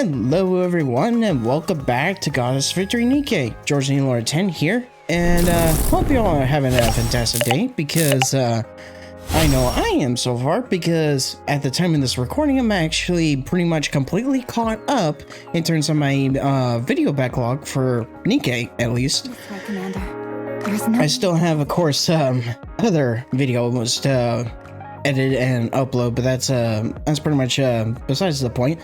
Hello everyone and welcome back to Goddess Victory Nikke. George Lord 10 here, and hope you all are having a fantastic day because I know I am so far, because at the time of this recording I'm actually pretty much completely caught up in terms of my video backlog for Nikke, at least. I still have, of course, other videos to edit and upload, but that's pretty much besides the point.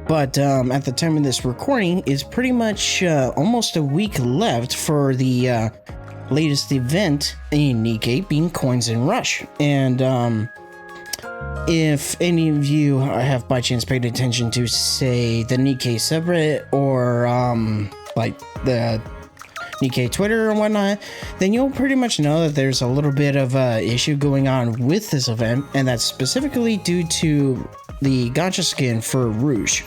But at the time of this recording, it's pretty much almost a week left for the latest event in Nikke, being Coins and Rush. And if any of you have by chance paid attention to, say, the Nikke subreddit or like the Nikke Twitter and whatnot, then you'll pretty much know that there's a little bit of issue going on with this event, and that's specifically due to the gacha skin for Rouge.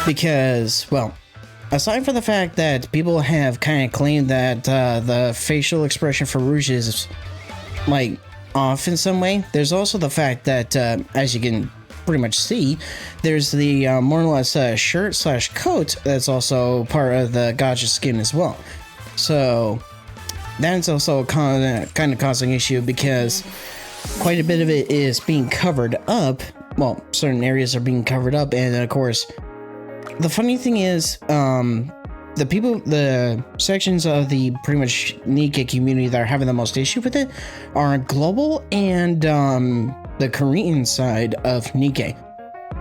Because, well, aside from the fact that people have kind of claimed that the facial expression for Rouge is like off in some way, there's also the fact that as you can pretty much see, there's the more or less shirt slash coat that's also part of the gacha skin as well. So that's also kind of causing issue, because quite a bit of it is being covered up. Well, certain areas are being covered up, and of course the funny thing is, the sections of the pretty much Nikke community that are having the most issue with it are global and the Korean side of Nikke.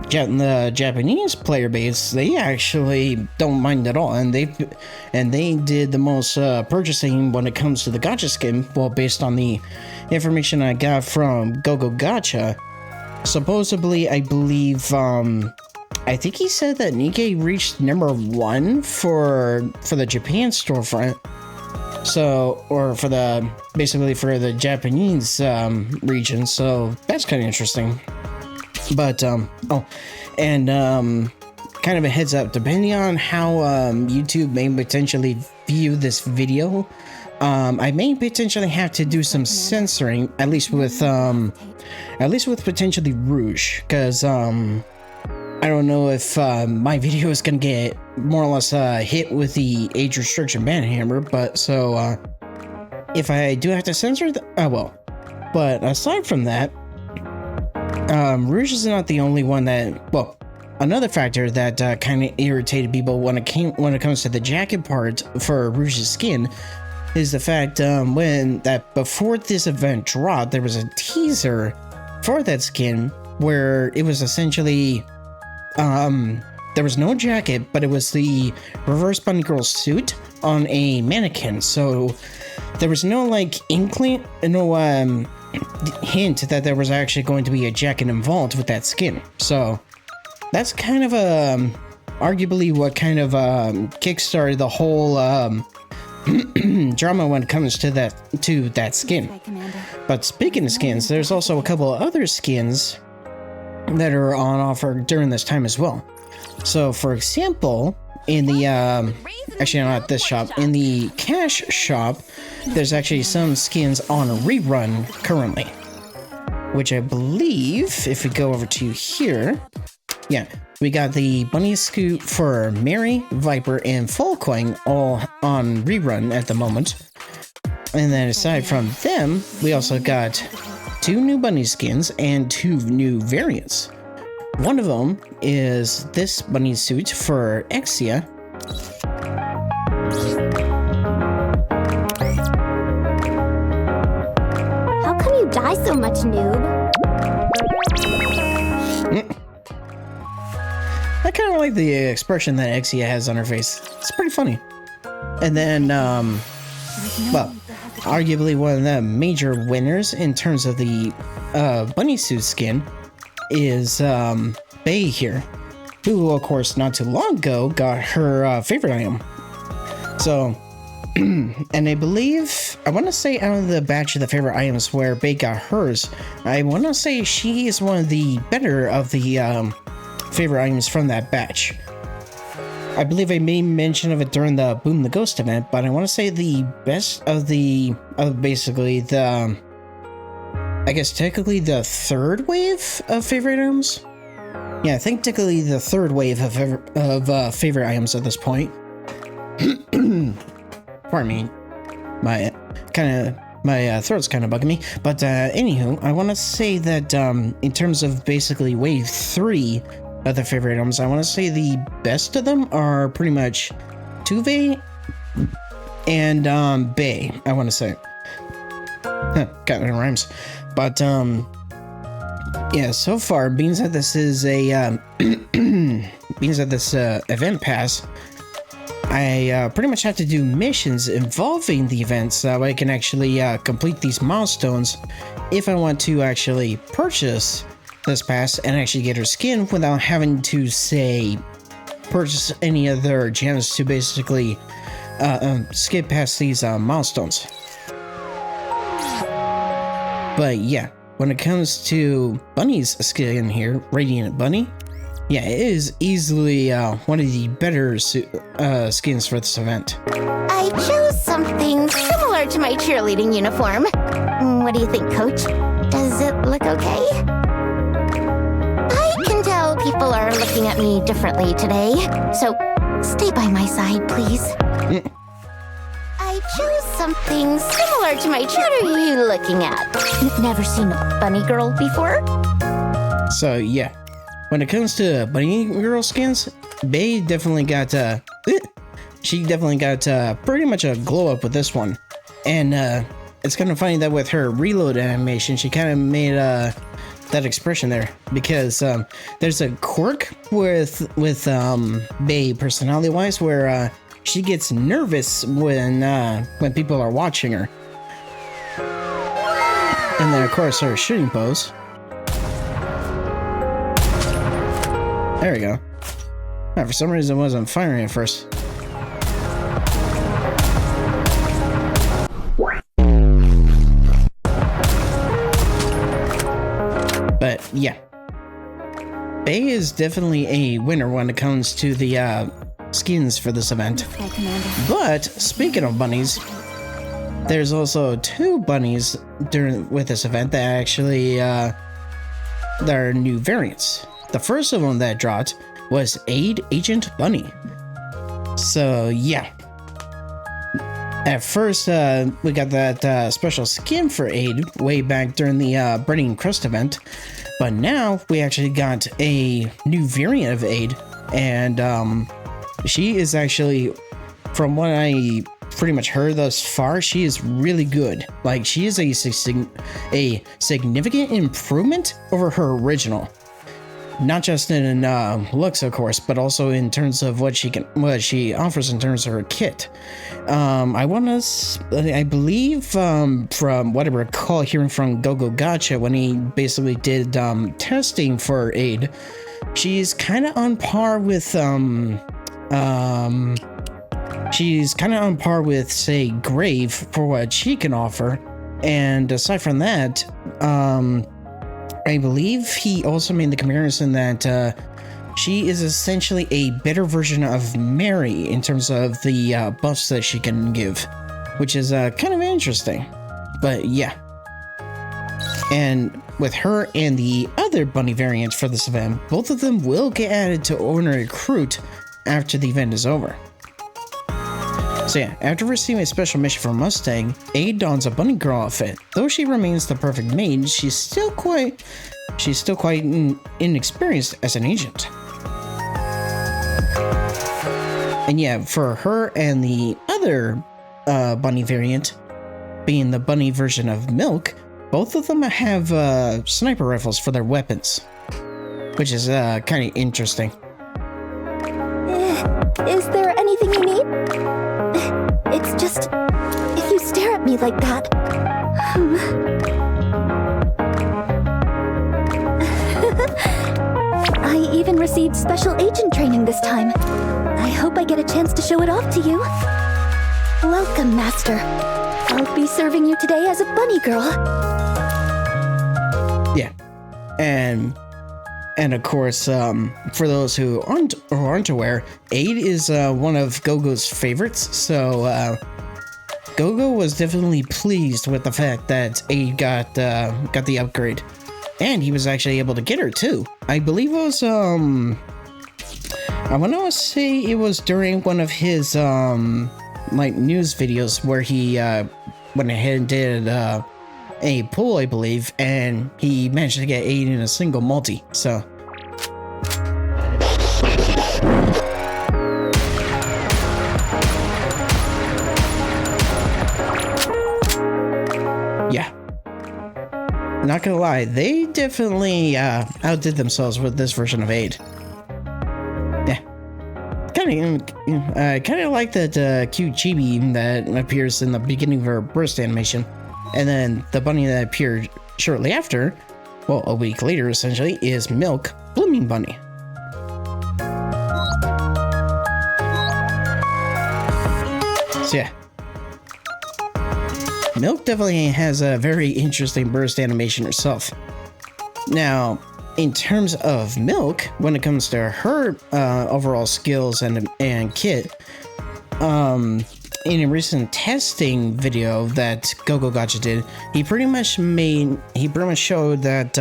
The Japanese player base, they actually don't mind at all, and they did the most purchasing when it comes to the gacha skin. Well, based on the information I got from GoGo Gacha, supposedly, I believe, I think he said that Nikke reached #1 for the Japan storefront. So, or for the, basically for the Japanese region. So that's kind of interesting. But oh, and kind of a heads up, depending on how YouTube may potentially view this video, I may potentially have to do some censoring, at least with potentially Rouge, because I don't know if my video is gonna get more or less hit with the age restriction ban hammer, but so if I do have to censor it, I will. But aside from that, Rouge is not the only one that, well, another factor that kind of irritated people when it comes to the jacket part for Rouge's skin is the fact before this event dropped, there was a teaser for that skin where it was essentially there was no jacket, but it was the reverse bunny girl suit on a mannequin. So there was no like inkling, no hint that there was actually going to be a jacket involved with that skin. So that's kind of arguably what kind of kickstarted the whole drama when it comes to that skin. But speaking of skins, there's also a couple of other skins that are on offer during this time as well. So for example, in the actually not this shop, in the cash shop, there's actually some skins on a rerun currently, which I believe, if we go over to here, yeah, we got the bunny suit for Mary, Viper, and Falcoin all on rerun at the moment. And then aside from them, we also got 2 new bunny skins and 2 new variants. One of them is this bunny suit for Exia. How come you die so much, noob? I kind of like the expression that Exia has on her face. It's pretty funny. And then, well, arguably one of the major winners in terms of the bunny suit skin is Bay here, who of course not too long ago got her favorite item. So and I believe, I want to say out of the batch of the favorite items where Bay got hers, I want to say she is one of the better of the favorite items from that batch. I believe I made mention of it during the Boom the Ghost event, but I want to say the best of basically the, I guess technically the third wave of favorite items. Yeah, I think technically the third wave of favorite items at this point. Pardon me. My throat's kind of bugging me. But anywho, I want to say that in terms of basically wave 3 of the favorite items, I want to say the best of them are pretty much Tuve and Bay, I want to say. Got it in rhymes. But yeah, so far, being that this is a being that this event pass, I pretty much have to do missions involving the event so I can actually complete these milestones if I want to actually purchase this pass and actually get her skin without having to, say, purchase any other gems to basically skip past these milestones. But yeah, when it comes to Bunny's skin here, Radiant Bunny, yeah, it is easily one of the better skins for this event. I chose something similar to my cheerleading uniform. What do you think, Coach? Does it look okay? I can tell people are looking at me differently today, so stay by my side, please. I chose something similar to my cheerleading. What are you looking at? Never seen a bunny girl before? So yeah, when it comes to bunny girl skins, Bay definitely got she definitely got pretty much a glow up with this one. And it's kind of funny that with her reload animation, she kind of made that expression there, because there's a quirk with Bay personality wise where she gets nervous when people are watching her. And then of course her shooting pose. There we go. For some reason it wasn't firing at first. But yeah, Bay is definitely a winner when it comes to the skins for this event. But speaking of bunnies, there's also 2 bunnies with this event that actually there are new variants. The first of them that dropped was Ade Agent Bunny. So yeah, at first we got that special skin for Ade way back during the Burning Crust event, but now we actually got a new variant of Ade, and she is actually, from what I pretty much heard thus far, she is really good. Like, she is a significant improvement over her original. Not just in looks, of course, but also in terms of what she offers in terms of her kit. I believe from what I recall hearing from Gogo Gotcha when he basically did testing for Ade, she's kind of on par with say Grave for what she can offer, and aside from that, I believe he also made the comparison that she is essentially a better version of Mary in terms of the buffs that she can give, which is kind of interesting. But yeah, and with her and the other bunny variants for this event, both of them will get added to Owner Recruit after the event is over. So yeah, after receiving a special mission from Mustang, Ade dons a bunny girl outfit. Though she remains the perfect maid, she's still quite inexperienced as an agent. And yeah, for her and the other bunny variant, being the bunny version of Milk, both of them have sniper rifles for their weapons, which is kind of interesting. Is there anything you need? It's just, if you stare at me like that. I even received special agent training this time. I hope I get a chance to show it off to you. Welcome, Master. I'll be serving you today as a bunny girl. Yeah, and of course, for those who aren't aware, Ade is one of Gogo's favorites. So Gogo was definitely pleased with the fact that Ade got the upgrade. And he was actually able to get her too. I believe it was, I want to say it was during one of his, like news videos where he, went ahead and did, a pull, I believe, and he managed to get 8 in a single multi, so. Yeah. Not gonna lie, they definitely outdid themselves with this version of 8. Yeah. Kind of like that cute chibi that appears in the beginning of her burst animation. And then the bunny that appeared shortly after, well, a week later essentially, is Milk Blooming Bunny. So yeah. Milk definitely has a very interesting burst animation herself. Now, in terms of Milk, when it comes to her overall skills and kit, in a recent testing video that Gogo Gotcha did, he pretty much showed that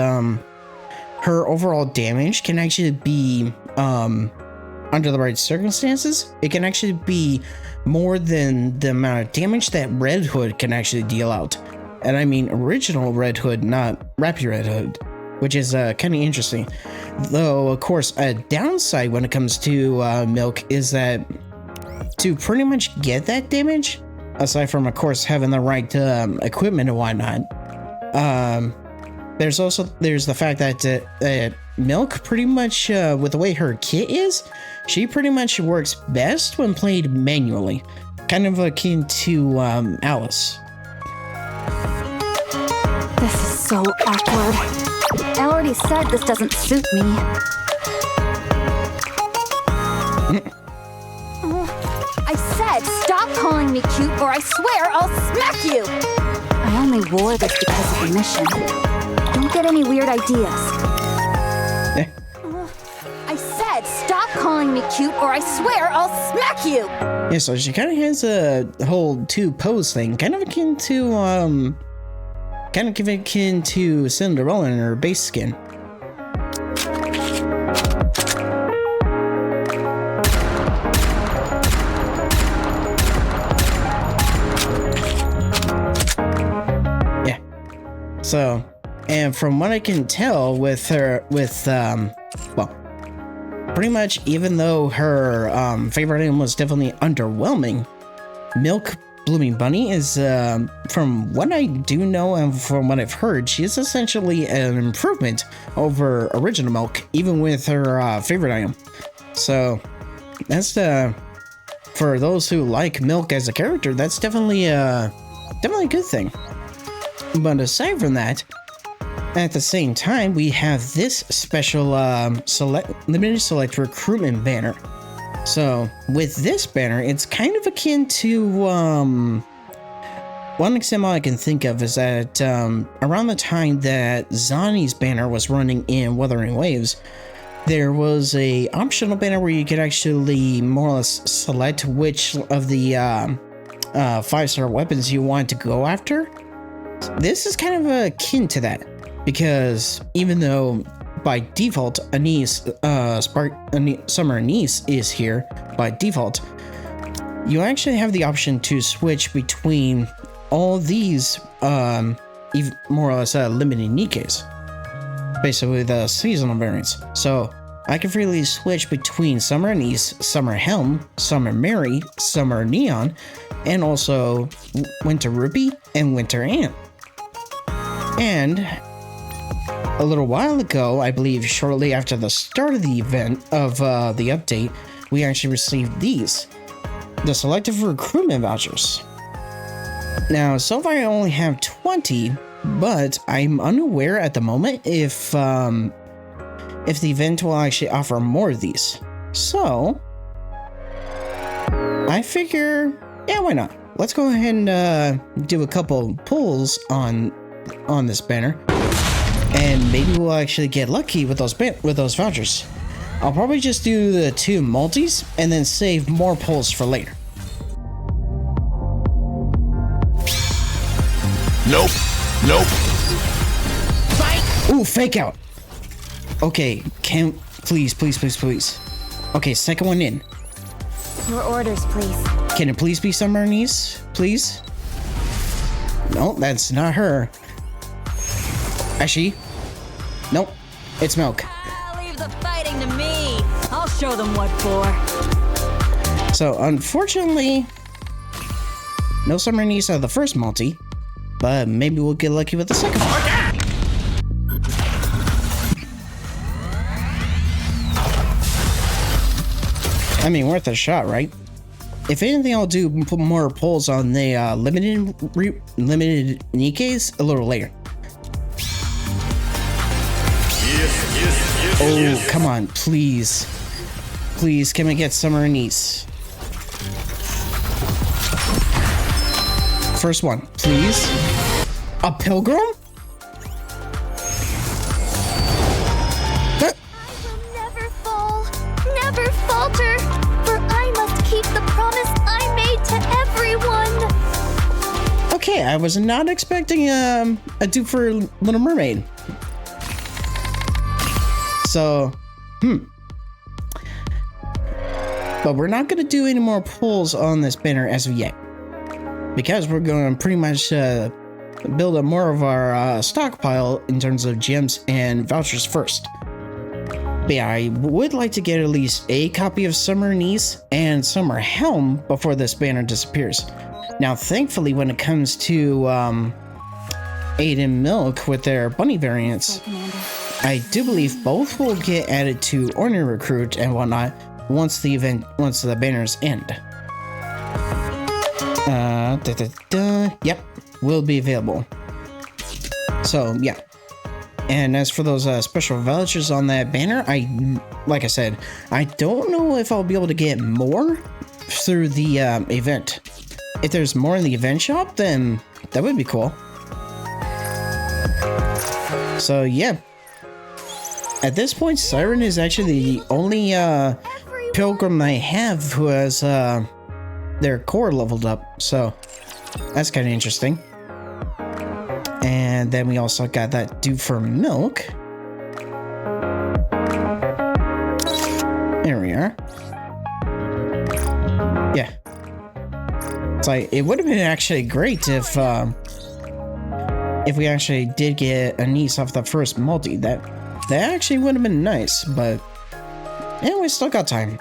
her overall damage can actually be, under the right circumstances, it can actually be more than the amount of damage that Red Hood can actually deal out. And I mean original Red Hood, not Rappy Red Hood, which is kind of interesting. Though, of course, a downside when it comes to Milk is that to pretty much get that damage, aside from, of course, having the right equipment and whatnot, there's the fact that Milk pretty much, with the way her kit is, she pretty much works best when played manually, kind of akin to Alice. This is so awkward. I already said this doesn't suit me. I said stop calling me cute or I swear I'll smack you! I only wore this because of the mission. Don't get any weird ideas. I said stop calling me cute or I swear I'll smack you! Yeah, so she kind of has a whole two pose thing, kind of akin to Cinderella in her base skin. Yeah. So, and from what I can tell with her, well, pretty much even though her favorite item was definitely underwhelming, Milk Blooming Bunny is, from what I do know and from what I've heard, she is essentially an improvement over original Milk, even with her favorite item. So that's for those who like Milk as a character, that's definitely a good thing. But aside from that, at the same time, we have this special limited select recruitment banner. So with this banner, it's kind of akin to one example I can think of is that around the time that Zani's banner was running in Wuthering Waves, there was a optional banner where you could actually more or less select which of the 5-star weapons you want to go after. This is kind of akin to that, because even though by default Summer Anise is here by default, you actually have the option to switch between all these even more or less limited Nikkes, basically the seasonal variants. So I can freely switch between Summer Anise, Summer Helm, Summer Mary, Summer Neon, and also Winter Ruby and Winter Ant. And a little while ago, I believe shortly after the start of the event of the update, we actually received these, the selective recruitment vouchers. Now, so far I only have 20, but I'm unaware at the moment if the event will actually offer more of these. So I figure, yeah, why not? Let's go ahead and do a couple pulls on this banner, and maybe we'll actually get lucky with those vouchers. I'll probably just do the 2 multis and then save more pulls for later. Nope. Ooh. Ooh, fake out. Okay, please. Okay, second one in. Your orders, please. Can it please be Summer Niece? Please? No, that's not her. Actually, nope. It's Milk. Leave the fighting to me. I'll show them what for. So, unfortunately, no Summer Niece out of the first multi, but maybe we'll get lucky with the second one. I mean, worth a shot, right? If anything, I'll do put more polls on the limited Nikkes a little later. Oh, come on, please. Please, can we get Summer Niece? First one, please. A pilgrim? I will never fall, never falter, for I must keep the promise I made to everyone. Okay, I was not expecting a dupe for Little Mermaid. So, But we're not going to do any more polls on this banner as of yet, because we're going to pretty much build up more of our stockpile in terms of gems and vouchers first. But yeah, I would like to get at least a copy of Summer Niece and Summer Helm before this banner disappears. Now, thankfully, when it comes to Ade and Milk with their bunny variants, I do believe both will get added to Ordinary Recruit and whatnot once the banners end. Yep, will be available. So yeah. And as for those special vouchers on that banner, like I said, I don't know if I'll be able to get more through the event. If there's more in the event shop, then that would be cool. So yeah. At this point, Siren is actually the only pilgrim I have who has their core leveled up. So that's kind of interesting. And then we also got that dupe for Milk. There we are. Yeah. It's like, it would have been actually great if we actually did get a niece off the first multi. That actually would have been nice, but anyway, still got time.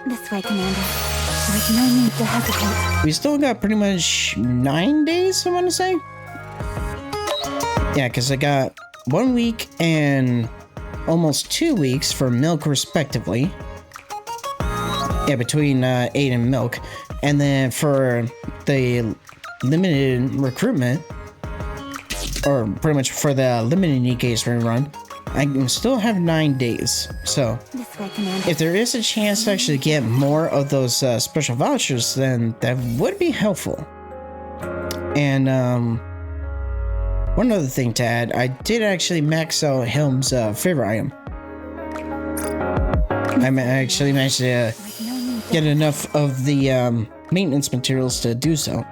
This way, Commander. There's no need to hesitate. We still got pretty much 9 days, I want to say. Yeah, because I got 1 week and almost 2 weeks for Milk, respectively. Yeah, between Ade and Milk. And then for the limited recruitment, or pretty much for the limited Nikke's rerun, I can still have 9 days. So This way, Commander. if there is a chance to actually get more of those special vouchers, then that would be helpful. And one other thing to add, I did actually max out Helm's favorite item. I actually managed to get enough of the maintenance materials to do so.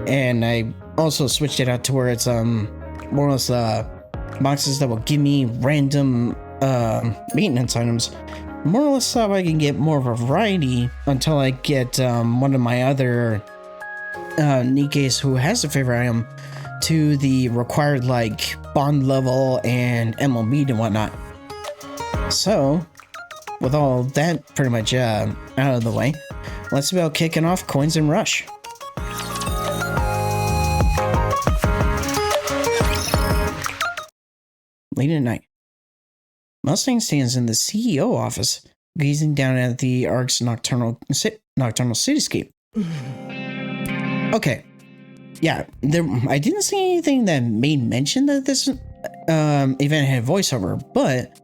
And I also switched it out to where it's more or less boxes that will give me random maintenance items. More or less so I can get more of a variety until I get one of my other Nikke's who has a favorite item to the required like bond level and MLB and whatnot. So with all that pretty much out of the way, let's about kicking off Coins and Rush. Late at night, Mustang stands in the CEO office, gazing down at the Ark's nocturnal cityscape. Okay, yeah, I didn't see anything that made mention that this event had voiceover, but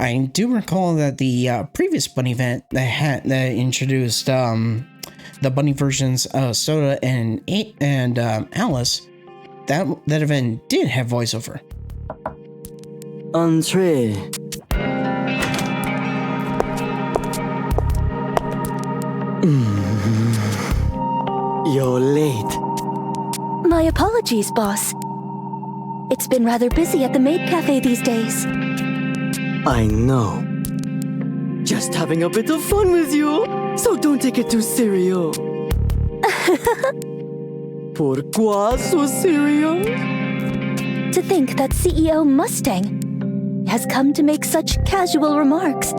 I do recall that the previous bunny event that introduced the bunny versions of Soda and Alice, that event did have voiceover. Entree. You're late. My apologies, boss. It's been rather busy at the maid cafe these days. I know. Just having a bit of fun with you, so don't take it too serious. Pourquoi so serious? To think that CEO Mustang has come to make such casual remarks.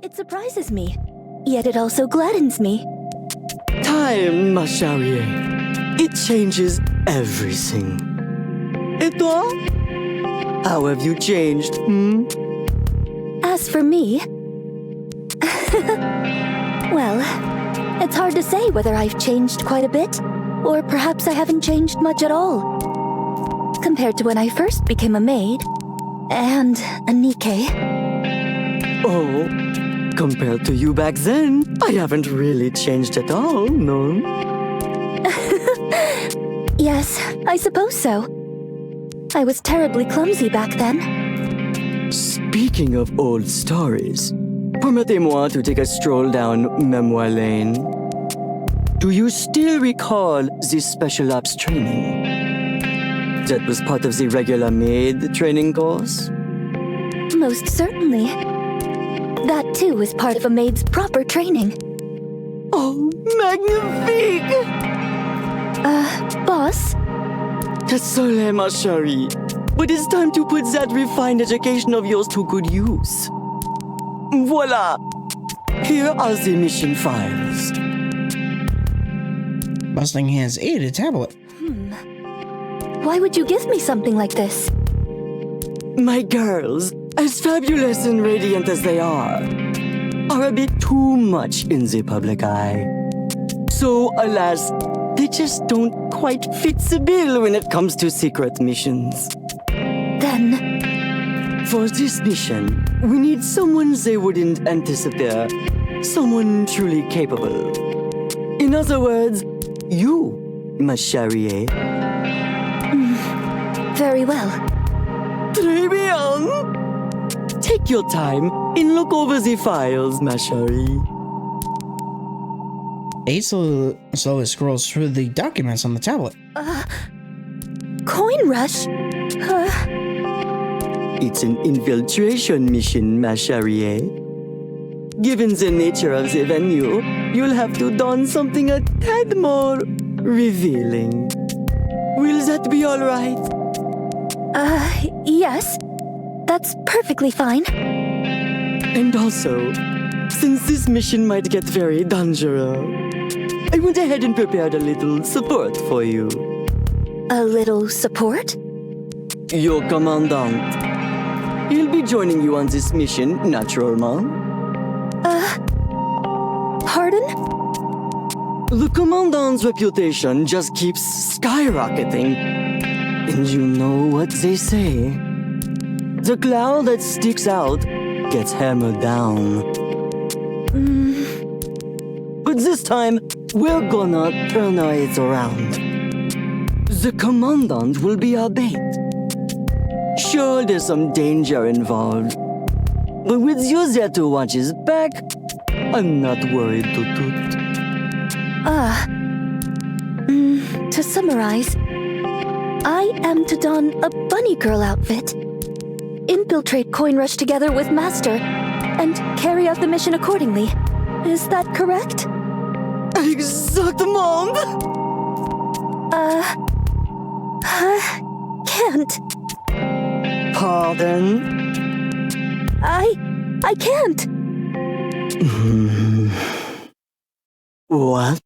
It surprises me, yet it also gladdens me. Time, ma chérie. It changes everything. Et toi? How have you changed, As for me... well, it's hard to say whether I've changed quite a bit, or perhaps I haven't changed much at all. Compared to when I first became a maid, and a Nikke. Oh, compared to you back then, I haven't really changed at all, no? Yes, I suppose so. I was terribly clumsy back then. Speaking of old stories, permettez-moi to take a stroll down memoir lane. Do you still recall the special ops training? That was part of the regular maid training course? Most certainly. That too was part of a maid's proper training. Oh, magnifique! Boss? Désolé, ma chérie, but it's time to put that refined education of yours to good use. Voila! Here are the mission files. Mustang hands Ade a tablet. Why would you give me something like this? My girls, as fabulous and radiant as they are a bit too much in the public eye. So, alas, they just don't quite fit the bill when it comes to secret missions. Then... For this mission, we need someone they wouldn't anticipate. Someone truly capable. In other words, you, ma chérie. Very well. Très bien! Take your time and look over the files, ma chérie. Ade slowly scrolls through the documents on the tablet. Coin rush? It's an infiltration mission, ma chérie. Given the nature of the venue, you'll have to don something a tad more revealing. Will that be all right? Yes. That's perfectly fine. And also, since this mission might get very dangerous, I went ahead and prepared a little support for you. A little support? Your commandant. He'll be joining you on this mission, naturellement. Pardon? The commandant's reputation just keeps skyrocketing. And you know what they say. The cloud that sticks out gets hammered down. But this time, we're gonna turn it around. The commandant will be our bait. Sure, there's some danger involved. But with you there to watch his back, I'm not worried toot. To summarize, I am to don a bunny girl outfit, infiltrate Coin Rush together with Master, and carry out the mission accordingly. Is that correct? Exactement! Can't. Pardon? I can't. What?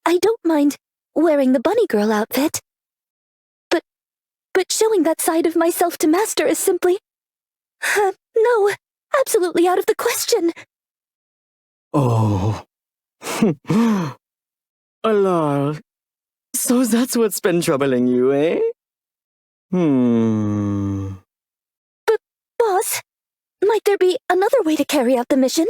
I don't mind wearing the bunny girl outfit. But showing that side of myself to Master is simply... no, absolutely out of the question. Oh. Alors, so that's what's been troubling you, eh? But, boss, might there be another way to carry out the mission?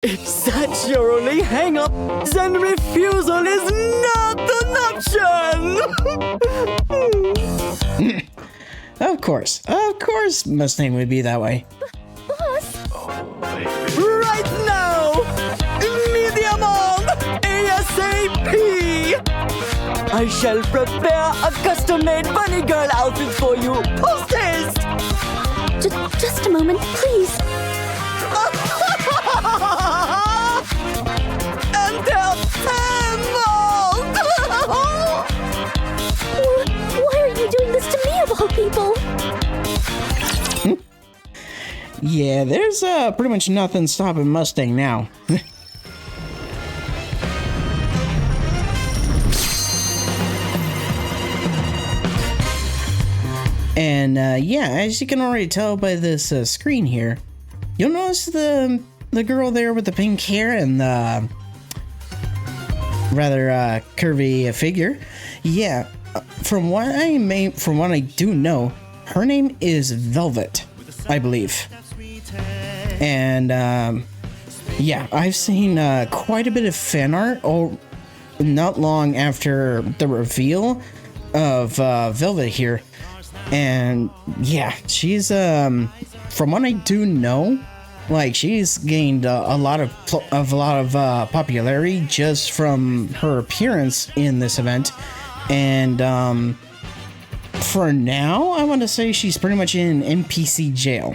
If that's your only hang-up, then refusal is not an option! Of course, Mustang would be that way. Boss? Right now! Medium on! ASAP! I I shall prepare a custom-made bunny girl outfit for you. Post haste! Just a moment, please. Why are you doing this to me of all people? Yeah, there's pretty much nothing stopping Mustang now. And yeah, as you can already tell by this screen here, you'll notice the girl there with the pink hair and the rather curvy figure. Yeah, from what I do know, her name is Velvet, I believe. And yeah, I've seen quite a bit of fan art not long after the reveal of Velvet here. And yeah, she's from what I do know, like she's gained a lot of popularity just from her appearance in this event. And for now, I want to say she's pretty much in NPC jail.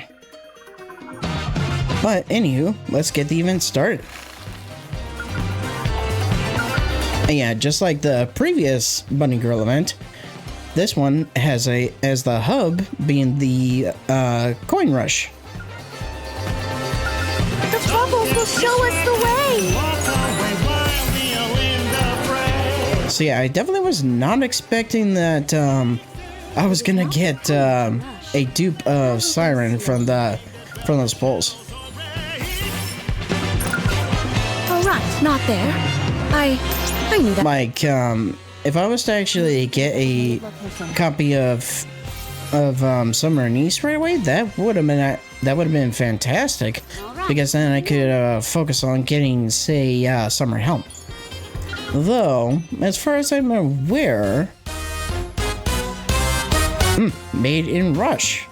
But anywho, let's get the event started. And yeah, just like the previous Bunny Girl event, this one has as the hub being the coin rush. The bubbles will show us the way. So yeah, I definitely was not expecting that I was gonna get a dupe of Siren from those polls. All right, not there. I knew that. Like, if I was to actually get a copy of Summer and East right away, that would have been fantastic, because then I could focus on getting, say, Summer Helm. Though, as far as I'm aware, made in Rush.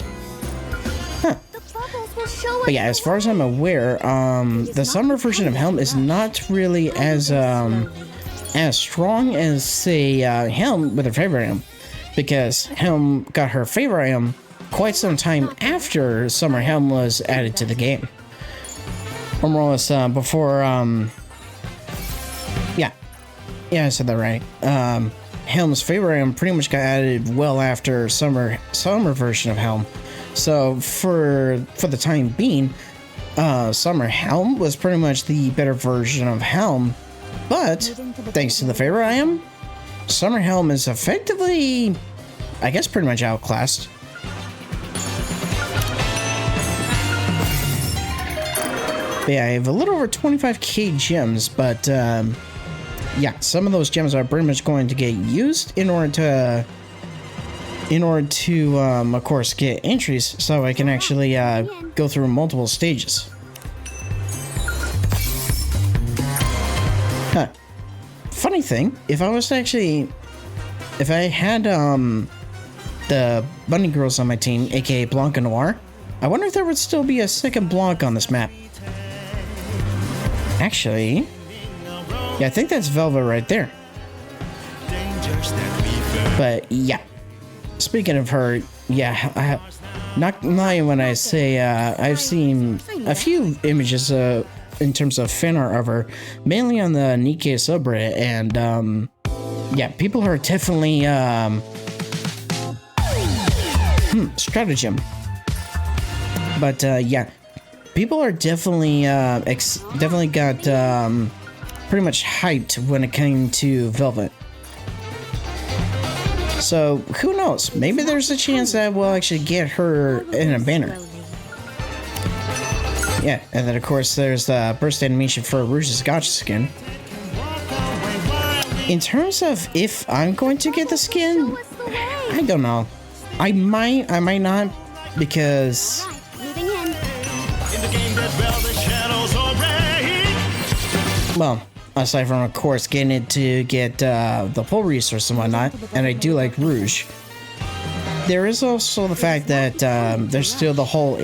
Huh. But yeah, as far as I'm aware, the Summer version of Helm is not really as strong as, say, Helm with her favorite item, because Helm got her favorite item quite some time after Summer Helm was added to the game. Or more or less before, yeah, I said that right. Helm's favorite item pretty much got added well after Summer version of Helm. So for the time being, Summer Helm was pretty much the better version of Helm. But thanks to the favorite item, Summer Helm is effectively, I guess, pretty much outclassed. But yeah, I have a little over 25k gems, but yeah, some of those gems are pretty much going to get used in order to of course get entries, so I can actually go through multiple stages. Huh. Funny thing, if I had the bunny girls on my team, aka Blanc and Noir, I wonder if there would still be a second Blanc on this map. Actually, yeah, I think that's Velvet right there. But yeah, speaking of her, yeah, not lying when I say I've seen a few images in terms of fan art of her, mainly on the Nikke subreddit, and yeah, people are definitely stratagem. But yeah, people are definitely definitely got pretty much hyped when it came to Velvet. So who knows? Maybe there's a chance that we'll actually get her in a banner. Yeah, and then of course there's the burst animation for Rouge's gotcha skin. In terms of if I'm going to get the skin, I don't know. I might not, because well, aside from of course getting it to get the pull resource and whatnot, and I do like Rouge, there is also the fact that there's still the whole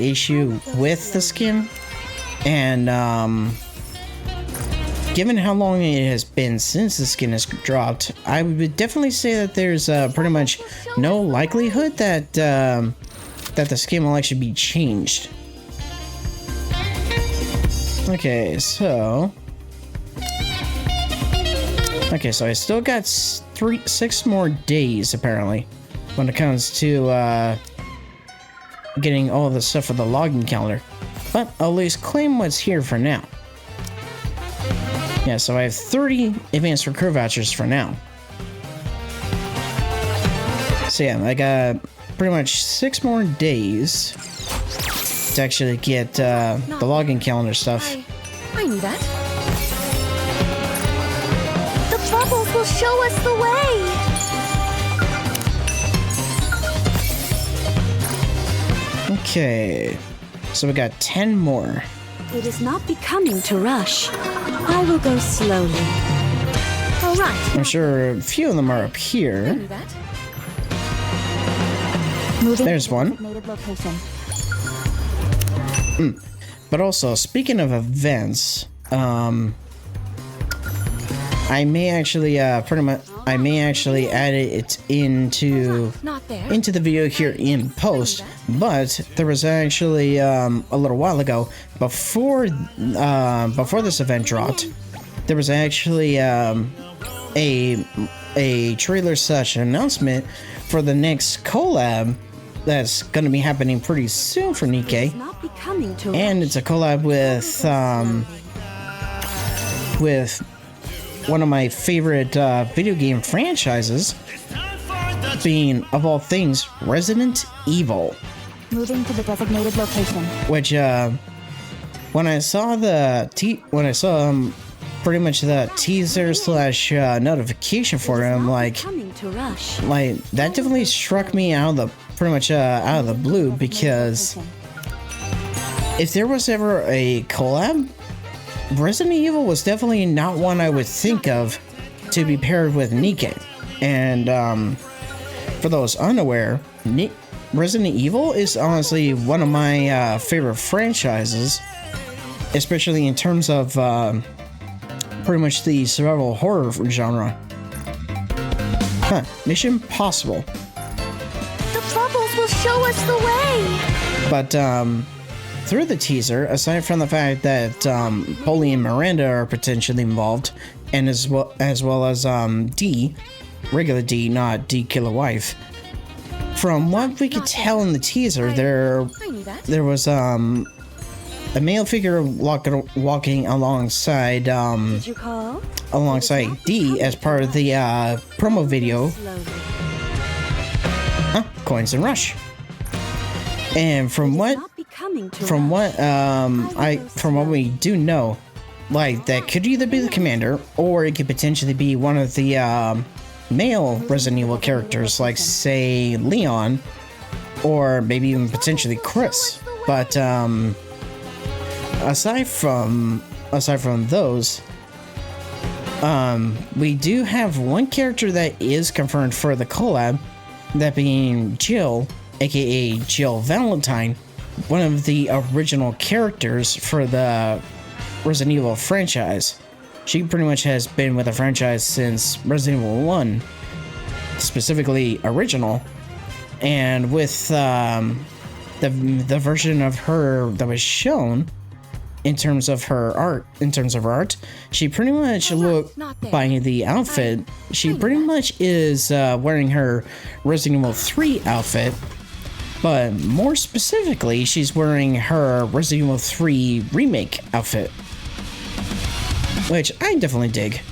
given how long it has been since the skin has dropped, I would definitely say that there's pretty much no likelihood that that the skin will actually be changed. Okay, so I still got 6 more days apparently when it comes to getting all the stuff for the login calendar, but I'll at least claim what's here for now. Yeah, so I have 30 advanced recruit vouchers for now. So yeah, I got pretty much 6 more days to actually get the login calendar stuff. I knew that. The bubbles will show us the way. Okay, so we got 10 more. It is not becoming to rush. I will go slowly. All right. I'm sure a few of them are up here. That. There's one. But also, speaking of events, I may actually add it into the video here in post. But there was actually a little while ago, before this event dropped, there was actually a trailer / announcement for the next collab that's going to be happening pretty soon for Nikke, and it's a collab with one of my favorite video game franchises, being, of all things, Resident Evil. Moving to the designated location. Which when I saw pretty much the teaser / notification for it, I'm like that definitely struck me out of the blue, because if there was ever a collab, Resident Evil was definitely not one I would think of to be paired with Nikke. And for those unaware, Resident Evil is honestly one of my favorite franchises, especially in terms of pretty much the survival horror genre. Mission Impossible. The bubbles will show us the way. But through the teaser, aside from the fact that Polly and Miranda are potentially involved, and as well as D, regular D, not D Killer Wife. From what we could tell in the teaser, there was a male figure walking alongside D as part of the promo video. Coins and Rush. And from what we do know, like, that could either be the commander, or it could potentially be one of the male Resident Evil characters, like, say, Leon, or maybe even potentially Chris. But aside from those, we do have one character that is confirmed for the collab, that being Jill, aka Jill Valentine, one of the original characters for the Resident Evil franchise. She pretty much has been with the franchise since Resident Evil 1, specifically original, and with the version of her that was shown, in terms of her art, she pretty much by the outfit, she pretty much is wearing her Resident Evil 3 outfit, but more specifically, she's wearing her Resident Evil 3 remake outfit, which I definitely dig,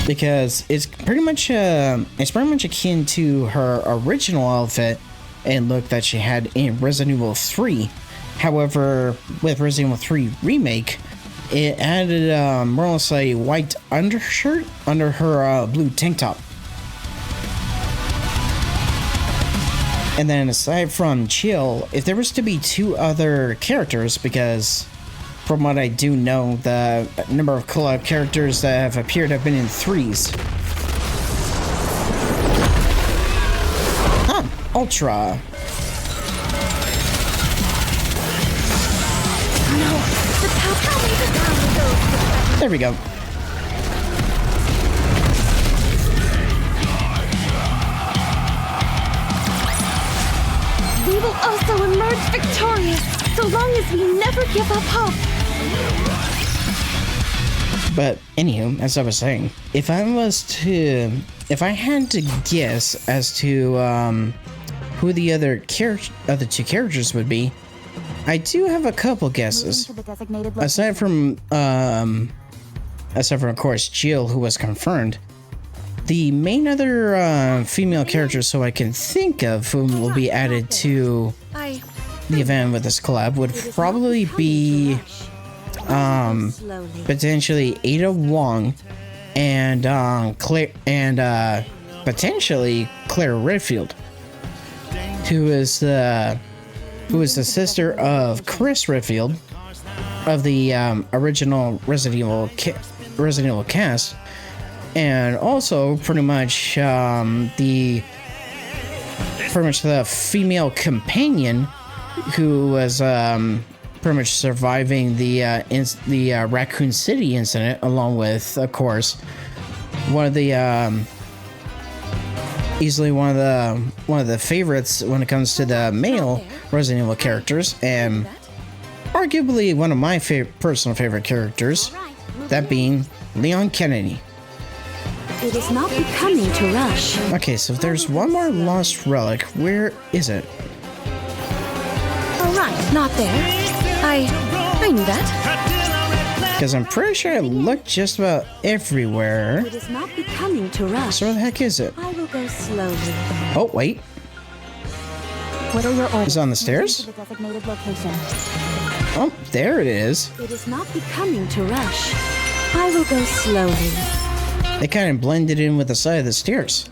because it's pretty much akin to her original outfit and look that she had in Resident Evil 3. However, with Resident Evil 3 remake, it added more or less a white undershirt under her blue tank top. And then aside from Jill, if there was to be 2 other characters, because from what I do know, the number of collab characters that have appeared have been in 3s. Ultra. There we go. We will also emerge victorious, so long as we never give up hope. But anywho, as I was saying, if I had to guess as to who the other two characters would be, I do have a couple guesses. Aside from of course Jill, who was confirmed, the main other female characters, so I can think of whom will be added to the event with this collab, would probably be potentially Ada Wong and Claire and potentially Claire Redfield, who is the sister of Chris Redfield of the original Resident Evil cast, and also pretty much the female companion who was pretty much surviving the Raccoon City incident, along with, of course, one of the easily one of the favorites when it comes to the male Resident Evil characters, and arguably one of my personal favorite characters, that being Leon Kennedy. It is not becoming to rush. Okay, so if there's one more lost relic, where is it? All right, not there. I knew that. Because I'm pretty sure I looked just about everywhere. It is not becoming to rush. So where the heck is it? I will go slowly. Oh, wait. What are your orders? Is it on the stairs? To the designated location. Oh, there it is. It is not becoming to rush. I will go slowly. They kind of blended in with the side of the stairs.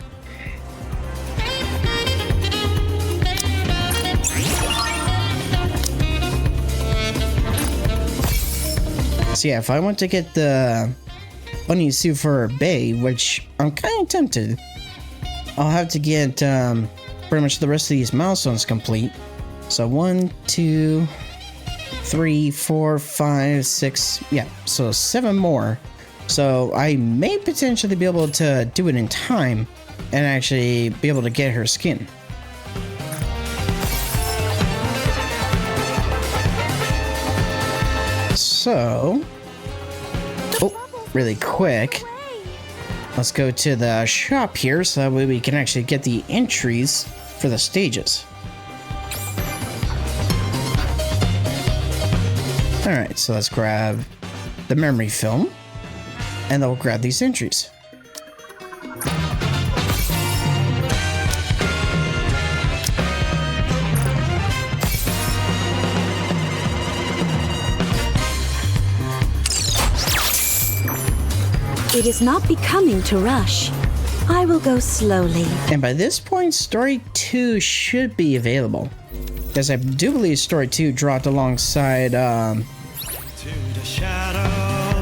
So yeah, if I want to get the bunny suit for Bay, which I'm kind of tempted, I'll have to get pretty much the rest of these milestones complete. So 1, 2, 3, 4, 5, 6, yeah, so 7 more. So I may potentially be able to do it in time and actually be able to get her skin. So, really quick, let's go to the shop here so that way we can actually get the entries for the stages. Alright, so let's grab the memory film, and then we'll grab these entries. It is not becoming to rush. I will go slowly. And by this point, Story 2 should be available. Because I do believe Story 2 dropped alongside,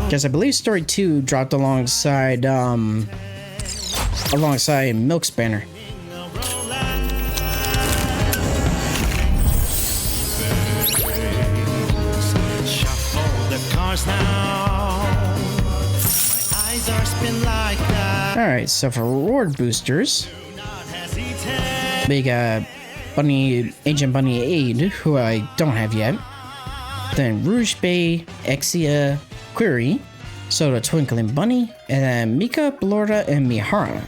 because I believe Story 2 dropped alongside, Milk's banner. Alright, so for reward boosters, we got Agent Bunny Ade, who I don't have yet. Then Rouge Bay, Exia, Query, Soda Twinkling Bunny, and then Mika, Blorda, and Mihara.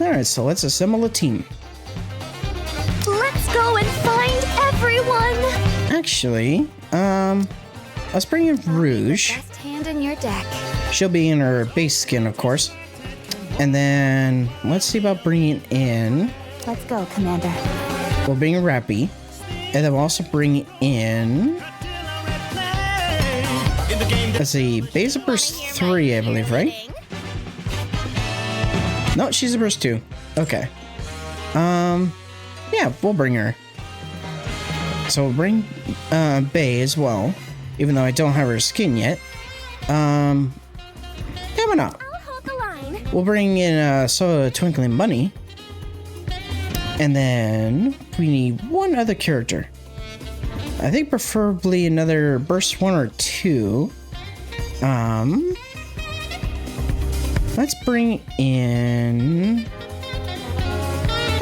Alright, so let's assemble a team. Let's go and find everyone! Actually, let's bring in Rouge. Best hand in your deck. She'll be in her base skin, of course. And then, let's see about bringing in... Let's go, Commander. We'll bring in Rappy. And then we'll also bring in... Let's see, base of burst 3, I believe, right? No, she's a burst 2. Okay. Yeah, we'll bring her. So we'll bring Bay as well, even though I don't have her skin yet. Yeah, why not? I'll hold the line. We'll bring in Soda Twinkling Bunny. And then we need one other character. I think preferably another burst 1 or 2. Let's bring in...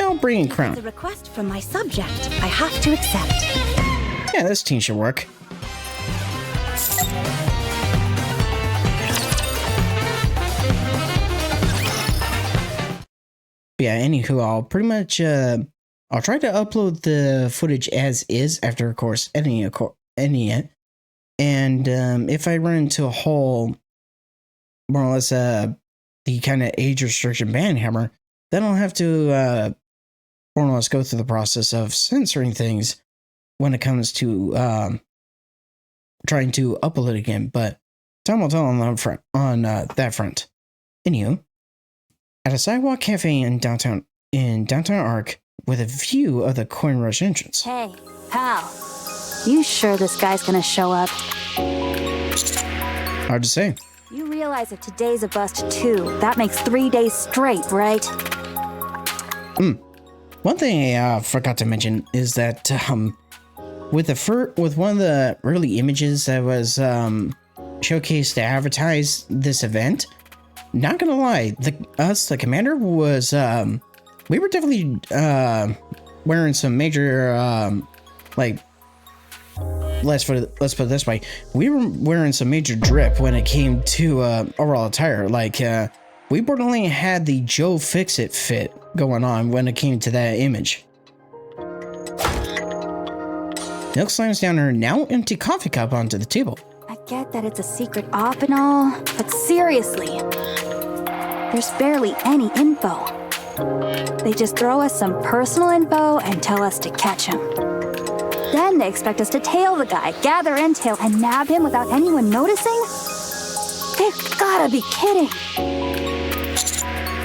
I'll bring in Crown. The request from my subject. I have to accept. Yeah, this team should work. Yeah, anywho, I'll pretty much, I'll try to upload the footage as is after, of course, editing it. And if I run into a whole, more or less, the kind of age restriction ban hammer, then I'll have to, more or less, go through the process of censoring things when it comes to trying to upload it again. But time will tell on that front. Anywho, at a sidewalk cafe in downtown Arc with a view of the Coin Rush entrance. Hey, pal. You sure this guy's gonna show up? Hard to say. You realize if today's a bust too, that makes 3 days straight, right? One thing I forgot to mention is that with one of the early images that was showcased to advertise this event, not gonna lie, the commander was we were definitely wearing some major let's put it this way, we were wearing some major drip when it came to overall attire. Like we borderline had the Joe Fix-It fit going on when it came to that image. Milk slams down her now empty coffee cup onto the table. I get that it's a secret op and all, but seriously, there's barely any info. They just throw us some personal info and tell us to catch him. Then they expect us to tail the guy, gather intel, and nab him without anyone noticing? They've gotta be kidding.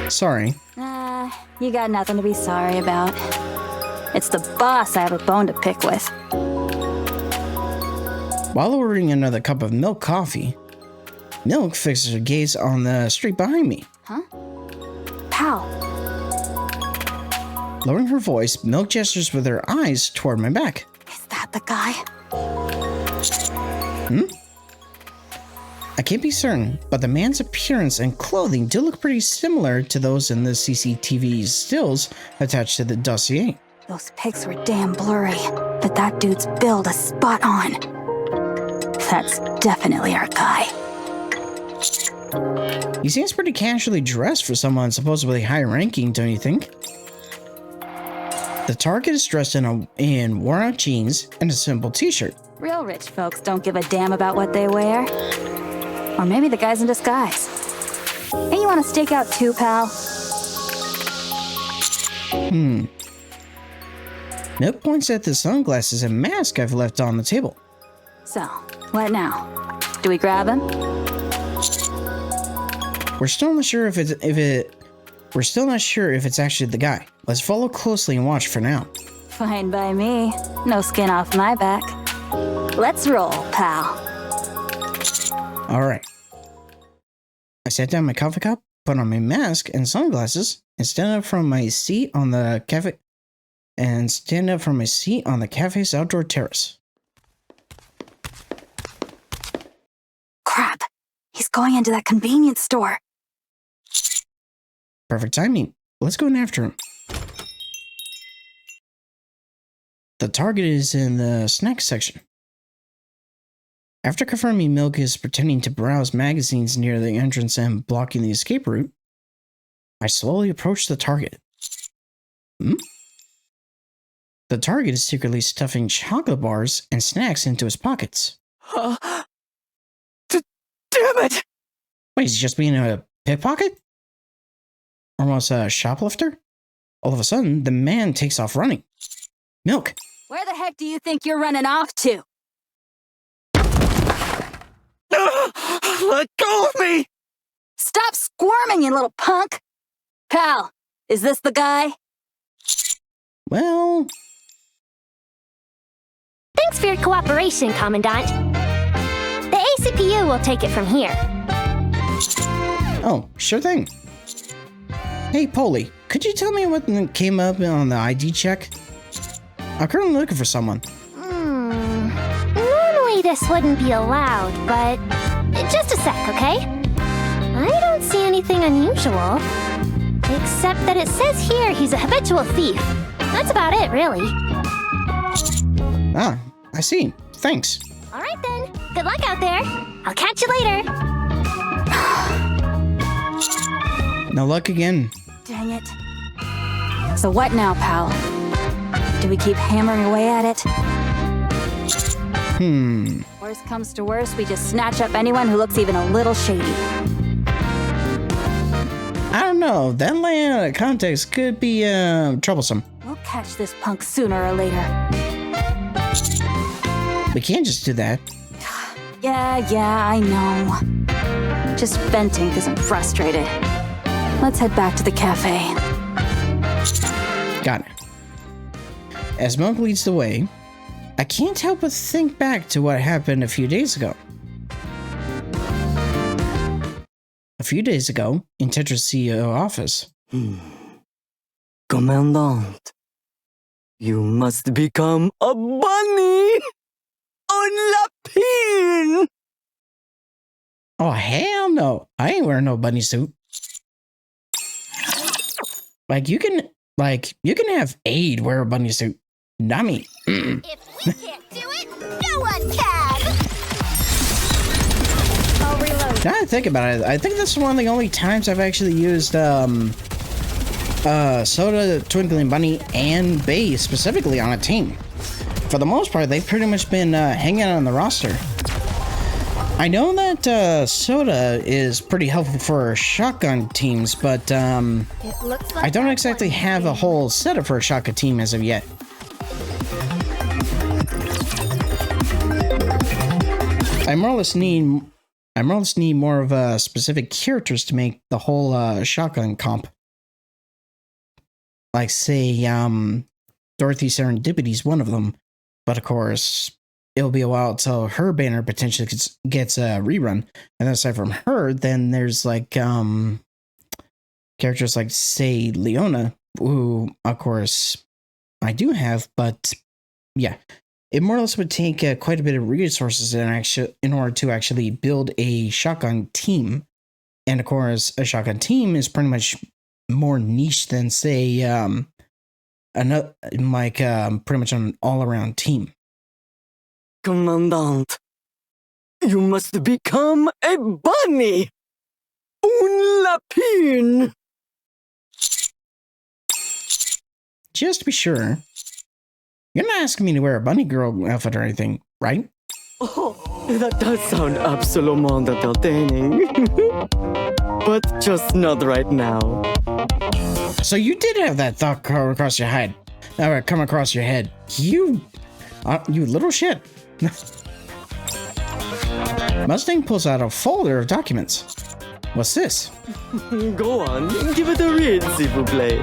Sorry. You got nothing to be sorry about. It's the boss I have a bone to pick with. While ordering another cup of milk coffee, Milk fixes her gaze on the street behind me. Huh? Pal. Lowering her voice, Milk gestures with her eyes toward my back. Is that the guy? I can't be certain, but the man's appearance and clothing do look pretty similar to those in the CCTV stills attached to the dossier. Those pics were damn blurry, but that dude's build is spot on. That's definitely our guy. He seems pretty casually dressed for someone supposedly high-ranking, don't you think? The target is dressed in worn-out jeans and a simple t-shirt. Real rich folks don't give a damn about what they wear. Or maybe the guy's in disguise. Hey, you want to stake out too, pal? Milk points at the sunglasses and mask I've left on the table. So, what now? Do we grab him? We're still not sure if it's actually the guy. Let's follow closely and watch for now. Fine by me. No skin off my back. Let's roll, pal. All right. I set down my coffee cup, put on my mask and sunglasses, and stand up from my seat on the cafe's outdoor terrace. Crap. He's going into that convenience store. Perfect timing. Let's go in after him. The target is in the snacks section. After confirming Milk is pretending to browse magazines near the entrance and blocking the escape route, I slowly approach the target. The target is secretly stuffing chocolate bars and snacks into his pockets. Damn it! Wait, is he just being a pickpocket? Almost a shoplifter? All of a sudden, the man takes off running. Milk! Where the heck do you think you're running off to? Let go of me! Stop squirming, you little punk! Pal, is this the guy? Well... Thanks for your cooperation, Commandant. The ACPU will take it from here. Oh, sure thing. Hey, Polly, could you tell me what came up on the ID check? I'm currently looking for someone. Normally this wouldn't be allowed, but just a sec, okay? I don't see anything unusual. Except that it says here he's a habitual thief. That's about it, really. Ah, I see. Thanks. All right then. Good luck out there. I'll catch you later. No luck again. Dang it. So what now, pal? Do we keep hammering away at it? Worst comes to worst, we just snatch up anyone who looks even a little shady. I don't know. That laying out of context could be troublesome. We'll catch this punk sooner or later. We can't just do that. Yeah, I know. Just venting because I'm frustrated. Let's head back to the cafe. Got it. As Milk leads the way, I can't help but think back to what happened a few days ago. A few days ago, in Tetra's CEO office. Commandant, you must become a bunny on la pin. Oh, hell no. I ain't wearing no bunny suit. You can have Ade wear a bunny suit. Not me. If we can't do it, no one can! I'll reload. Now that I think about it, I think this is one of the only times I've actually used Soda, Twinkling Bunny, and Bay specifically on a team. For the most part, they've pretty much been hanging out on the roster. I know that Soda is pretty helpful for shotgun teams, but I don't exactly have a whole setup for a shotgun team as of yet. I more or less need more of specific characters to make the whole shotgun comp. Like say Dorothy Serendipity's one of them, but of course it'll be a while till her banner potentially gets a rerun. And aside from her, then there's like characters like say Leona, who of course I do have, but yeah. It more or less would take quite a bit of resources in order to actually build a shotgun team. And of course, a shotgun team is pretty much more niche than, say, pretty much an all-around team. Commandant, you must become a bunny. Un lapin. Just to be sure, you're not asking me to wear a bunny girl outfit or anything, right? Oh, that does sound absolutely entertaining. But just not right now. So you did have that thought come across your head. You little shit. Mustang pulls out a folder of documents. What's this? Go on, give it a read, s'il vous plaît.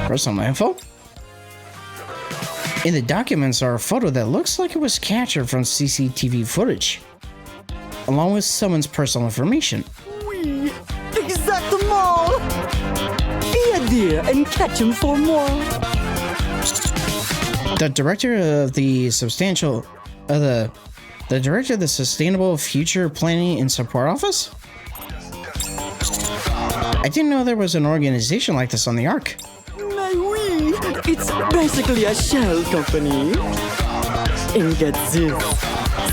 Personal info? In the documents are a photo that looks like it was captured from CCTV footage, along with someone's personal information. Oui, exactement! Be a dear and catch him for more. The director of the Sustainable Future Planning and Support Office? I didn't know there was an organization like this on the Ark. Oui, it's basically a shell company. And get this,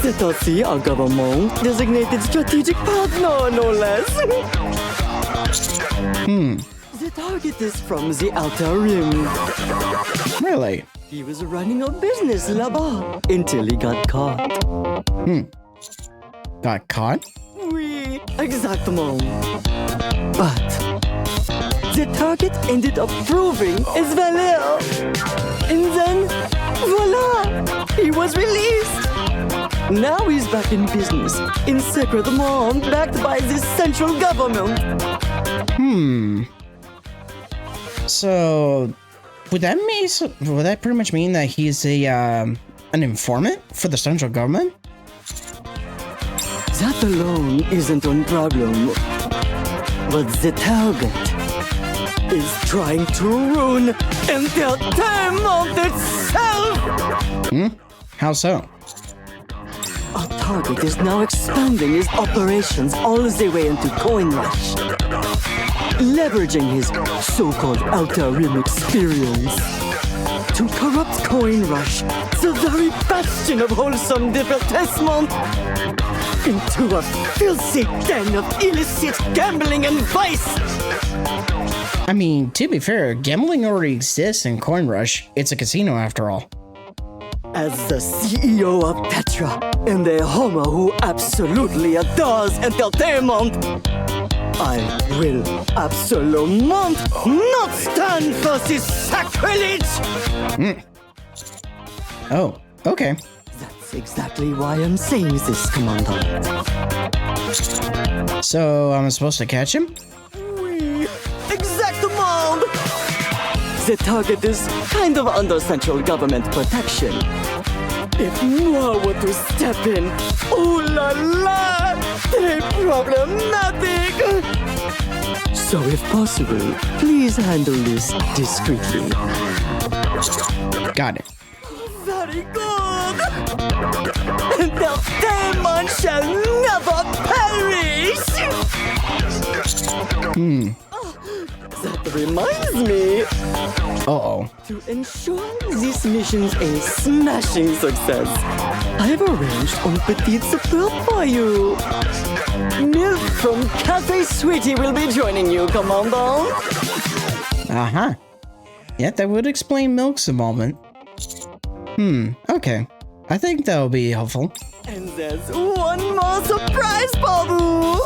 c'est aussi a government designated strategic partner, no less. The target is from the Outer Rim. Really? He was running a business là-bas until he got caught. Got caught? Oui, exactement. But the target ended up proving his valeur. And then, voila! He was released! Now he's back in business, in secretement, backed by the central government. So, would that pretty much mean that he's an informant for the central government? That alone isn't one problem. But the target, is trying to ruin entertainment itself! How so? Our target is now expanding his operations all the way into Coin Rush, leveraging his so-called Outer Rim experience to corrupt Coin Rush, the very bastion of wholesome divertissement, into a filthy den of illicit gambling and vice. I mean, to be fair, gambling already exists in Coin Rush. It's a casino after all. As the CEO of Petra and a homo who absolutely adores entertainment, I will absolutely not stand for this sacrilege! Oh, okay. That's exactly why I'm saying this, Commandant. So, I'm supposed to catch him? Oui, exactement! The target is kind of under central government protection. If more were to step in, oh la la, très problematic! So if possible, please handle this discreetly. Got it. Very good! Entertainment shall never perish! That reminds me, Uh-oh. to ensure this mission's a smashing success, I've arranged un petit support for you. Milk from Cafe Sweetie will be joining you, Commandant. Uh-huh. Yeah, that would explain Milk's involvement. Okay. I think that'll be helpful. And there's one more surprise, Babu!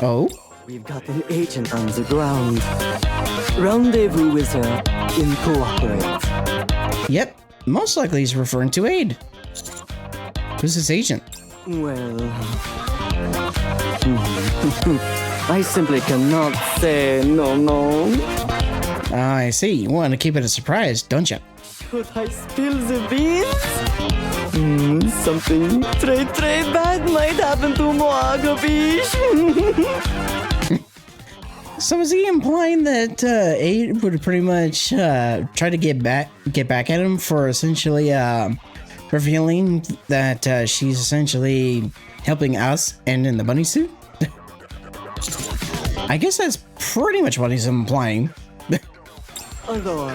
Oh? We've got an agent on the ground. Rendezvous with her in Cooperate. Yep. Most likely he's referring to Ade. Who's this agent? Well... I simply cannot say no. I see. You want to keep it a surprise, don't you? Should I spill the beans? Something très bad might happen to moi, capiche? So is he implying that Ade would pretty much try to get back at him for essentially revealing that she's essentially helping us and in the bunny suit? I guess that's pretty much what he's implying. Alors,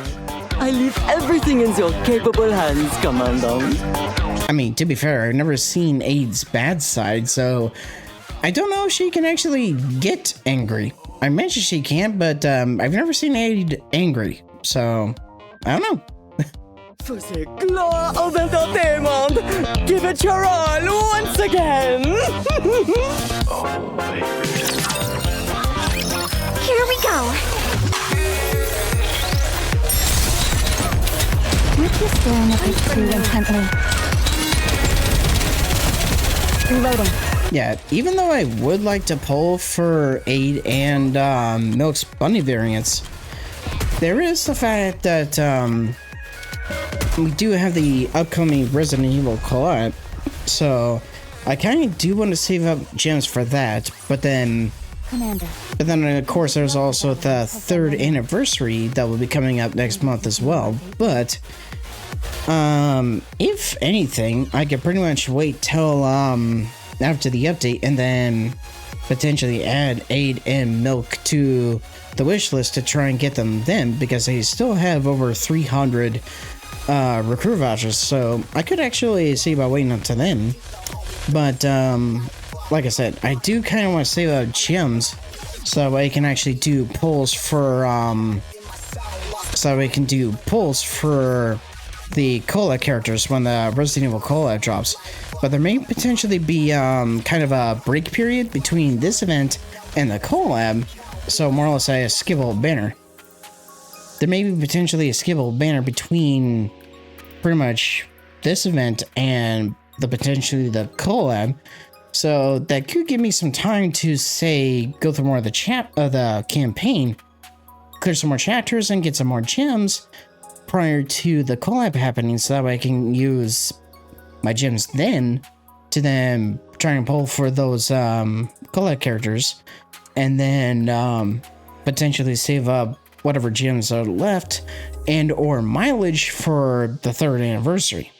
I leave everything in your capable hands, Commandant. I mean, to be fair, I've never seen Ade's bad side, so I don't know if she can actually get angry. I mentioned she can't, but I've never seen Ade angry, so I don't know. For the glory of entertainment, give it your all once again! Here we go. Nikke staring at these two intently. Reloading. Yeah, even though I would like to pull for Ade and Milk's bunny variants, there is the fact that we do have the upcoming Resident Evil collab, so I kind of do want to save up gems for that, but then of course there's also the 3rd anniversary that will be coming up next month as well. But if anything, I could pretty much wait till after the update and then potentially add Ade and Milk to the wish list to try and get them then, because they still have over 300 recruit vouchers, so I could actually see about waiting up to then. But like I said, I do kind of want to save up gems so that way I can actually do pulls for the collab characters when the Resident Evil collab drops. But there may potentially be kind of a break period between this event and the collab, so more or less a skippable banner. There may be potentially a skippable banner between pretty much this event and potentially the collab, so that could give me some time to say go through more of the campaign, clear some more chapters and get some more gems prior to the collab happening, so that way I can use my gems then to then try and pull for those collab characters, and then potentially save up whatever gems are left and or mileage for the 3rd anniversary,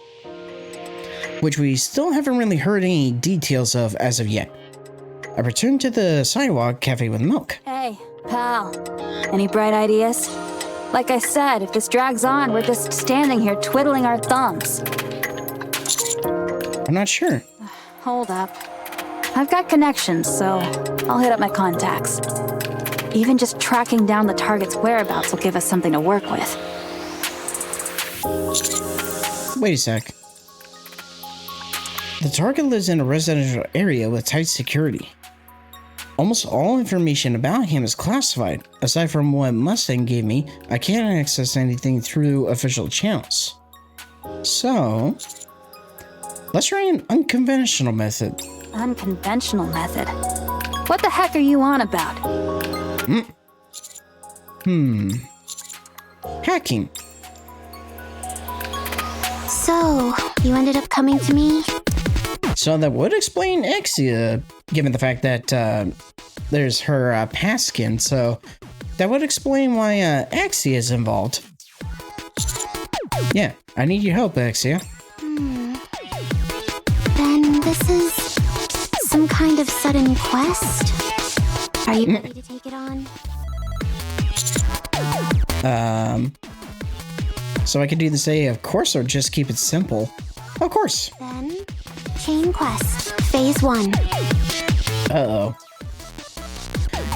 which we still haven't really heard any details of as of yet. I returned to the sidewalk cafe with Milk. Hey, pal. Any bright ideas? Like I said, if this drags on, we're just standing here twiddling our thumbs. I'm not sure. Hold up. I've got connections, so I'll hit up my contacts. Even just tracking down the target's whereabouts will give us something to work with. Wait a sec. The target lives in a residential area with tight security. Almost all information about him is classified. Aside from what Mustang gave me, I can't access anything through official channels. So, let's try an unconventional method. Unconventional method? What the heck are you on about? Hacking. So, you ended up coming to me? So that would explain Exia, given the fact that there's her past skin, so that would explain why Exia is involved. Yeah, I need your help, Exia. Then this is some kind of sudden quest? Are you ready to take it on? So I could do this of course, or just keep it simple. Of course. Then, Chain Quest, Phase 1. Uh-oh.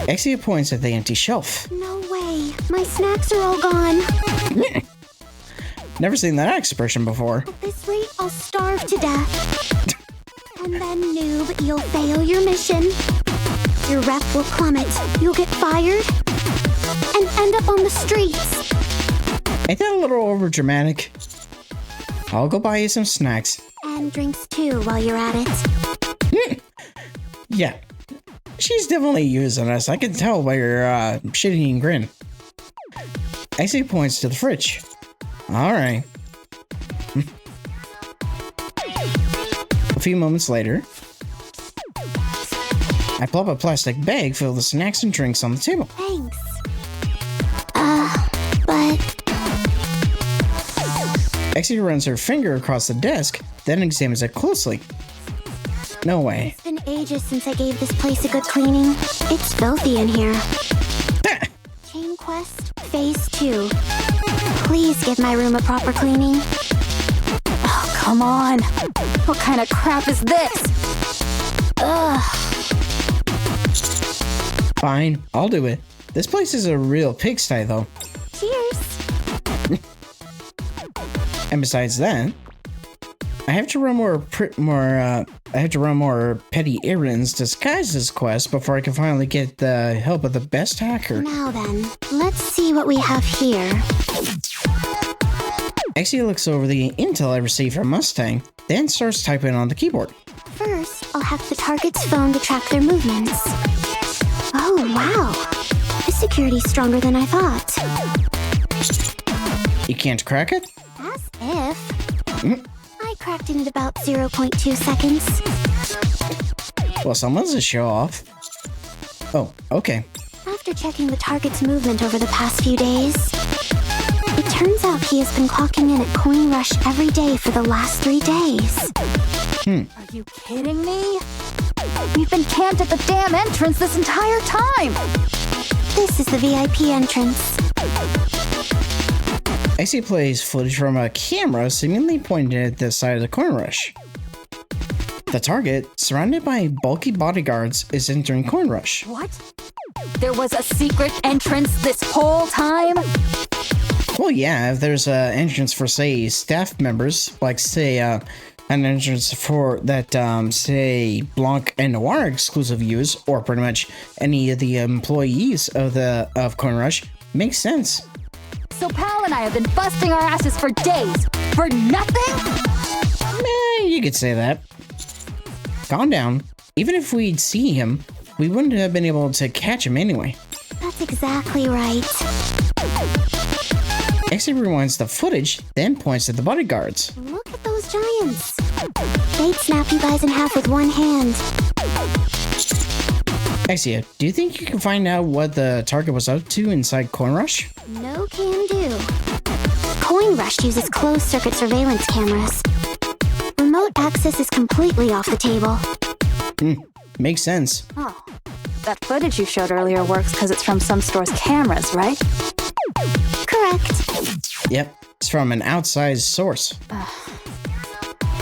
Exia points at the empty shelf. No way, my snacks are all gone. Never seen that expression before. At this rate, I'll starve to death. And then, noob, you'll fail your mission. Your rep will plummet, you'll get fired, and end up on the streets. Ain't that a little over dramatic? I'll go buy you some snacks. And drinks too while you're at it. Yeah. She's definitely using us. I can tell by your shit-eating grin. Exia points to the fridge. Alright. A few moments later, I plop a plastic bag filled with snacks and drinks on the table. Thanks. But... Exia runs her finger across the desk, then examines it closely. No way. It's been ages since I gave this place a good cleaning. It's filthy in here. Chain Quest, Phase 2. Please give my room a proper cleaning. Oh, come on. What kind of crap is this? Ugh. Fine, I'll do it. This place is a real pigsty, though. Cheers. And besides that, I have to run more petty errands disguised as quests before I can finally get the help of the best hacker. Now then, let's see what we have here. Exia looks over the intel I received from Mustang, then starts typing on the keyboard. First, I'll hack the target's phone to track their movements. Oh, wow. This security's stronger than I thought. You can't crack it? As if. I cracked it in about 0.2 seconds. Well, someone's a show-off. Oh, okay. After checking the target's movement over the past few days, it turns out he has been clocking in at Coin Rush every day for the last 3 days. Are you kidding me? We've been camped at the damn entrance this entire time! This is the VIP entrance. Exia plays footage from a camera seemingly pointed at the side of the Coin Rush. The target, surrounded by bulky bodyguards, is entering Coin Rush. What? There was a secret entrance this whole time? Well, yeah, if there's an entrance for, say, staff members, like, say, an entrance for that, say, Blanc and Noir exclusive use, or pretty much any of the employees of Coin Rush, makes sense. So Pal and I have been busting our asses for days, for nothing? You could say that. Calm down. Even if we'd see him, we wouldn't have been able to catch him anyway. That's exactly right. Exia rewinds the footage, then points at the bodyguards. Look at those giants. They'd snap you guys in half with one hand. Exia, do you think you can find out what the target was up to inside Coin Rush? No can do. Coin Rush uses closed-circuit surveillance cameras. Remote access is completely off the table. Makes sense. Oh, that footage you showed earlier works because it's from some store's cameras, right? Correct. Yep, it's from an outside source.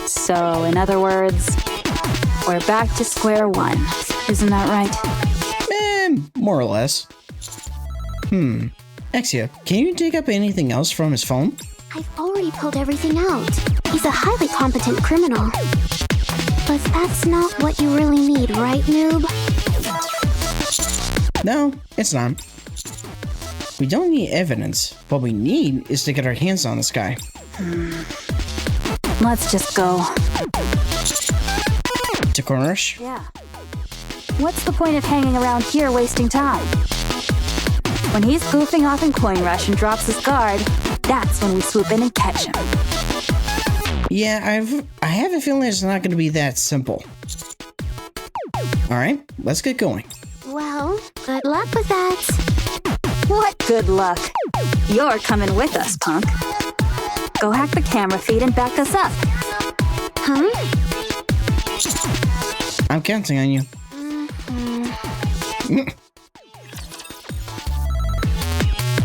So, in other words, we're back to square one. Isn't that right? More or less. Exia, can you dig up anything else from his phone? I've already pulled everything out. He's a highly competent criminal. But that's not what you really need, right, noob? No, it's not. We don't need evidence. What we need is to get our hands on this guy. Let's just go. To Coin Rush? Yeah. What's the point of hanging around here wasting time? When he's goofing off in Coin Rush and drops his guard, that's when we swoop in and catch him. Yeah, I have a feeling it's not going to be that simple. Alright, let's get going. Well, good luck with that. What good luck? You're coming with us, punk. Go hack the camera feed and back us up. Huh? I'm counting on you.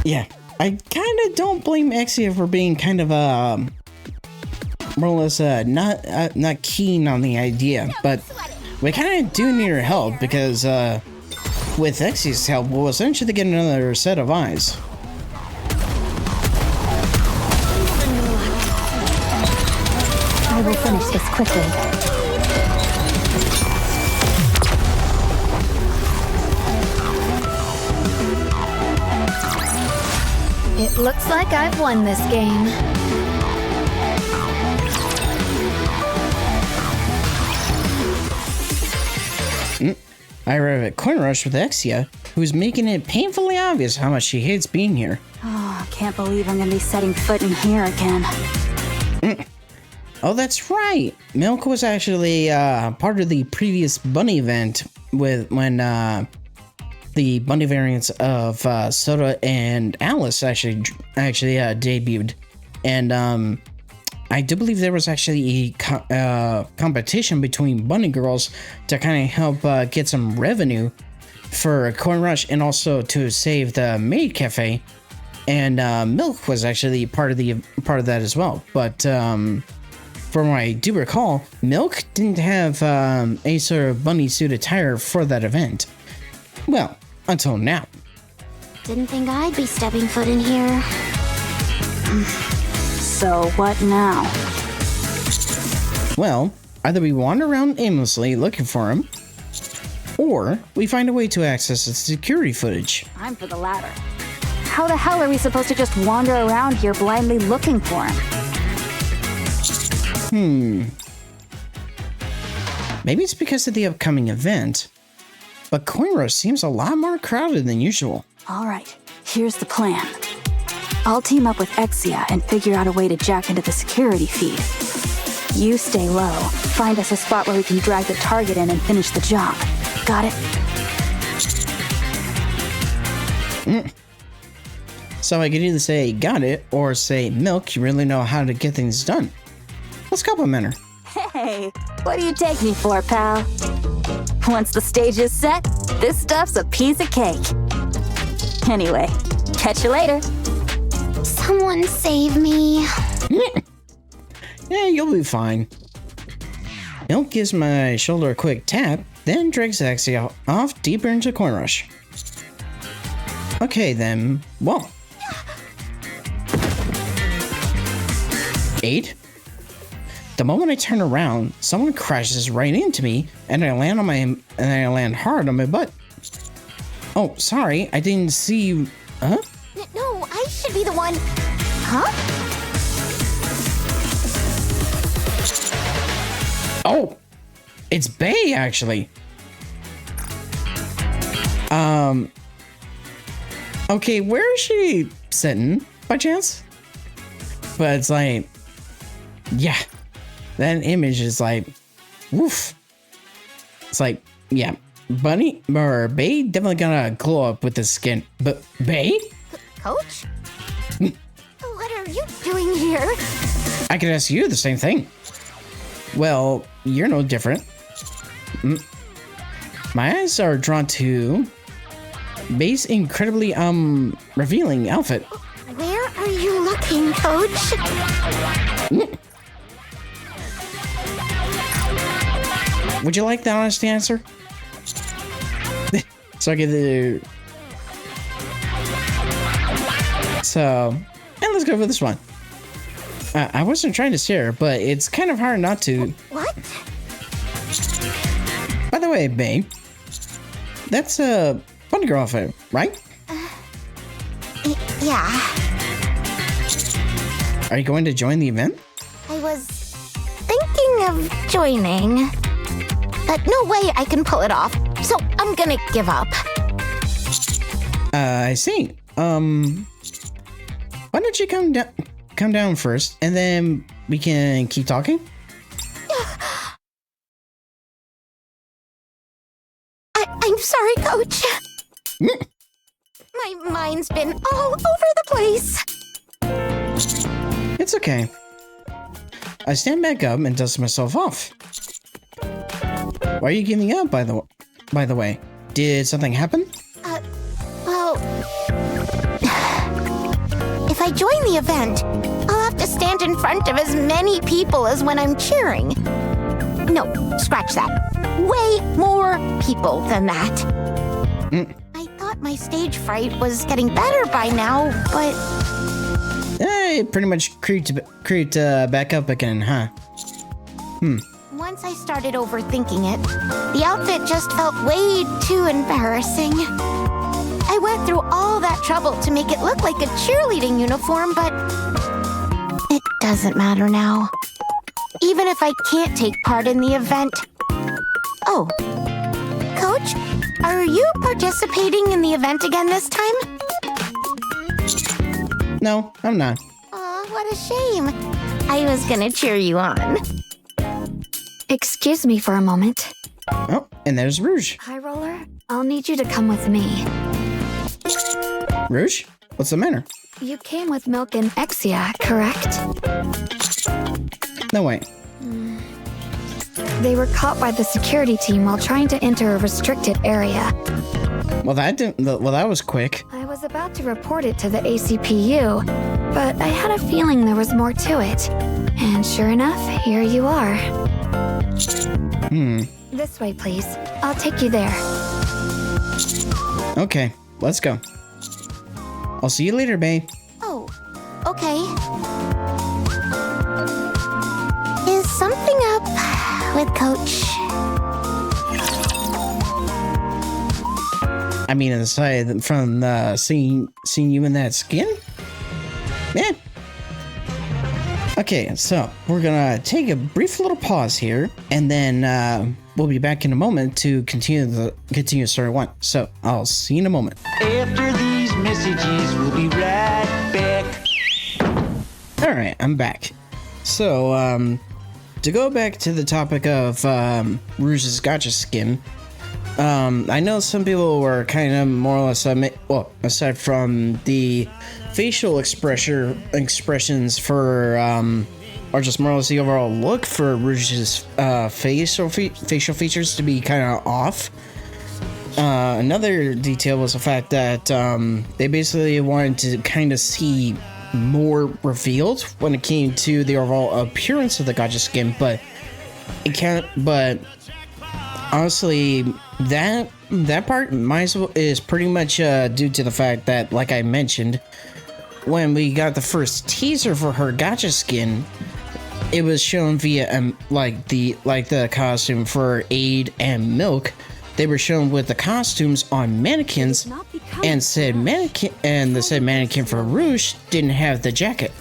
Yeah, I kind of don't blame Exia for being kind of more or less not keen on the idea, but we kind of do need her help because with Exia's help, we'll essentially get another set of eyes. I will finish this quickly. It looks like I've won this game. I arrive at Coin Rush with Exia, who's making it painfully obvious how much she hates being here. Oh, I can't believe I'm gonna be setting foot in here again. Oh, that's right. Milk was actually part of the previous bunny event when the bunny variants of Soda and Alice actually debuted, and I do believe there was actually a competition between bunny girls to kind of help get some revenue for Coin Rush and also to save the maid cafe. And Milk was actually part of that as well. But from what I do recall, Milk didn't have a sort of bunny suit attire for that event. Well, until now. Didn't think I'd be stepping foot in here. So what now? Well, either we wander around aimlessly looking for him, or we find a way to access the security footage. I'm for the latter. How the hell are we supposed to just wander around here blindly looking for him? Maybe it's because of the upcoming event, but Coin Rush seems a lot more crowded than usual. All right, here's the plan. I'll team up with Exia and figure out a way to jack into the security feed. You stay low, find us a spot where we can drag the target in and finish the job. Got it? So I could either say got it, or say Milk, you really know how to get things done. Let's compliment her. Hey, what do you take me for, pal? Once the stage is set, this stuff's a piece of cake. Anyway, catch you later. Someone save me. Yeah, you'll be fine. Milk gives my shoulder a quick tap, then drags Exia off deeper into Coin Rush. Okay then, well. 8? The moment I turn around, someone crashes right into me, and I land hard on my butt. Oh, sorry, I didn't see you. Huh? No, I should be the one. Huh? Oh, it's Bay actually. Okay, where is she sitting by chance? But it's like, yeah, that image is like, woof. It's like, yeah, Bunny or Bay definitely gonna glow up with the skin. But Bay? Coach? What are you doing here? I could ask you the same thing. Well, you're no different. My eyes are drawn to Bay's incredibly revealing outfit. Where are you looking, Coach? Would you like the honest answer? So I get the. So, and let's go for this one. I wasn't trying to stare, but it's kind of hard not to. What? By the way, babe, that's a bunny girl outfit, right? Yeah. Are you going to join the event? I was thinking of joining, but no way I can pull it off, so I'm gonna give up. I see. Why don't you come down first, and then we can keep talking? I'm sorry, Coach. My mind's been all over the place. It's okay. I stand back up and dust myself off. Why are you giving up, by the way? Did something happen? Well, if I join the event, I'll have to stand in front of as many people as when I'm cheering. No, scratch that. Way more people than that. I thought my stage fright was getting better by now, but... It pretty much creeped back up again, huh? Once I started overthinking it, the outfit just felt way too embarrassing. I went through all that trouble to make it look like a cheerleading uniform, but it doesn't matter now. Even if I can't take part in the event. Oh, Coach, are you participating in the event again this time? No, I'm not. Aw, what a shame. I was gonna cheer you on. Excuse me for a moment. Oh, and there's Rouge. High Roller, I'll need you to come with me. Rouge? What's the matter? You came with Milk and Ade, correct? No way. They were caught by the security team while trying to enter a restricted area. Well, that was quick. I was about to report it to the ACPU, but I had a feeling there was more to it. And sure enough, here you are. This way, please. I'll take you there. Okay, let's go. I'll see you later, babe. Oh, okay. Is something up with Coach? I mean, aside from seeing you in that skin? Yeah. Okay, so we're gonna take a brief little pause here, and then we'll be back in a moment to continue story one. So I'll see you in a moment. After these messages, we'll be right back. All right, I'm back. So to go back to the topic of Rouge's gotcha skin. I know some people were kind of more or less, well, aside from the facial expressions for, or just more or less the overall look for Rouge's facial features to be kind of off. Another detail was the fact that they basically wanted to kind of see more revealed when it came to the overall appearance of the gotcha skin, but it can't. But honestly, that part is pretty much due to the fact that, like I mentioned, when we got the first teaser for her gotcha skin, it was shown via like the costume for Ade and Milk. They were shown with the costumes on mannequins, and the said mannequin for Rouge didn't have the jacket.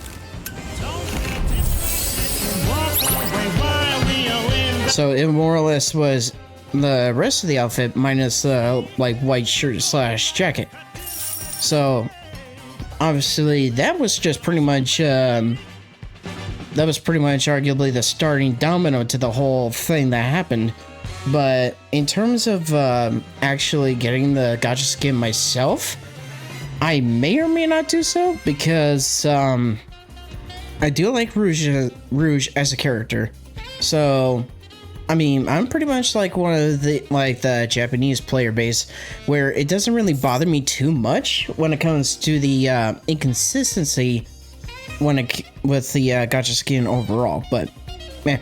So it more or less was the rest of the outfit minus the like white shirt / jacket. So obviously that was just pretty much arguably the starting domino to the whole thing that happened. But in terms of actually getting the gacha skin myself, I may or may not do so because I do like Rouge as a character. So, I mean, I'm pretty much like one of the Japanese player base where it doesn't really bother me too much when it comes to the inconsistency with the gacha skin overall. But, man.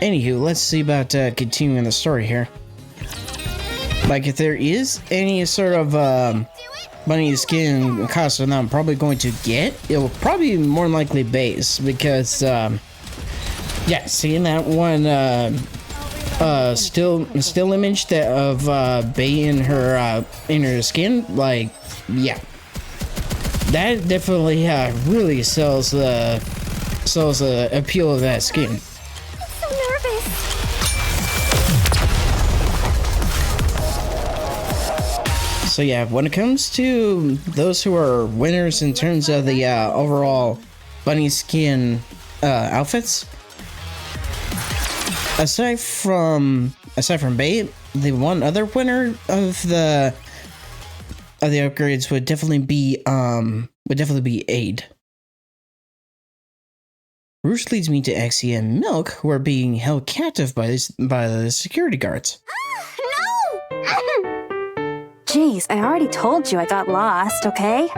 Anywho, let's see about continuing the story here. Like, if there is any sort of bunny skin costume that I'm probably going to get, it will probably be more likely base because, yeah, seeing that one still image that of Bay in her skin, like, yeah, that definitely really sells the appeal of that skin. So yeah, when it comes to those who are winners in terms of the overall bunny skin outfits, aside from Bay, the one other winner of the upgrades would definitely be Ade. Rouge leads me to Exia and Milk, who are being held captive by the security guards. Jeez, I already told you I got lost, okay?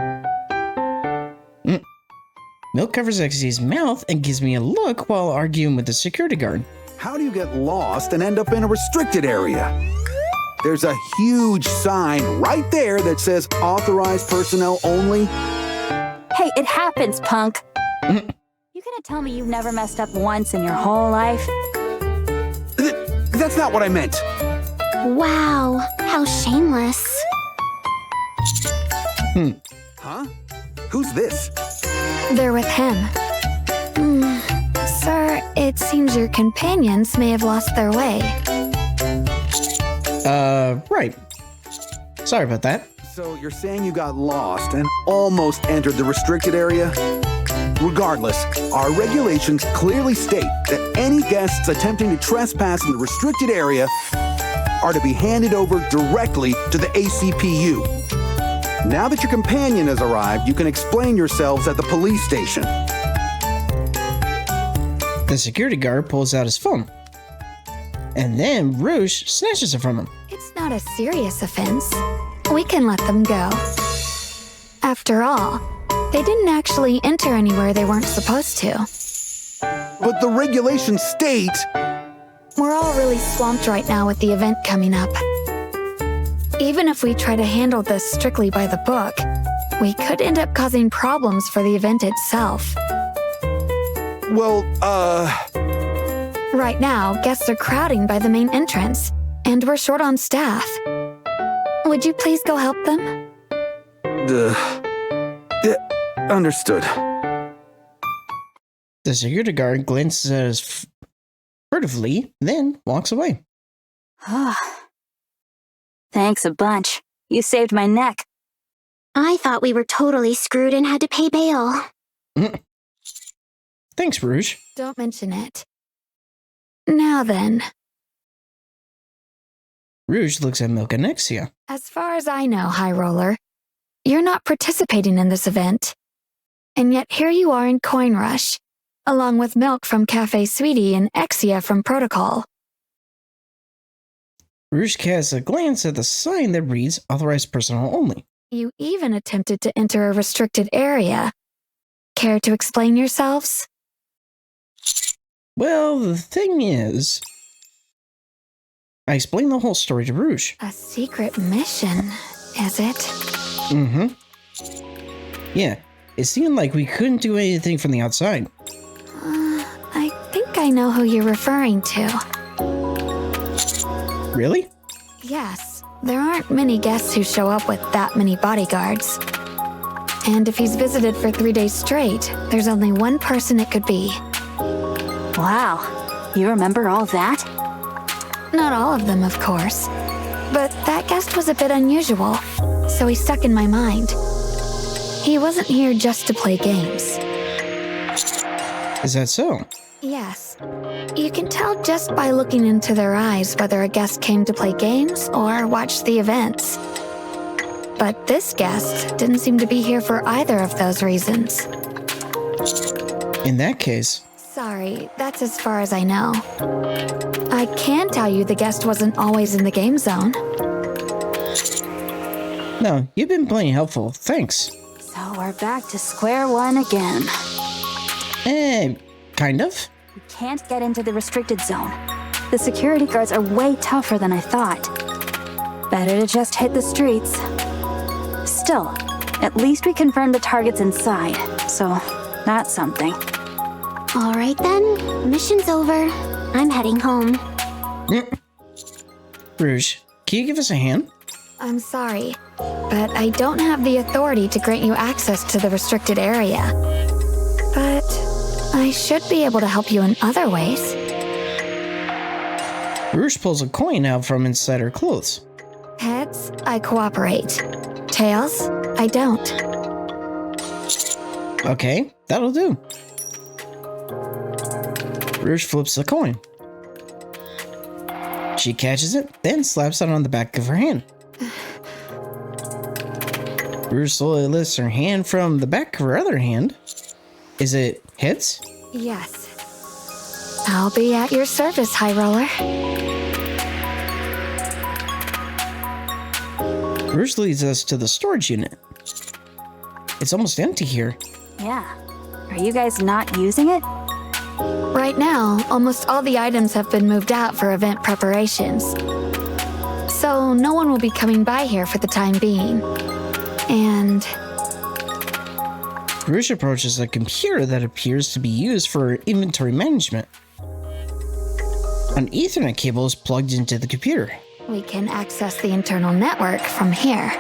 Milk covers Exia's mouth and gives me a look while arguing with the security guard. How do you get lost and end up in a restricted area? There's a huge sign right there that says authorized personnel only. Hey, it happens, punk. You gonna tell me you've never messed up once in your whole life? That's not what I meant. Wow, how shameless. Huh? Who's this? They're with him. Sir, it seems your companions may have lost their way. Right. Sorry about that. So you're saying you got lost and almost entered the restricted area? Regardless, our regulations clearly state that any guests attempting to trespass in the restricted area are to be handed over directly to the ACPU. Now that your companion has arrived, you can explain yourselves at the police station. The security guard pulls out his phone. And then Rouge snatches it from him. It's not a serious offense. We can let them go. After all, they didn't actually enter anywhere they weren't supposed to. But the regulations state... We're all really swamped right now with the event coming up. Even if we try to handle this strictly by the book, we could end up causing problems for the event itself. Well, Right now, guests are crowding by the main entrance, and we're short on staff. Would you please go help them? Yeah, understood. The security guard glances at us furtively, then walks away. Thanks a bunch. You saved my neck. I thought we were totally screwed and had to pay bail. Thanks, Rouge. Don't mention it. Now then. Rouge looks at Milk and Exia. As far as I know, High Roller, you're not participating in this event. And yet here you are in Coin Rush, along with Milk from Cafe Sweetie and Exia from Protocol. Rouge casts a glance at the sign that reads authorized personnel only. You even attempted to enter a restricted area. Care to explain yourselves? Well, the thing is... I explained the whole story to Rouge. A secret mission, is it? Mm-hmm. Yeah, it seemed like we couldn't do anything from the outside. I think I know who you're referring to. Really? Yes, there aren't many guests who show up with that many bodyguards. And if he's visited for 3 days straight, there's only one person it could be. Wow, you remember all that? Not all of them, of course. But that guest was a bit unusual, so he stuck in my mind. He wasn't here just to play games. Is that so? Yes. You can tell just by looking into their eyes whether a guest came to play games or watch the events. But this guest didn't seem to be here for either of those reasons. In that case... Sorry, that's as far as I know. I can tell you the guest wasn't always in the game zone. No, you've been plenty helpful. Thanks. So we're back to square one again. Kind of. We can't get into the restricted zone. The security guards are way tougher than I thought. Better to just hit the streets. Still, at least we confirmed the target's inside, so that's something. All right then, mission's over. I'm heading home. Rouge, can you give us a hand? I'm sorry, but I don't have the authority to grant you access to the restricted area. But I should be able to help you in other ways. Rouge pulls a coin out from inside her clothes. Heads, I cooperate. Tails, I don't. Okay, that'll do. Rouge flips the coin. She catches it, then slaps it on the back of her hand. Rouge slowly lifts her hand from the back of her other hand. Is it heads? Yes. I'll be at your service, High Roller. Rouge leads us to the storage unit. It's almost empty here. Yeah. Are you guys not using it? Right now, almost all the items have been moved out for event preparations. So no one will be coming by here for the time being. And... Rouge approaches a computer that appears to be used for inventory management. An Ethernet cable is plugged into the computer. we can access the internal network from here.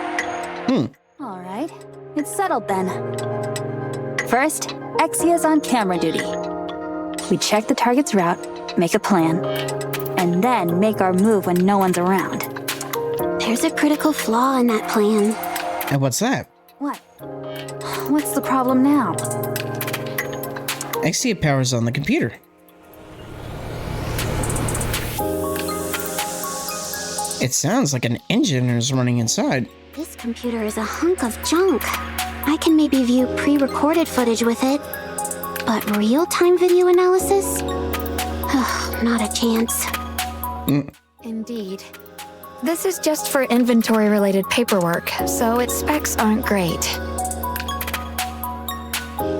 All right. It's settled then. First, Exia's on camera duty. We check the target's route, make a plan, and then make our move when no one's around. There's a critical flaw in that plan. And what's that? What? What's the problem now? Exia powers on the computer. It sounds like an engine is running inside. This computer is a hunk of junk. I can maybe view pre-recorded footage with it, but real-time video analysis? Not a chance. Indeed. This is just for inventory-related paperwork, so its specs aren't great.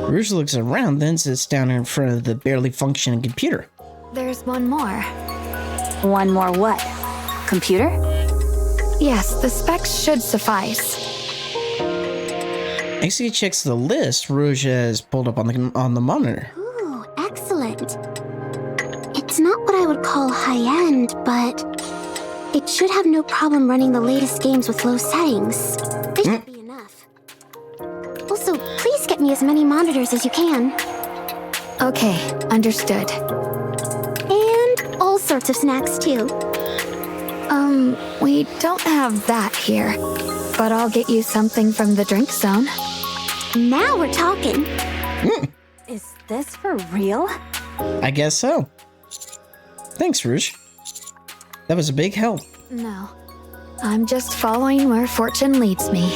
Rouge looks around, then sits down in front of the barely functioning computer. There's one more. One more what? Computer? Yes, the specs should suffice. Exia checks the list Rouge has pulled up on the monitor. Ooh, excellent. It's not what I would call high-end, but it should have no problem running the latest games with low settings. This should be enough. Also, please get me as many monitors as you can. Okay, understood. And all sorts of snacks, too. We don't have that here, but I'll get you something from the drink zone. Now we're talking. Is this for real? I guess so. Thanks, Rouge. That was a big help. No, I'm just following where fortune leads me.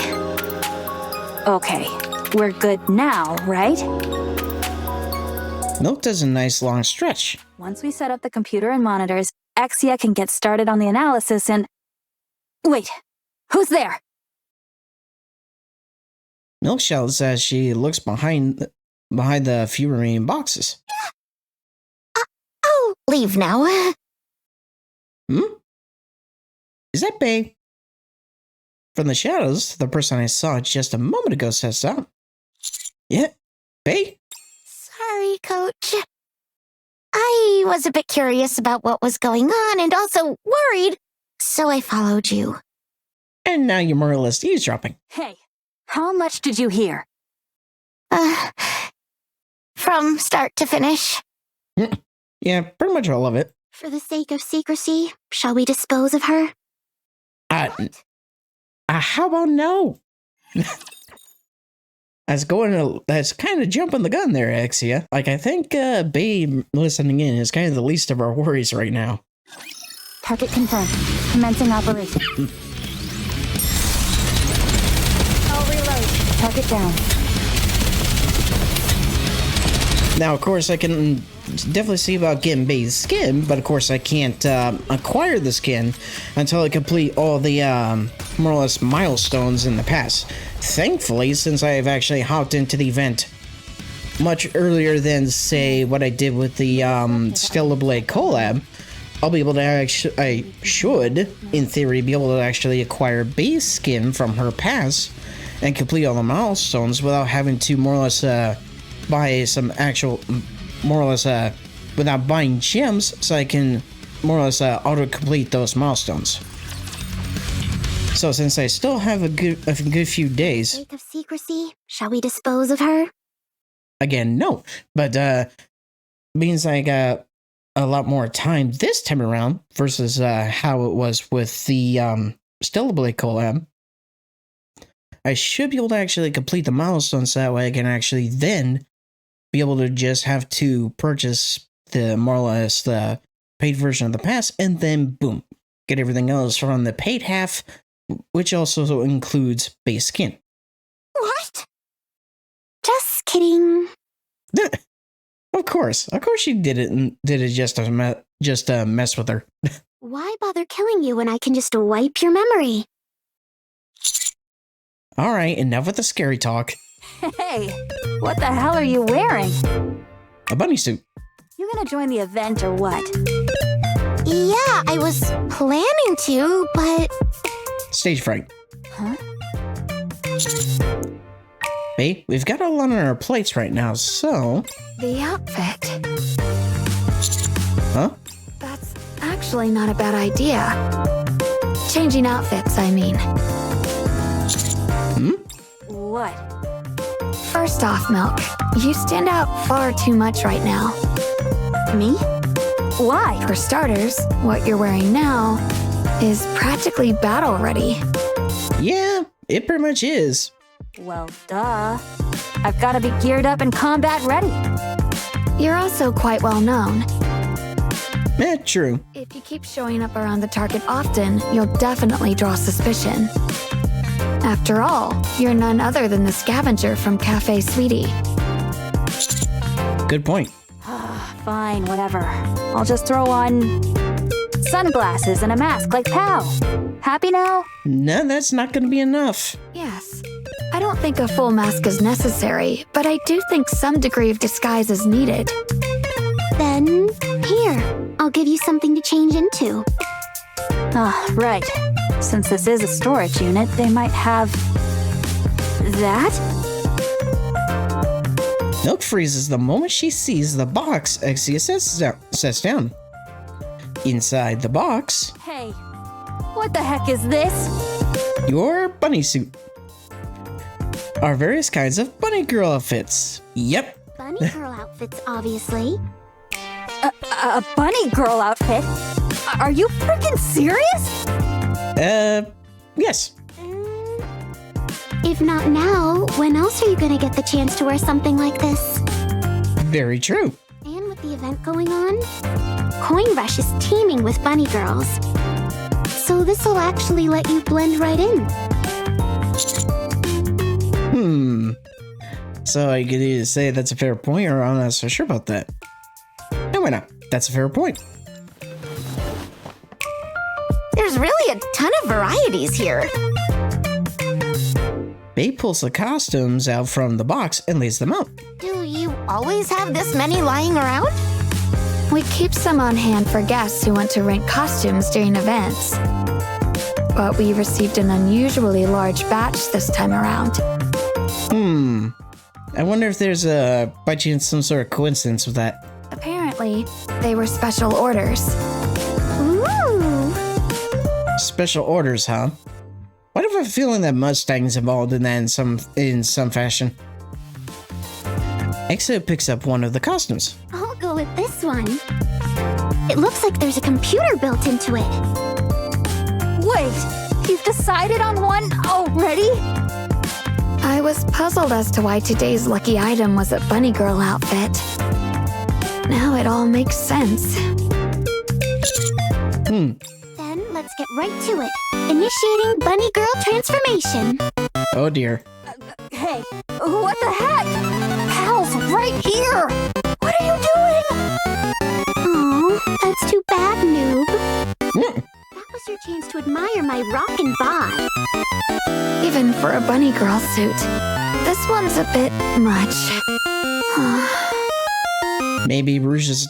Okay, we're good now, right? Milk does a nice long stretch. Once we set up the computer and monitors, Exia can get started on the analysis and... Wait, who's there? Milk shouts as she looks behind the few remaining boxes. Oh, leave now. Is that Bay? From the shadows, the person I saw just a moment ago says out. Yeah, Bay? Sorry, Coach. I was a bit curious about what was going on and also worried, so I followed you. And now you're more or less eavesdropping. Hey, how much did you hear? From start to finish. Yeah, pretty much all of it. For the sake of secrecy, shall we dispose of her? How about no? That's kind of jumping the gun there, Exia. Like, I think Babe listening in is kind of the least of our worries right now. Target confirmed. Commencing operation. I'll reload. Target down. Now, of course, I can definitely see about getting Babe's skin, but of course I can't acquire the skin until I complete all the more or less milestones in the past. Thankfully, since I've actually hopped into the event much earlier than, say, what I did with the Stellar Blade collab, I'll be able to actually, I should, in theory, be able to actually acquire Babe's skin from her pass and complete all the milestones without having to more or less buy some actual, more or less, without buying gems, so I can more or less auto-complete those milestones. So since I still have a good few days... For the sake of secrecy, shall we dispose of her? Again, no. But, means I got a lot more time this time around versus how it was with the Stellar Blade collab. I should be able to actually complete the milestones, so that way I can actually then be able to just have to purchase the more or less the paid version of the pass, and then boom, get everything else from the paid half, which also includes base skin. What? Just kidding. Of course she did it, and did it just to mess with her. Why bother killing you when I can just wipe your memory? All right, enough with the scary talk. Hey, what the hell are you wearing? A bunny suit. You gonna join the event or what? Yeah, I was planning to, but... Stage fright. Huh? Hey, we've got a lot on our plates right now, so... The outfit. Huh? That's actually not a bad idea. Changing outfits, I mean. What? First off, Milk, you stand out far too much right now. Me? Why? For starters, what you're wearing now is practically battle ready. Yeah, it pretty much is. Well, duh. I've got to be geared up and combat ready. You're also quite well known. True. If you keep showing up around the target often, you'll definitely draw suspicion. After all, you're none other than the scavenger from Cafe Sweetie. Good point. Fine, whatever. I'll just throw on sunglasses and a mask like Pow. Happy now? No, that's not going to be enough. Yes. I don't think a full mask is necessary, but I do think some degree of disguise is needed. Then, here, I'll give you something to change into. Right. Since this is a storage unit, they might have... that? Milk freezes the moment she sees the box Exia sets down. Inside the box... Hey, what the heck is this? Your bunny suit. Are various kinds of bunny girl outfits. Yep. Bunny girl outfits, obviously. A bunny girl outfit? Are you freaking serious? Yes. If not now, when else are you gonna get the chance to wear something like this? Very true. And with the event going on, Coin Rush is teeming with bunny girls. So this'll actually let you blend right in. So I could either say that's a fair point, or I'm not so sure about that. No, why not? That's a fair point. There's really a ton of varieties here. Babe pulls the costumes out from the box and lays them out. Do you always have this many lying around? We keep some on hand for guests who want to rent costumes during events. But we received an unusually large batch this time around. I wonder if there's by chance some sort of coincidence with that. Apparently, they were special orders. Ooh. Special orders, huh? Why do I have a feeling that Mustang's involved in that in some fashion? Exo picks up one of the costumes. I'll go with this one. It looks like there's a computer built into it. Wait, you've decided on one already? I was puzzled as to why today's lucky item was a bunny girl outfit. Now it all makes sense. Then let's get right to it. Initiating bunny girl transformation. Oh dear. Hey, what the heck? Pal's right here! What are you doing? Aw, that's too bad, noob. That was your chance to admire my rockin' bod. Even for a bunny girl suit, this one's a bit much. Maybe Rouge is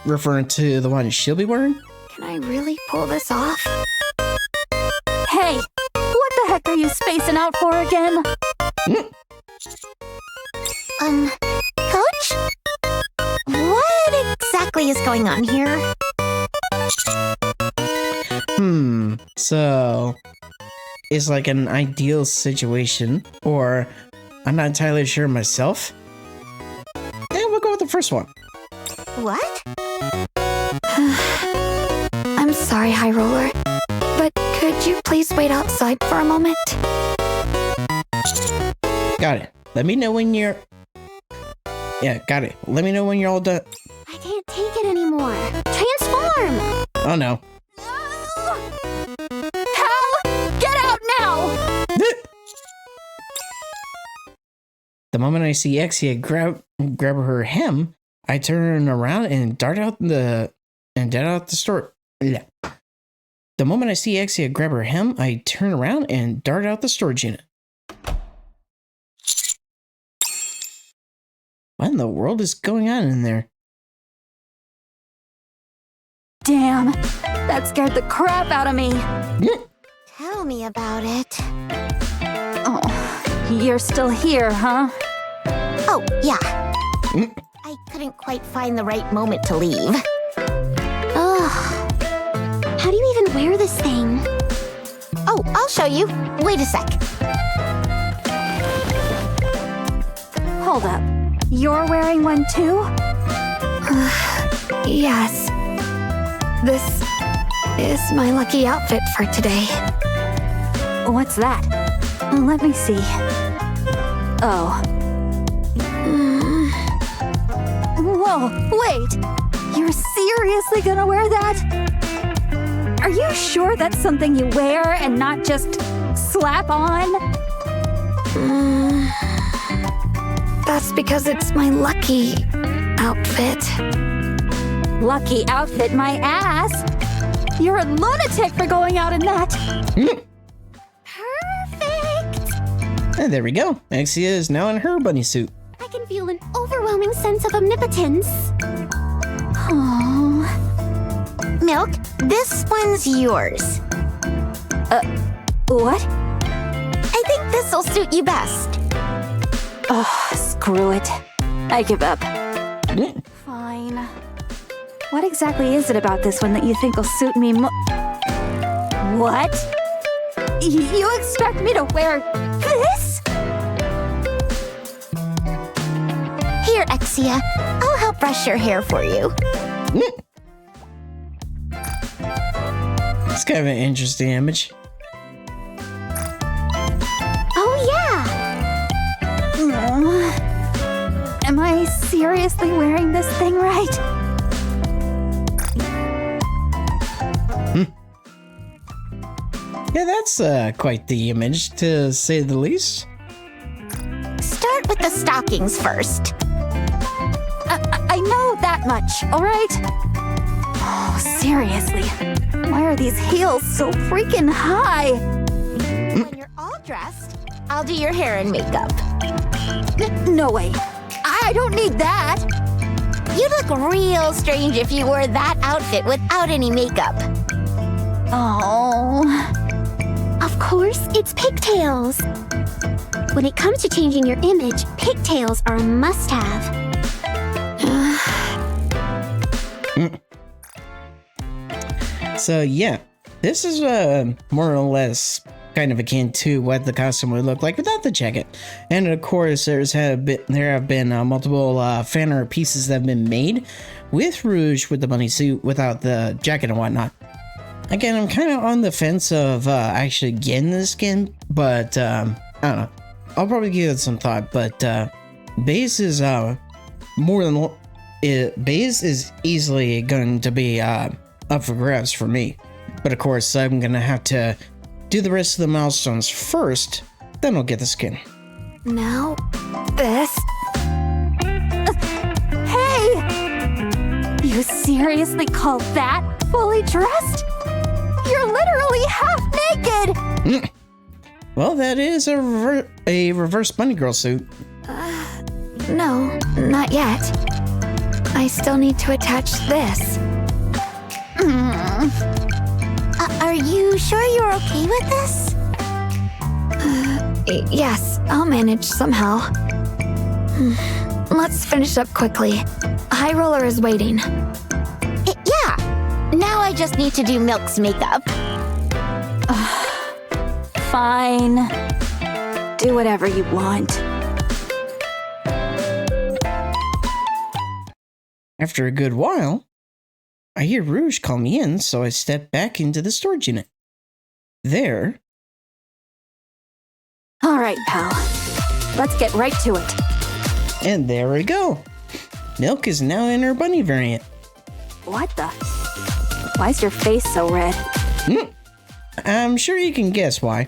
referring to the one she'll be wearing? Can I really pull this off? Hey, what the heck are you spacing out for again? Coach? What exactly is going on here? So it's like an ideal situation, or I'm not entirely sure myself. Yeah, we'll go with the first one. What? I'm sorry, High Roller, but could you please wait outside for a moment? Got it. Let me know when you're... Yeah, got it. Let me know when you're all done. I can't take it anymore. Transform! Oh no. Pal, get out now! The moment I see Exia grab her hem, I turn around and dart out the store. Yeah. The moment I see Exia grab her hem, I turn around and dart out the storage unit. What in the world is going on in there? Damn, that scared the crap out of me. Tell me about it. Oh, you're still here, huh? Oh, yeah. I couldn't quite find the right moment to leave. Ugh. How do you even wear this thing? Oh, I'll show you. Wait a sec. Hold up. You're wearing one too? Yes. This is my lucky outfit for today. What's that? Let me see. Oh. Whoa, wait! You're seriously gonna wear that? Are you sure that's something you wear and not just slap on? That's because it's my lucky outfit. Lucky outfit, my ass! You're a lunatic for going out in that! Perfect! And there we go. Exia is now in her bunny suit. I can feel an overwhelming sense of omnipotence. Oh. Milk, this one's yours. What? I think this'll suit you best. Oh, screw it. I give up. Fine. What exactly is it about this one that you think will suit me What? You expect me to wear this? Here, Exia. I'll help brush your hair for you. It's kind of an interesting image. Oh, yeah. Am I seriously wearing this thing right? Yeah, that's quite the image, to say the least. Start with the stockings first. I know that much, all right? Oh, seriously. Why are these heels so freaking high? When you're all dressed, I'll do your hair and makeup. No way. I don't need that. You'd look real strange if you wore that outfit without any makeup. Oh. Of course, it's pigtails. When it comes to changing your image, pigtails are a must-have. So yeah, this is more or less kind of akin to what the costume would look like without the jacket. And of course, there have been multiple fan art pieces that have been made with Rouge with the bunny suit without the jacket and whatnot. Again, I'm kind of on the fence of actually getting the skin, but I don't know. I'll probably give it some thought, but base is base is easily going to be up for grabs for me. But of course, I'm gonna have to do the rest of the milestones first, then I'll get the skin. Now, this. Hey! You seriously call that fully dressed? You're literally half naked! Well, that is a reverse bunny girl suit. No, not yet. I still need to attach this. Are you sure you're okay with this? Yes, I'll manage somehow. Let's finish up quickly. High Roller is waiting. Yeah. Now I just need to do Milk's makeup. Fine. Do whatever you want. After a good while, I hear Rouge call me in, so I step back into the storage unit. There. All right, pal. Let's get right to it. And there we go. Milk is now in her bunny variant. What the? Why's your face so red? I'm sure you can guess why.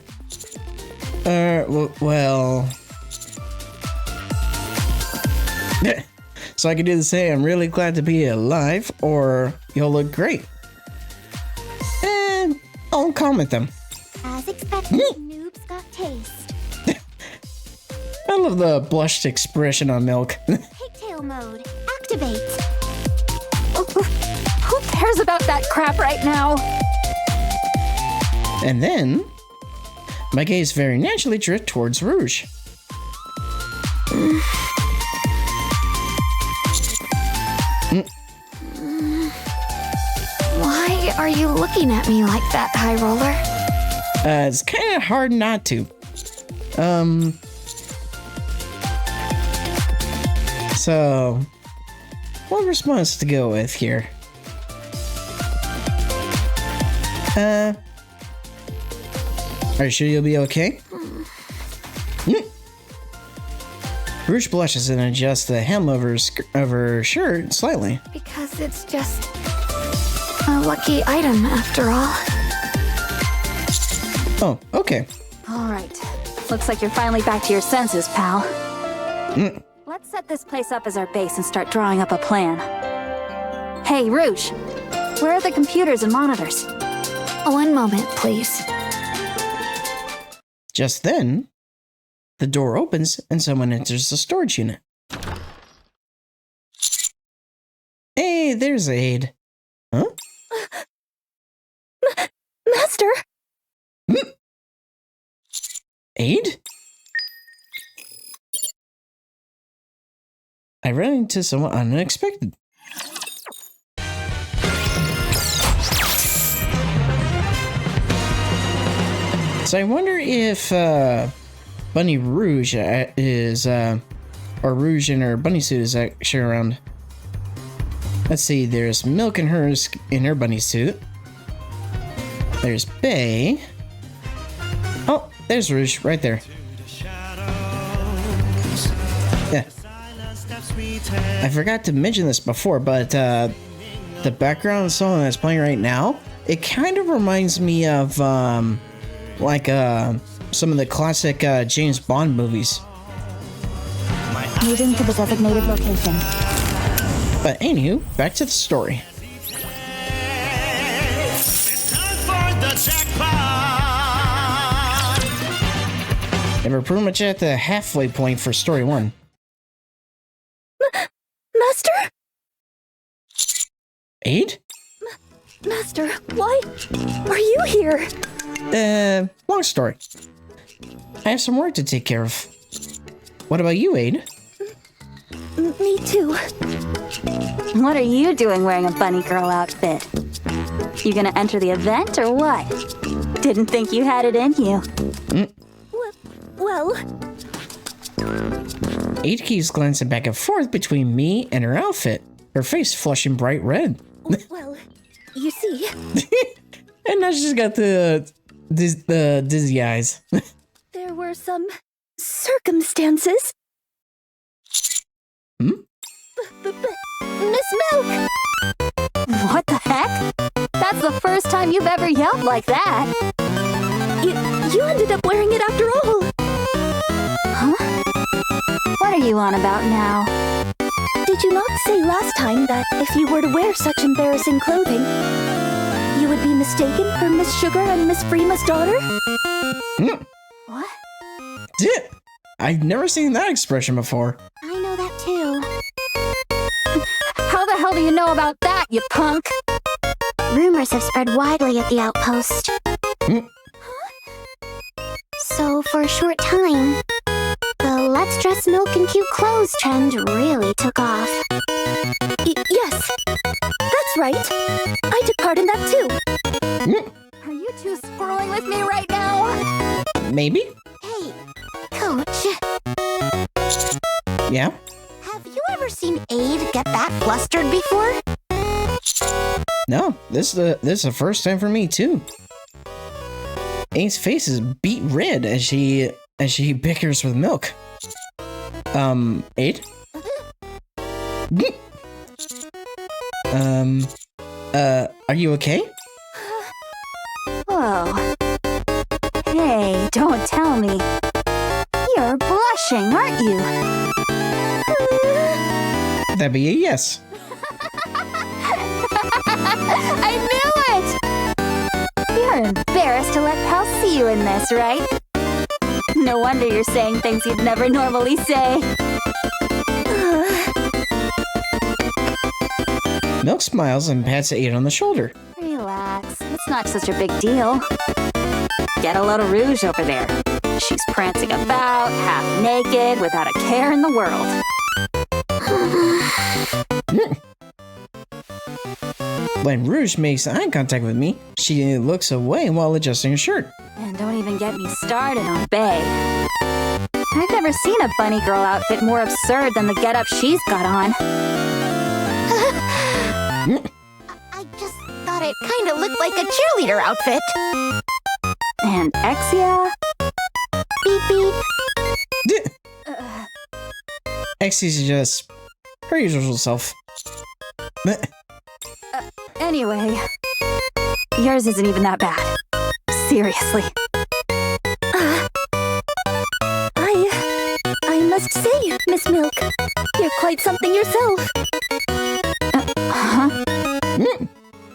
Well... So I can either say I'm really glad to be alive, or you'll look great. And I'll comment them. As expected, noobs got taste. I love the blushed expression on Milk. Pigtail mode, activate. Who cares about that crap right now? And then, my gaze very naturally drift towards Rouge. Why are you looking at me like that, High Roller? It's kind of hard not to. So, what response to go with here? Are you sure you'll be okay? Rouge blushes and adjusts the hem of her shirt slightly. Because it's just a lucky item after all. Oh, okay. All right. Looks like you're finally back to your senses, pal. Let's set this place up as our base and start drawing up a plan. Hey, Rouge. Where are the computers and monitors? One moment, please. Just then, the door opens and someone enters the storage unit. Hey, there's Ade. Huh? Master! Ade? I ran into someone unexpected. So I wonder if Bunny Rouge is, or Rouge in her bunny suit is actually around. Let's see, there's Milk in her bunny suit. There's Bay. Oh, there's Rouge right there. Yeah. I forgot to mention this before, but the background song that's playing right now, it kind of reminds me of some of the classic James Bond movies. Moving to the designated location. But anywho, back to the story. And we're pretty much at the halfway point for story 1. Master? Ade? Master, why are you here? Long story. I have some work to take care of. What about you, Ade? Me too. What are you doing wearing a bunny girl outfit? You gonna enter the event or what? Didn't think you had it in you. Well... Ade keeps glancing back and forth between me and her outfit, her face flushing bright red. Well, you see... And now she's got the dizzy eyes. There were some circumstances. Miss Milk! What the heck? That's the first time you've ever yelled like that. You ended up wearing it after all. Huh? What are you on about now? Did you not say last time that if you were to wear such embarrassing clothing, you would be mistaken for Miss Sugar and Miss Freema's daughter? What? I've never seen that expression before. I know that too. How the hell do you know about that, you punk? Rumors have spread widely at the outpost. So for a short time, the Let's Dress Milk in Cute Clothes trend really took off. Yes, that's right. I took part in that too. Are you two squirreling with me right now? Maybe? Hey, Coach, Yeah? have you ever seen Ade get that flustered before? No, this is the first time for me too. Ade's face is beet red as she bickers with Milk. Ade? Are you okay? Whoa. Hey, don't tell me. You're blushing, aren't you? That'd be a yes. I knew it! You're embarrassed to let pal see you in this, right? No wonder you're saying things you'd never normally say. Milk smiles and pats Ade on the shoulder. Relax, it's not such a big deal. Get a load of Rouge over there. She's prancing about, half naked, without a care in the world. When Rouge makes eye contact with me, she looks away while adjusting her shirt. And don't even get me started on Bae. I've never seen a bunny girl outfit more absurd than the getup she's got on. I just thought it kind of looked like a cheerleader outfit. And Exia? Beep beep. Exie's just her usual self. Anyway, yours isn't even that bad. Seriously. I must say, Miss Milk, you're quite something yourself. Huh?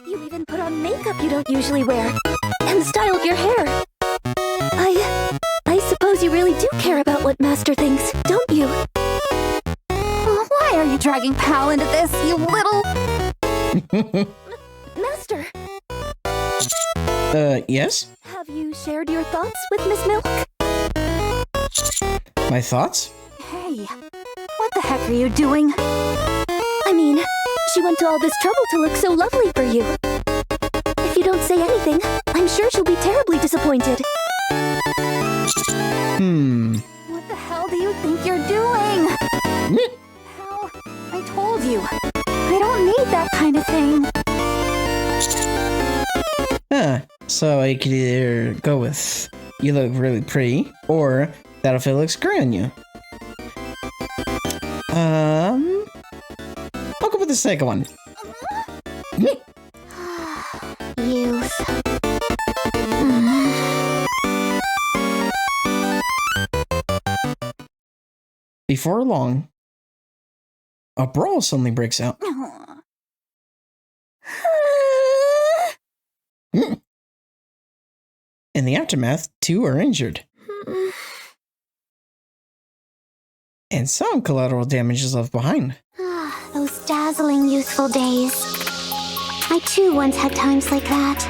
You even put on makeup you don't usually wear, and styled your hair. I suppose you really do care about what Master thinks, don't you? Why are you dragging Pal into this, you little... Master, Yes? have you shared your thoughts with Miss Milk? My thoughts? Hey, what the heck are you doing? I mean, she went to all this trouble to look so lovely for you. If you don't say anything, I'm sure she'll be terribly disappointed. What the hell do you think you're doing? Pal, I told you. I don't need that kind of thing. So I could either go with you look really pretty, or that outfit looks great on you. I'll go with the second one. Youth. Before long, a brawl suddenly breaks out. In the aftermath, 2 are injured. And some collateral damage is left behind. Those dazzling youthful days. I too once had times like that.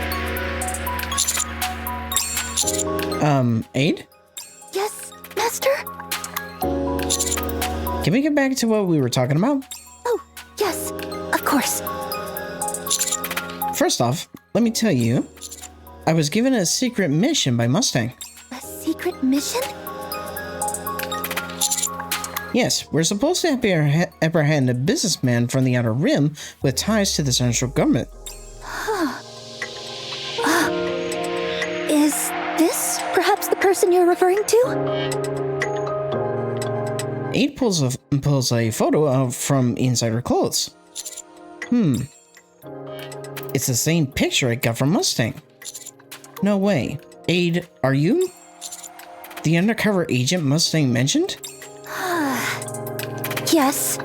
Ade? Yes, Master? Can we get back to what we were talking about? Oh, yes, of course. First off, let me tell you, I was given a secret mission by Mustang. A secret mission? Yes, we're supposed to apprehend a businessman from the Outer Rim with ties to the central government. Is this perhaps the person you're referring to? Ade pulls a photo from inside her clothes. It's the same picture I got from Mustang. No way. Ade, are you the undercover agent Mustang mentioned? Yes.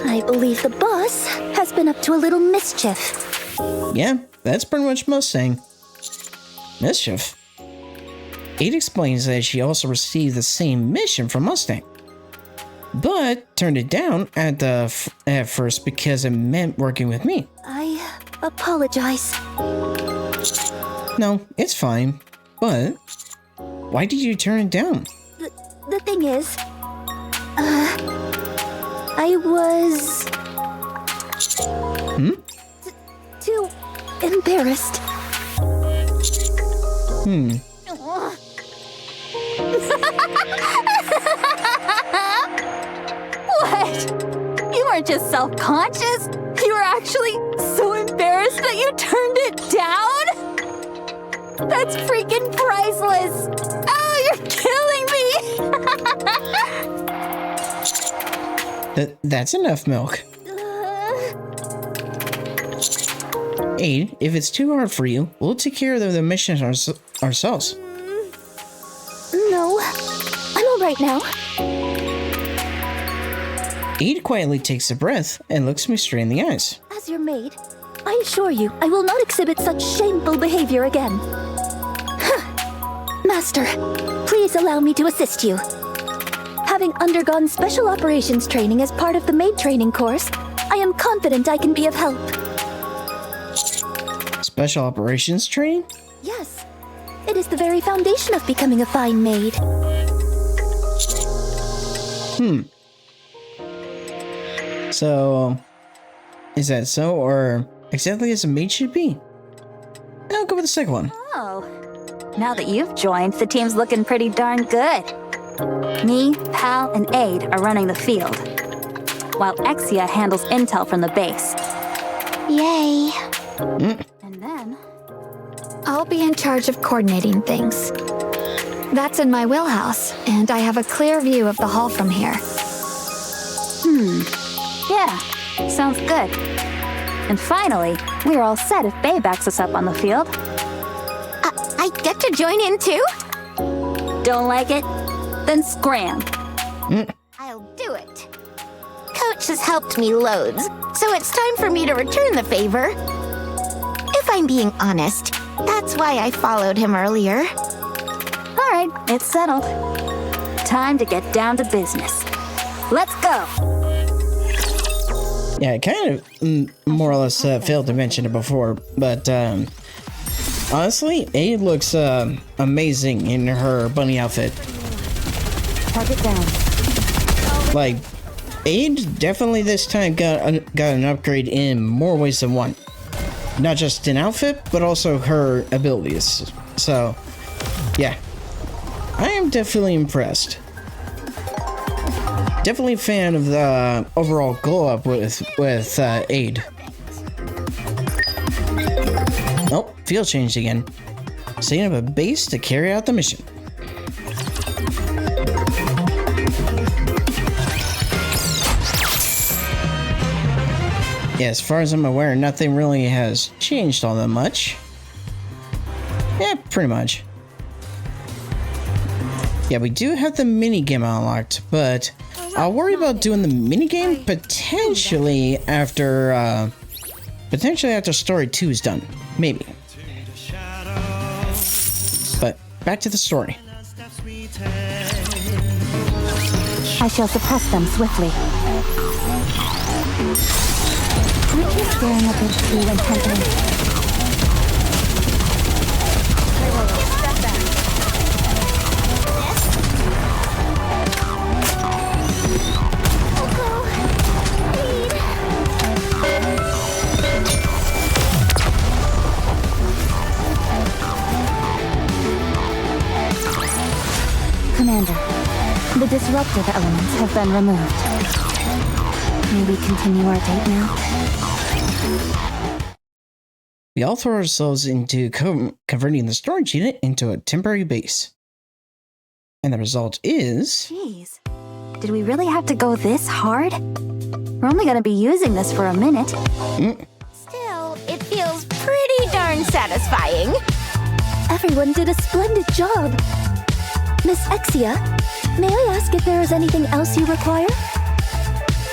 I believe the boss has been up to a little mischief. Yeah, that's pretty much Mustang. Mischief? Ade explains that she also received the same mission from Mustang, but turned it down at first because it meant working with me. I apologize. No, it's fine, but why did you turn it down? The thing is, I was... too embarrassed. What? You weren't just self-conscious? You were actually so embarrassed that you turned it down? That's freaking priceless! Oh, you're killing me! That's enough, Milk. Ade, if it's too hard for you, we'll take care of the mission ourselves. No, I'm all right now. Ade quietly takes a breath and looks me straight in the eyes. As your maid, I assure you, I will not exhibit such shameful behavior again. Master, please allow me to assist you. Having undergone special operations training as part of the maid training course, I am confident I can be of help. Special operations training? Yes, it is the very foundation of becoming a fine maid. So, is that so, or exactly as a maid should be? I'll go with the second one. Oh, now that you've joined, the team's looking pretty darn good. Me, Pal, and Ade are running the field, while Exia handles intel from the base. Yay. And then... I'll be in charge of coordinating things. That's in my wheelhouse, and I have a clear view of the hall from here. Yeah, sounds good. And finally, we're all set if Bae backs us up on the field. I get to join in too? Don't like it? Then scram. I'll do it. Coach has helped me loads, so it's time for me to return the favor. If I'm being honest, that's why I followed him earlier. All right, it's settled. Time to get down to business. Let's go. Yeah, I kind of more or less failed to mention it before, but honestly, Ade looks amazing in her bunny outfit. Target down. Like, Ade definitely this time got an upgrade in more ways than one. Not just in outfit, but also her abilities. So, yeah. I am definitely impressed. Definitely a fan of the overall glow up with Ade. Oh, field changed again. Setting up a base to carry out the mission. Yeah, as far as I'm aware, nothing really has changed all that much. Yeah, pretty much. Yeah, we do have the minigame unlocked, but I'll worry about doing the minigame potentially after Story 2 is done. Maybe. But back to the story. I shall suppress them swiftly. Aren't you staring at this too intently? Commander, the disruptive elements have been removed. May we continue our date now? We all throw ourselves into converting the storage unit into a temporary base. And the result is... Jeez, Did we really have to go this hard? We're only gonna be using this for a minute. Still, it feels pretty darn satisfying. Everyone did a splendid job. Miss Exia, may I ask if there is anything else you require?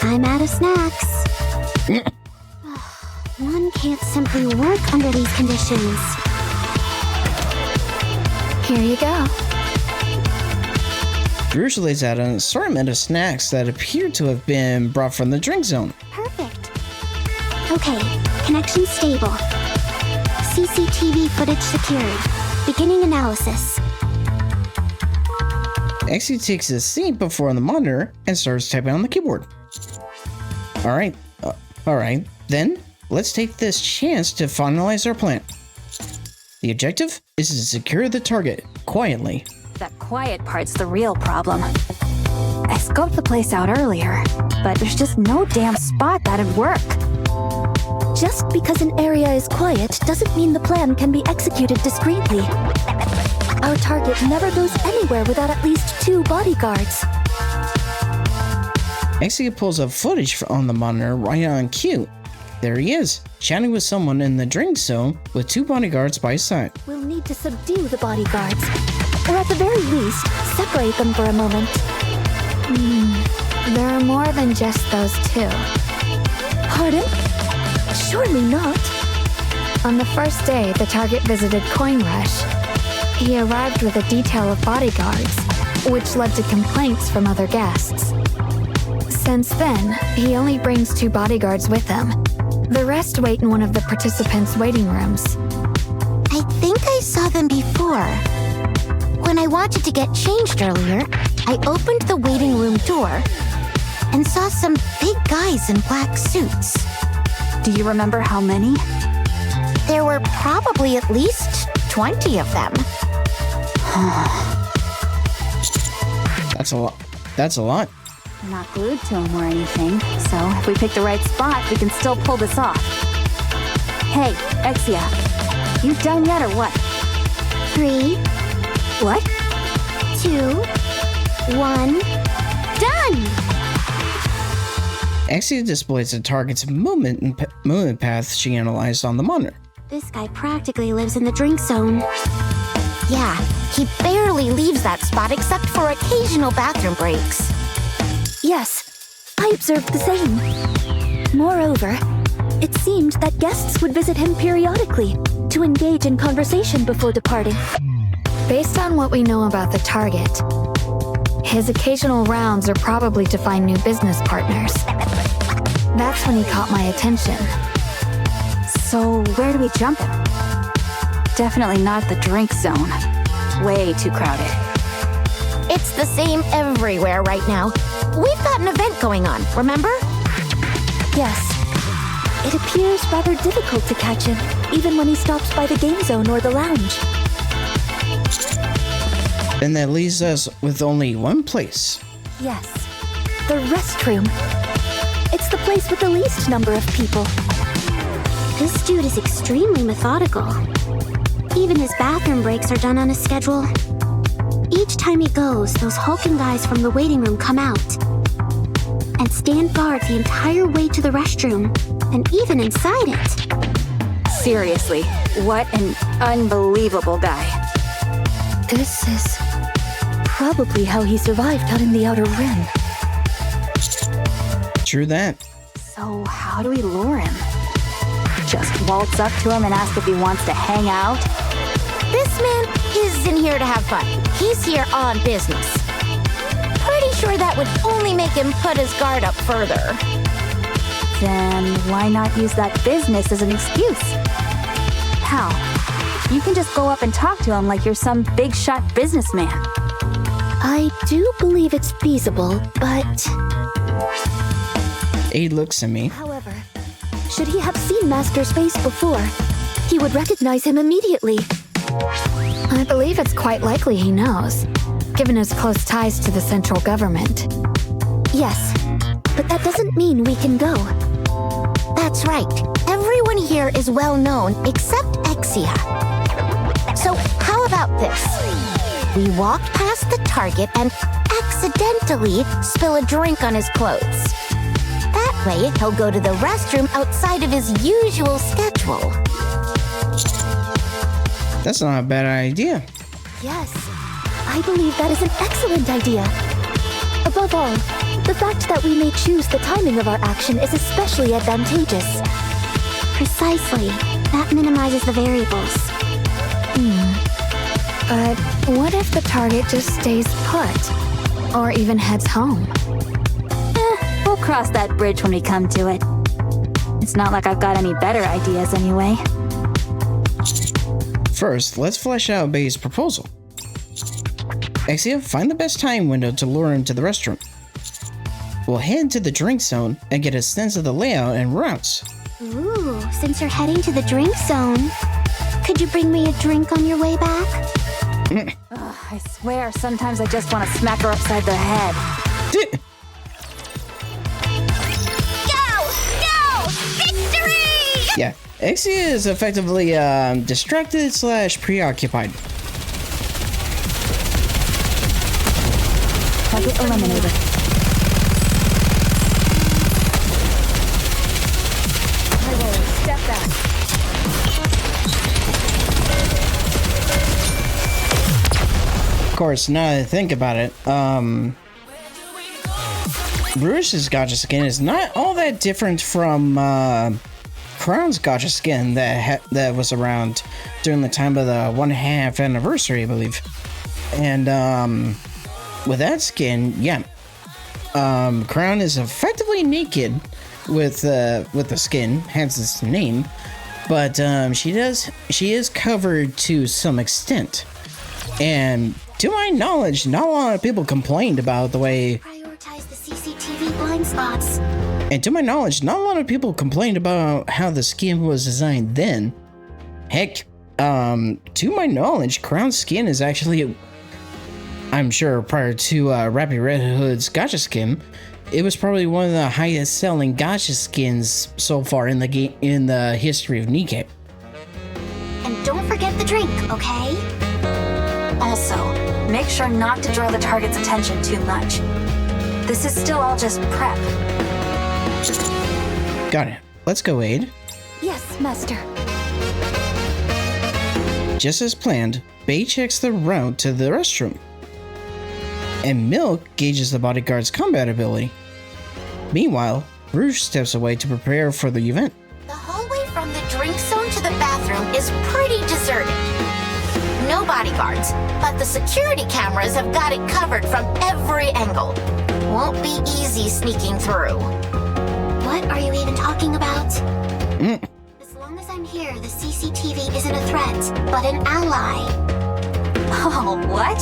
I'm out of snacks. One can't simply work under these conditions. Here you go. Rouge lays out an assortment of snacks that appear to have been brought from the drink zone. Perfect. Okay, connection stable. CCTV footage secured. Beginning analysis. Exie takes a seat before the monitor and starts typing on the keyboard. Alright, then let's take this chance to finalize our plan. The objective is to secure the target quietly. That quiet part's the real problem. I scoped the place out earlier, but there's just no damn spot that'd work. Just because an area is quiet doesn't mean the plan can be executed discreetly. Our target never goes anywhere without at least 2 bodyguards. Exie pulls up footage on the monitor right on cue. There he is, chatting with someone in the drink zone with 2 bodyguards by his side. We'll need to subdue the bodyguards, or at the very least, separate them for a moment. There are more than just those 2. Pardon? Surely not. On the first day the target visited Coin Rush, he arrived with a detail of bodyguards, which led to complaints from other guests. Since then, he only brings 2 bodyguards with him. The rest wait in one of the participants' waiting rooms. I think I saw them before. When I wanted to get changed earlier, I opened the waiting room door and saw some big guys in black suits. Do you remember how many? There were probably at least 20 of them. That's a lot. That's a lot. We're not glued to them or anything, so if we pick the right spot, we can still pull this off. Hey, Exia, you done yet or what? 3, What? 2, 1, done! Exia displays the target's movement path she analyzed on the monitor. This guy practically lives in the drink zone. Yeah, he barely leaves that spot except for occasional bathroom breaks. Yes, I observed the same. Moreover, it seemed that guests would visit him periodically to engage in conversation before departing. Based on what we know about the target, his occasional rounds are probably to find new business partners. That's when he caught my attention. So where do we jump him? Definitely not the drink zone. Way too crowded. It's the same everywhere right now. We've got an event going on, remember? Yes. It appears rather difficult to catch him, even when he stops by the game zone or the lounge. And that leaves us with only one place. Yes, the restroom. It's the place with the least number of people. This dude is extremely methodical. Even his bathroom breaks are done on a schedule. Each time he goes, those hulking guys from the waiting room come out and stand guard the entire way to the restroom, and even inside it. Seriously, what an unbelievable guy. This is probably how he survived out in the Outer Rim. True that. So how do we lure him? Just waltz up to him and ask if he wants to hang out? This man isn't here to have fun. He's here on business. Pretty sure that would only make him put his guard up further. Then why not use that business as an excuse? How? You can just go up and talk to him like you're some big shot businessman. I do believe it's feasible, but... Ade looks at me. However, should he have seen Master's face before, he would recognize him immediately. I believe it's quite likely he knows, given his close ties to the central government. Yes, but that doesn't mean we can go. That's right. Everyone here is well known except Exia. So how about this? We walk past the target and accidentally spill a drink on his clothes. That way, he'll go to the restroom outside of his usual schedule. That's not a bad idea. Yes, I believe that is an excellent idea. Above all, the fact that we may choose the timing of our action is especially advantageous. Precisely. That minimizes the variables. But what if the target just stays put? Or even heads home? We'll cross that bridge when we come to it. It's not like I've got any better ideas anyway. First, let's flesh out Bay's proposal. Exia, find the best time window to lure him to the restroom. We'll head to the drink zone and get a sense of the layout and routes. Ooh, since you're heading to the drink zone, could you bring me a drink on your way back? I swear, sometimes I just want to smack her upside the head. Go! Victory! Yeah, Exia is effectively distracted / preoccupied. Target eliminated. Step back. Of course, now that I think about it, Rouge's gotcha skin is not all that different from Crown's gotcha skin that was around during the time of the 1/2 anniversary, I believe. And with that skin, yeah, Crown is effectively naked with the skin, hence its name. But she is covered to some extent, and to my knowledge, not a lot of people complained about the way. Prioritize the CCTV blind spots. And to my knowledge, not a lot of people complained about how the skin was designed then. Heck, to my knowledge, Crown's skin is actually, I'm sure prior to Rapid Red Hood's gotcha skin, it was probably one of the highest selling gotcha skins so far in the game, in the history of Nikke. And don't forget the drink, okay? Also, make sure not to draw the target's attention too much. This is still all just prep. Got it. Let's go, Ade. Yes, Master. Just as planned, Bay checks the route to the restroom, and Milk gauges the bodyguard's combat ability. Meanwhile, Rouge steps away to prepare for the event. The hallway from the drink zone to the bathroom is pretty deserted. No bodyguards, but the security cameras have got it covered from every angle. Won't be easy sneaking through. What are you even talking about? As long as I'm here, the CCTV isn't a threat, but an ally. Oh, what?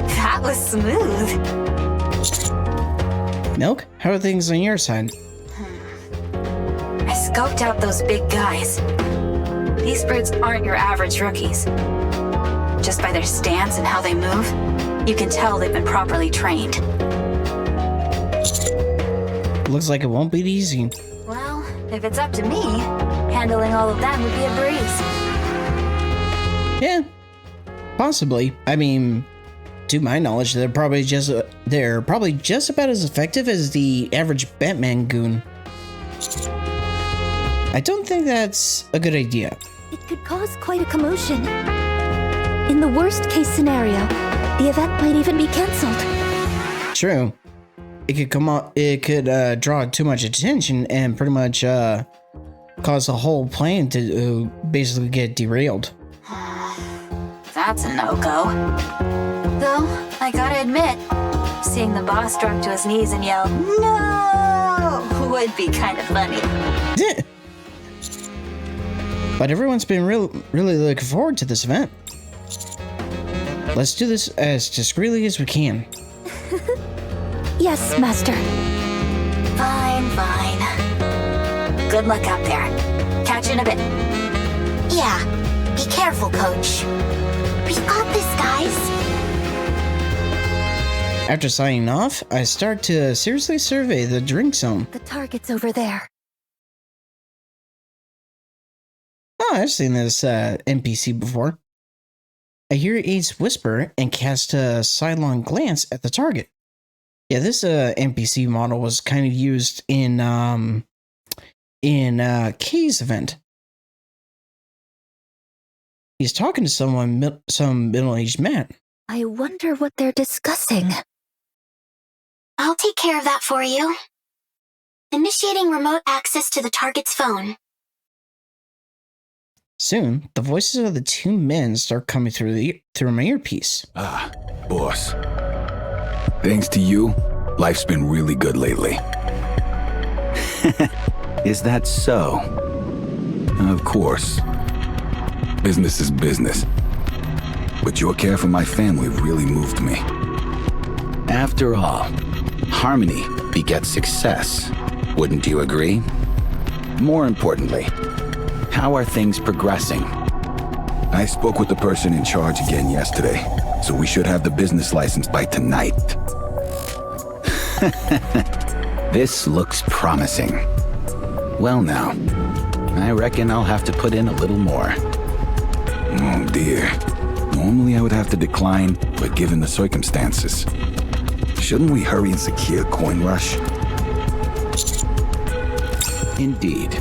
That was smooth. Milk, how are things on your side? I scoped out those big guys. These brutes aren't your average rookies. Just by their stance and how they move, you can tell they've been properly trained. Looks like it won't be easy. Well, if it's up to me, handling all of them would be a breeze. Yeah, possibly. I mean, to my knowledge, they're probably just about as effective as the average Batman goon. I don't think that's a good idea. It could cause quite a commotion. In the worst case scenario, the event might even be cancelled. True. It could draw too much attention and pretty much cause the whole plan to basically get derailed. That's a no-go. Though, I gotta admit, seeing the boss drop to his knees and yell, "No!" would be kind of funny. But everyone's been really looking forward to this event. Let's do this as discreetly as we can. Yes, Master. Fine. Good luck out there. Catch you in a bit. Yeah, be careful, Coach. We've got this, guys. After signing off, I start to seriously survey the drink zone. The target's over there. Oh, I've seen this NPC before. I hear Ade's whisper and cast a sidelong glance at the target. Yeah, this NPC model was kind of used in Kay's event. He's talking to someone, some middle-aged man. I wonder what they're discussing. I'll take care of that for you. Initiating remote access to the target's phone. Soon, the voices of the two men start coming through my earpiece. Ah, boss. Thanks to you, life's been really good lately. Is that so? Of course. Business is business. But your care for my family really moved me. After all, harmony begets success. Wouldn't you agree? More importantly, how are things progressing? I spoke with the person in charge again yesterday, so we should have the business license by tonight. This looks promising. Well now, I reckon I'll have to put in a little more. Oh dear. Normally I would have to decline, but given the circumstances, shouldn't we hurry and secure Coin Rush? Indeed.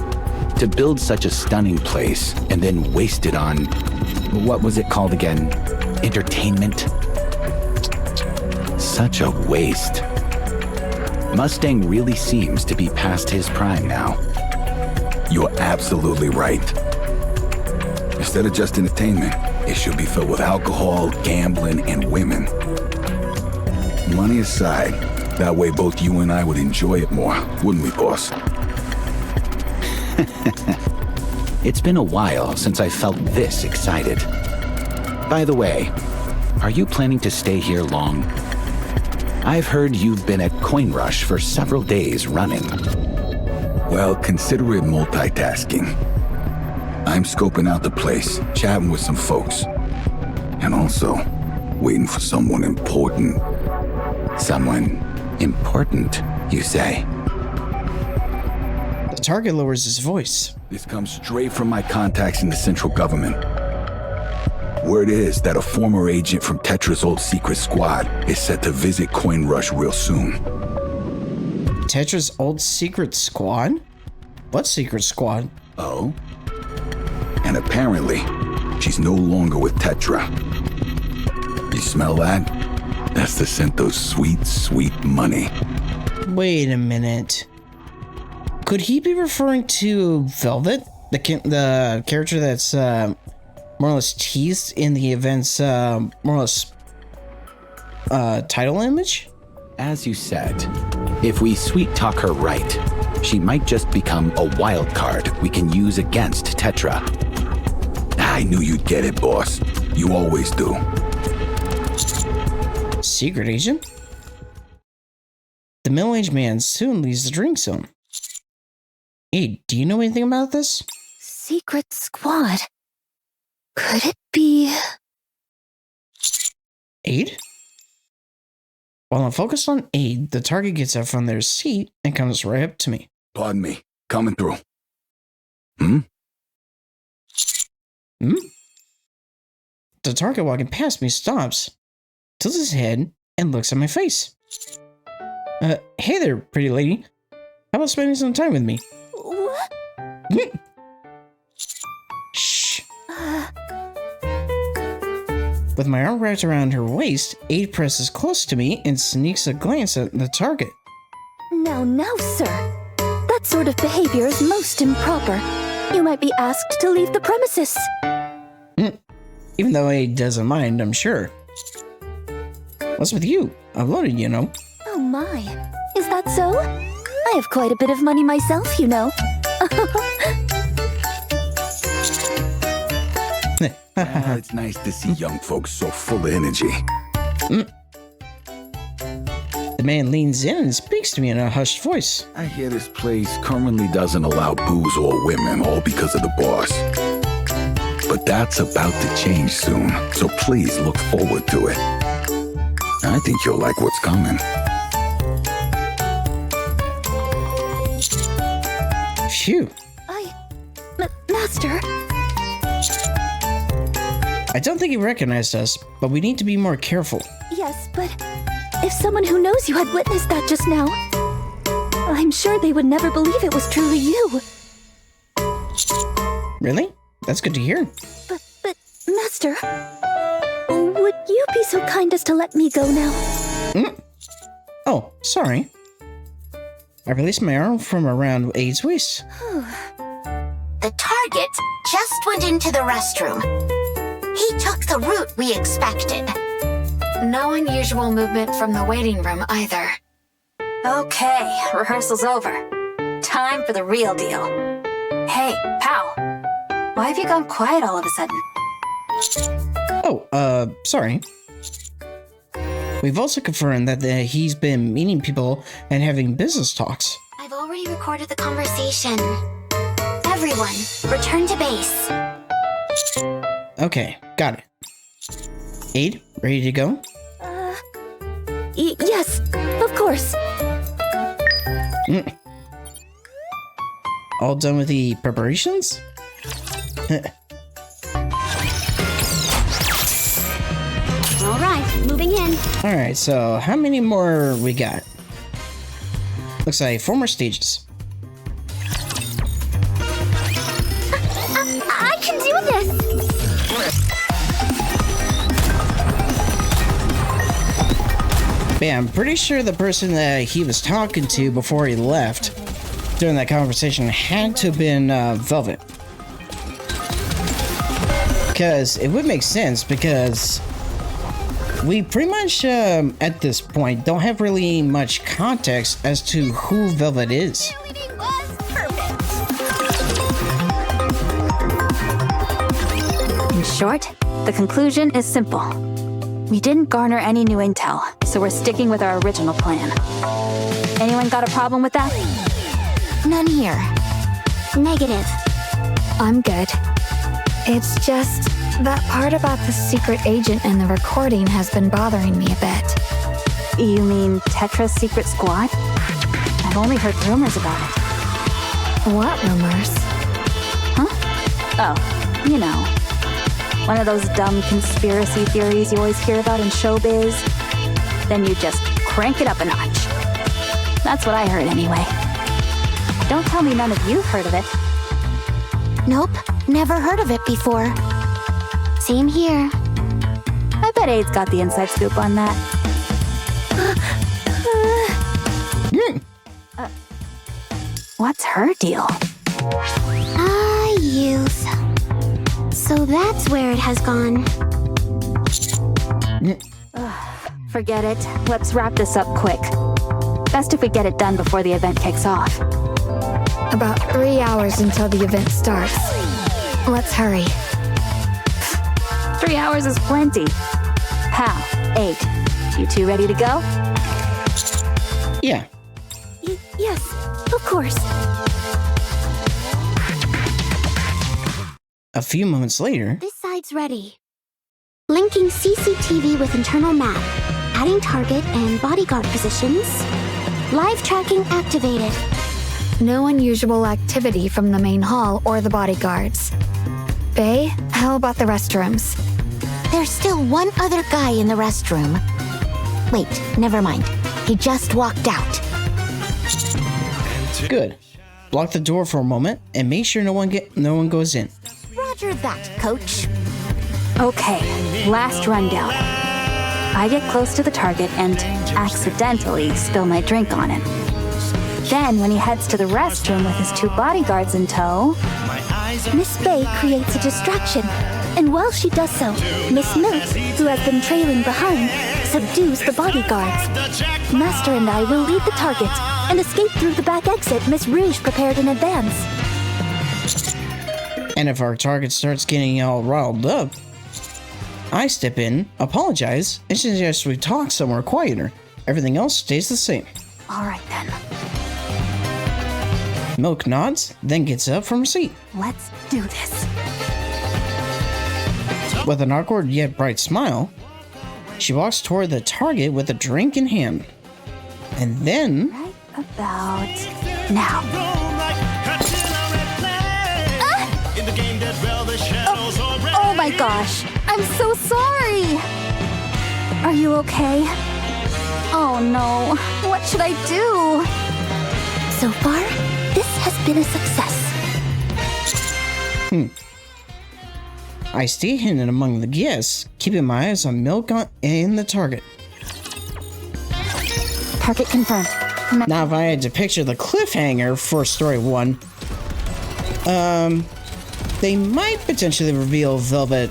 To build such a stunning place and then waste it on, what was it called again? Entertainment? Such a waste. Mustang really seems to be past his prime now. You're absolutely right. Instead of just entertainment, it should be filled with alcohol, gambling, and women. Money aside, that way both you and I would enjoy it more, wouldn't we, boss? It's been a while since I felt this excited. By the way, are you planning to stay here long? I've heard you've been at Coin Rush for several days running. Well, consider it multitasking. I'm scoping out the place, chatting with some folks, and also waiting for someone important. Someone important, you say? The target lowers his voice. This comes straight from my contacts in the central government. Word is that a former agent from Tetra's old secret squad is set to visit Coin Rush real soon. Tetra's old secret squad? What secret squad? Oh? And apparently, she's no longer with Tetra. You smell that? That's the scent of sweet, sweet money. Wait a minute. Could he be referring to Velvet? The character that's more or less teased in the event's more or less title image? As you said, if we sweet talk her right, she might just become a wild card we can use against Tetra. I knew you'd get it, boss. You always do. Secret agent? The middle-aged man soon leaves the drink zone. Hey, do you know anything about this? Secret squad. Could it be... Ade? While I'm focused on Ade, the target gets up from their seat and comes right up to me. Pardon me. Coming through. Hmm? The target walking past me stops, tilts his head, and looks at my face. Hey there, pretty lady. How about spending some time with me? What? Shh. With my arm wrapped around her waist, Ade presses close to me and sneaks a glance at the target. Now, sir. That sort of behavior is most improper. You might be asked to leave the premises. Even though Ade doesn't mind, I'm sure. What's with you? I'm loaded, you know. Oh my. Is that so? I have quite a bit of money myself, you know. It's nice to see young folks so full of energy. The man leans in and speaks to me in a hushed voice. I hear this place currently doesn't allow booze or women, all because of the boss. But that's about to change soon, so please look forward to it. I think you'll like what's coming. Phew. Master? I don't think he recognized us, but we need to be more careful. Yes, but If someone who knows you had witnessed that just now, I'm sure they would never believe it was truly you. Really? That's good to hear. But, Master, would you be so kind as to let me go now? Oh, sorry. I released my arm from around Ade's waist. The target just went into the restroom. He took the route we expected. No unusual movement from the waiting room either. Okay, rehearsal's over. Time for the real deal. Hey, pal. Why have you gone quiet all of a sudden? Oh, sorry. We've also confirmed that he's been meeting people and having business talks. I've already recorded the conversation. Everyone, return to base. Okay, got it. Ade, ready to go? Yes, of course. All done with the preparations? All right, moving in. Alright, so how many more we got? Looks like 4 more stages. I can do this! But yeah, I'm pretty sure the person that he was talking to before he left during that conversation had to have been Velvet. Because it would make sense, because we pretty much, at this point, don't have really much context as to who Velvet is. Everything was perfect. In short, the conclusion is simple. We didn't garner any new intel, so we're sticking with our original plan. Anyone got a problem with that? None here. Negative. I'm good. It's just that part about the secret agent and the recording has been bothering me a bit. You mean Tetra's secret squad? I've only heard rumors about it. What rumors? Huh? Oh, you know. One of those dumb conspiracy theories you always hear about in showbiz. Then you just crank it up a notch. That's what I heard anyway. Don't tell me none of you've heard of it. Nope, never heard of it before. Same here. I bet Ade's got the inside scoop on that. What's her deal? Youth. So that's where it has gone. Forget it. Let's wrap this up quick. Best if we get it done before the event kicks off. About 3 hours until the event starts. Let's hurry. 3 hours is plenty. Pal, 8. You two ready to go? Yeah. Yes, of course. A few moments later... This side's ready. Linking CCTV with internal map. Adding target and bodyguard positions. Live tracking activated. No unusual activity from the main hall or the bodyguards. Bae, how about the restrooms? There's still one other guy in the restroom. Wait, never mind. He just walked out. Good. Block the door for a moment and make sure no one goes in. Roger that, coach. Okay, last rundown. I get close to the target and accidentally spill my drink on him. Then, when he heads to the restroom with his 2 bodyguards in tow... Miss Bae creates a distraction, and while she does so, Miss Milk, who has been trailing behind, subdues the bodyguards. Master and I will lead the target and escape through the back exit Miss Rouge prepared in advance. And if our target starts getting all riled up, I step in, apologize, and suggest we talk somewhere quieter. Everything else stays the same. All right, then. Milk nods, then gets up from her seat. Let's do this. With an awkward yet bright smile, she walks toward the target with a drink in hand. And then... Right about now. Oh my gosh, I'm so sorry. Are you okay? Oh no, what should I do? So far, this has been a success. I stay hidden among the guests, keeping my eyes on Milk and the target. Target confirmed. Now, if I had to picture the cliffhanger for Story 1, they might potentially reveal Velvet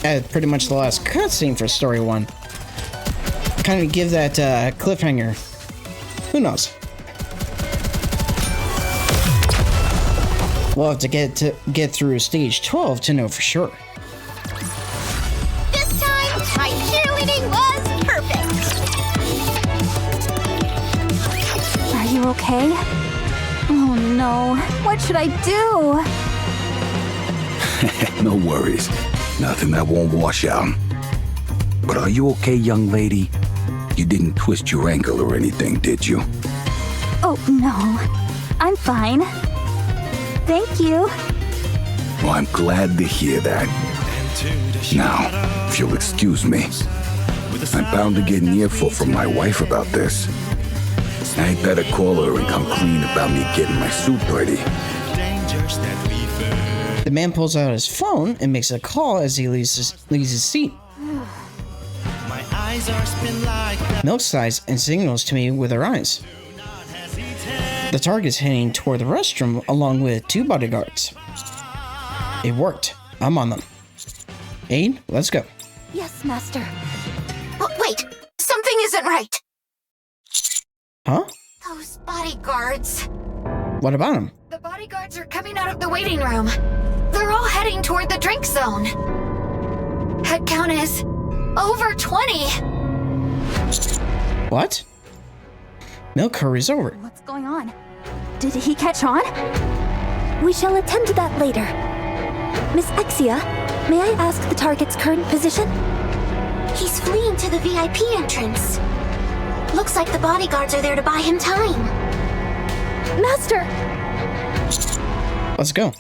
at pretty much the last cutscene for Story 1. Kind of give that cliffhanger. Who knows? We'll have to get through stage 12 to know for sure. This time, my cheerleading was perfect. Are you okay? Oh no, what should I do? No worries. Nothing that won't wash out. But are you okay, young lady? You didn't twist your ankle or anything, did you? Oh no, I'm fine. Thank you. Well, I'm glad to hear that. Now, if you'll excuse me, I'm bound to get an earful from my wife about this. I'd better call her and come clean about me getting my suit ready. The man pulls out his phone and makes a call as he leaves his seat. Milk sighs and signals to me with her eyes. The target's heading toward the restroom along with 2 bodyguards. It worked. I'm on them. Ade, let's go. Yes, Master. But wait, something isn't right. Huh? Those bodyguards. What about them? The bodyguards are coming out of the waiting room. They're all heading toward the drink zone. Head count is over 20. What? Milk hurries over. What's going on? Did he catch on? We shall attend to that later. Miss Exia, may I ask the target's current position? He's fleeing to the VIP entrance. Looks like the bodyguards are there to buy him time. Master! Let's go.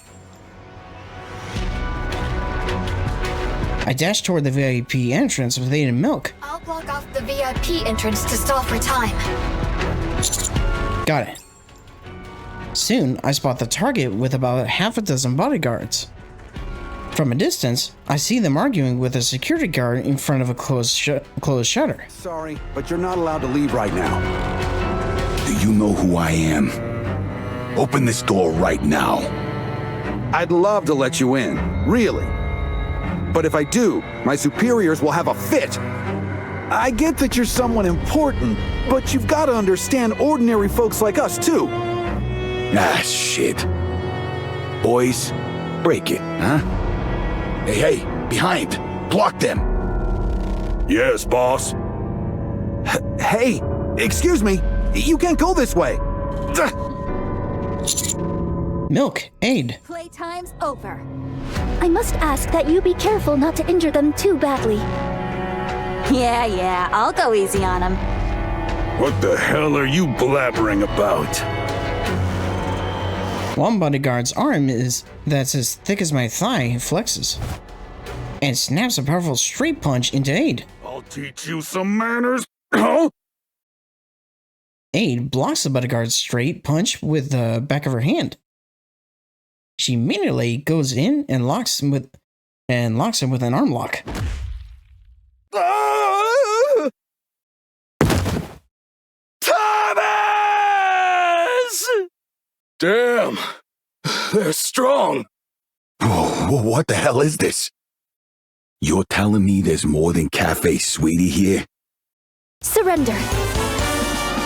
I dash toward the VIP entrance with Ade and Milk. I'll block off the VIP entrance to stall for time. Got it. Soon, I spot the target with about half a dozen bodyguards. From a distance, I see them arguing with a security guard in front of a closed shutter. Sorry, but you're not allowed to leave right now. Do you know who I am? Open this door right now. I'd love to let you in, really. But if I do, my superiors will have a fit. I get that you're someone important, but you've got to understand ordinary folks like us, too. Ah, shit. Boys, break it, huh? Hey, behind! Block them! Yes, boss. Hey, excuse me. You can't go this way. Milk, Ade. Playtime's over. I must ask that you be careful not to injure them too badly. Yeah, I'll go easy on him. What the hell are you blabbering about? One bodyguard's arm that's as thick as my thigh flexes and snaps a powerful straight punch into Ade. I'll teach you some manners. Huh? Ade blocks the bodyguard's straight punch with the back of her hand. She immediately goes in and locks him with an arm lock. Thomas! Damn, they're strong. Whoa, what the hell is this? You're telling me there's more than Cafe Sweetie here? Surrender.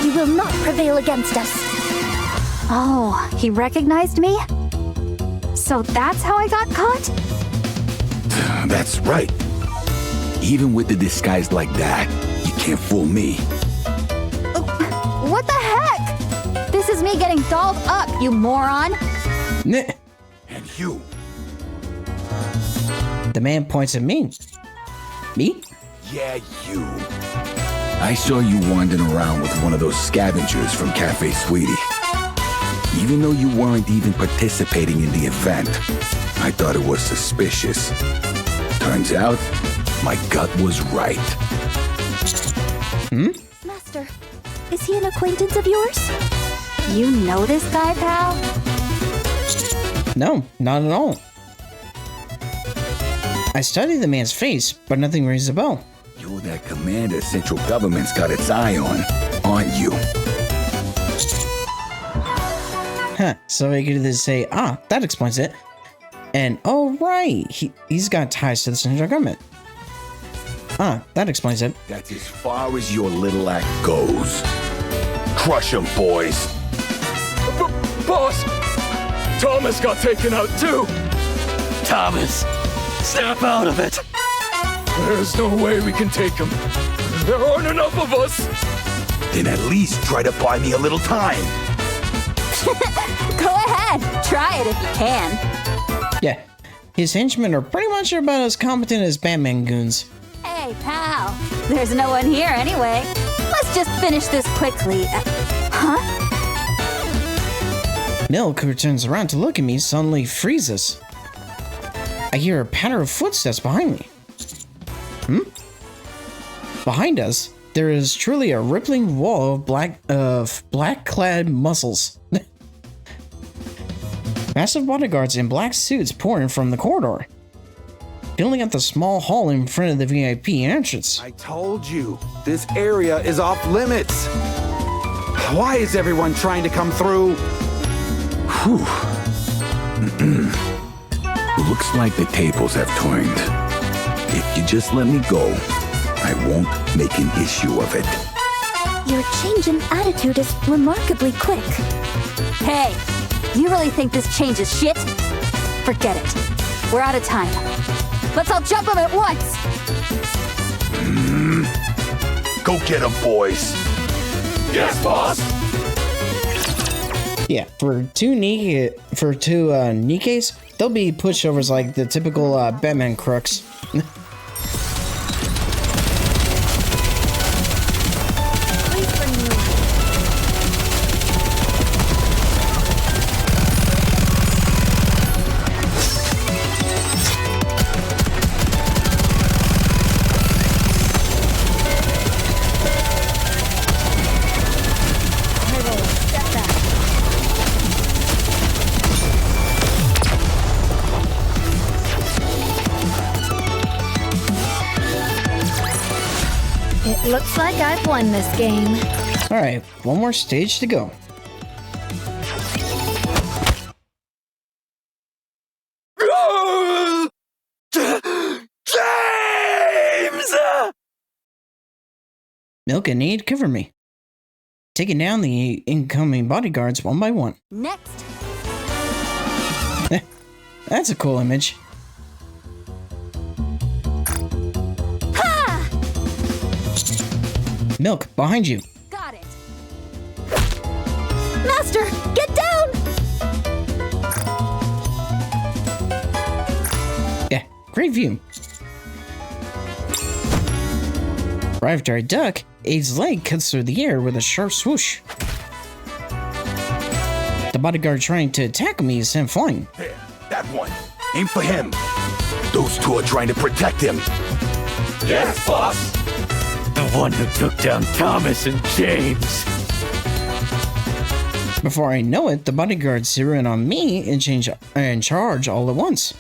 You will not prevail against us. Oh, he recognized me? So that's how I got caught? That's right. Even with the disguise like that, you can't fool me. What the heck? This is me getting dolled up, you moron. Nah. And you. The man points at me. Me? Yeah, you. I saw you wandering around with one of those scavengers from Cafe Sweetie. Even though you weren't even participating in the event, I thought it was suspicious. Turns out, my gut was right. Master, is he an acquaintance of yours? You know this guy, pal? No, not at all. I studied the man's face, but nothing rings a bell. You're that commander central government's got its eye on, aren't you? Huh, so I could just say, ah, that explains it. And, oh right, he's got ties to the central government. Ah, that explains it. That's as far as your little act goes. Crush 'em, boys. Boss! Thomas got taken out too! Thomas, snap out of it! There's no way we can take him. There aren't enough of us! Then at least try to buy me a little time. Go ahead, try it if you can. Yeah, his henchmen are pretty much about as competent as Batman goons. Hey, pal. There's no one here anyway. Let's just finish this quickly. Huh? Milk, who turns around to look at me, suddenly freezes. I hear a patter of footsteps behind me. Behind us, there is truly a rippling wall of black-clad muscles. Massive bodyguards in black suits pour in from the corridor, filling up the small hall in front of the VIP entrance. I told you, this area is off limits. Why is everyone trying to come through? Whew. Looks like the tables have turned. If you just let me go, I won't make an issue of it. Your change in attitude is remarkably quick. Hey, you really think this changes shit? Forget it. We're out of time. Let's all jump him at once! Go get 'em, boys. Yes, boss! Yeah, for two Nikkes, they'll be pushovers like the typical Batman crooks. Looks like I've won this game. Alright, one more stage to go. James! Milk and Ade cover me, taking down the incoming bodyguards one by one. Next! That's a cool image. Milk, behind you. Got it! Master, get down! Yeah, great view. Right after I duck, Ade's leg cuts through the air with a sharp swoosh. The bodyguard trying to attack me is sent flying. There, that one. Aim for him. Those two are trying to protect him. Yes, boss! The one who took down Thomas and James. Before I know it, the bodyguards zero in on me and charge all at once.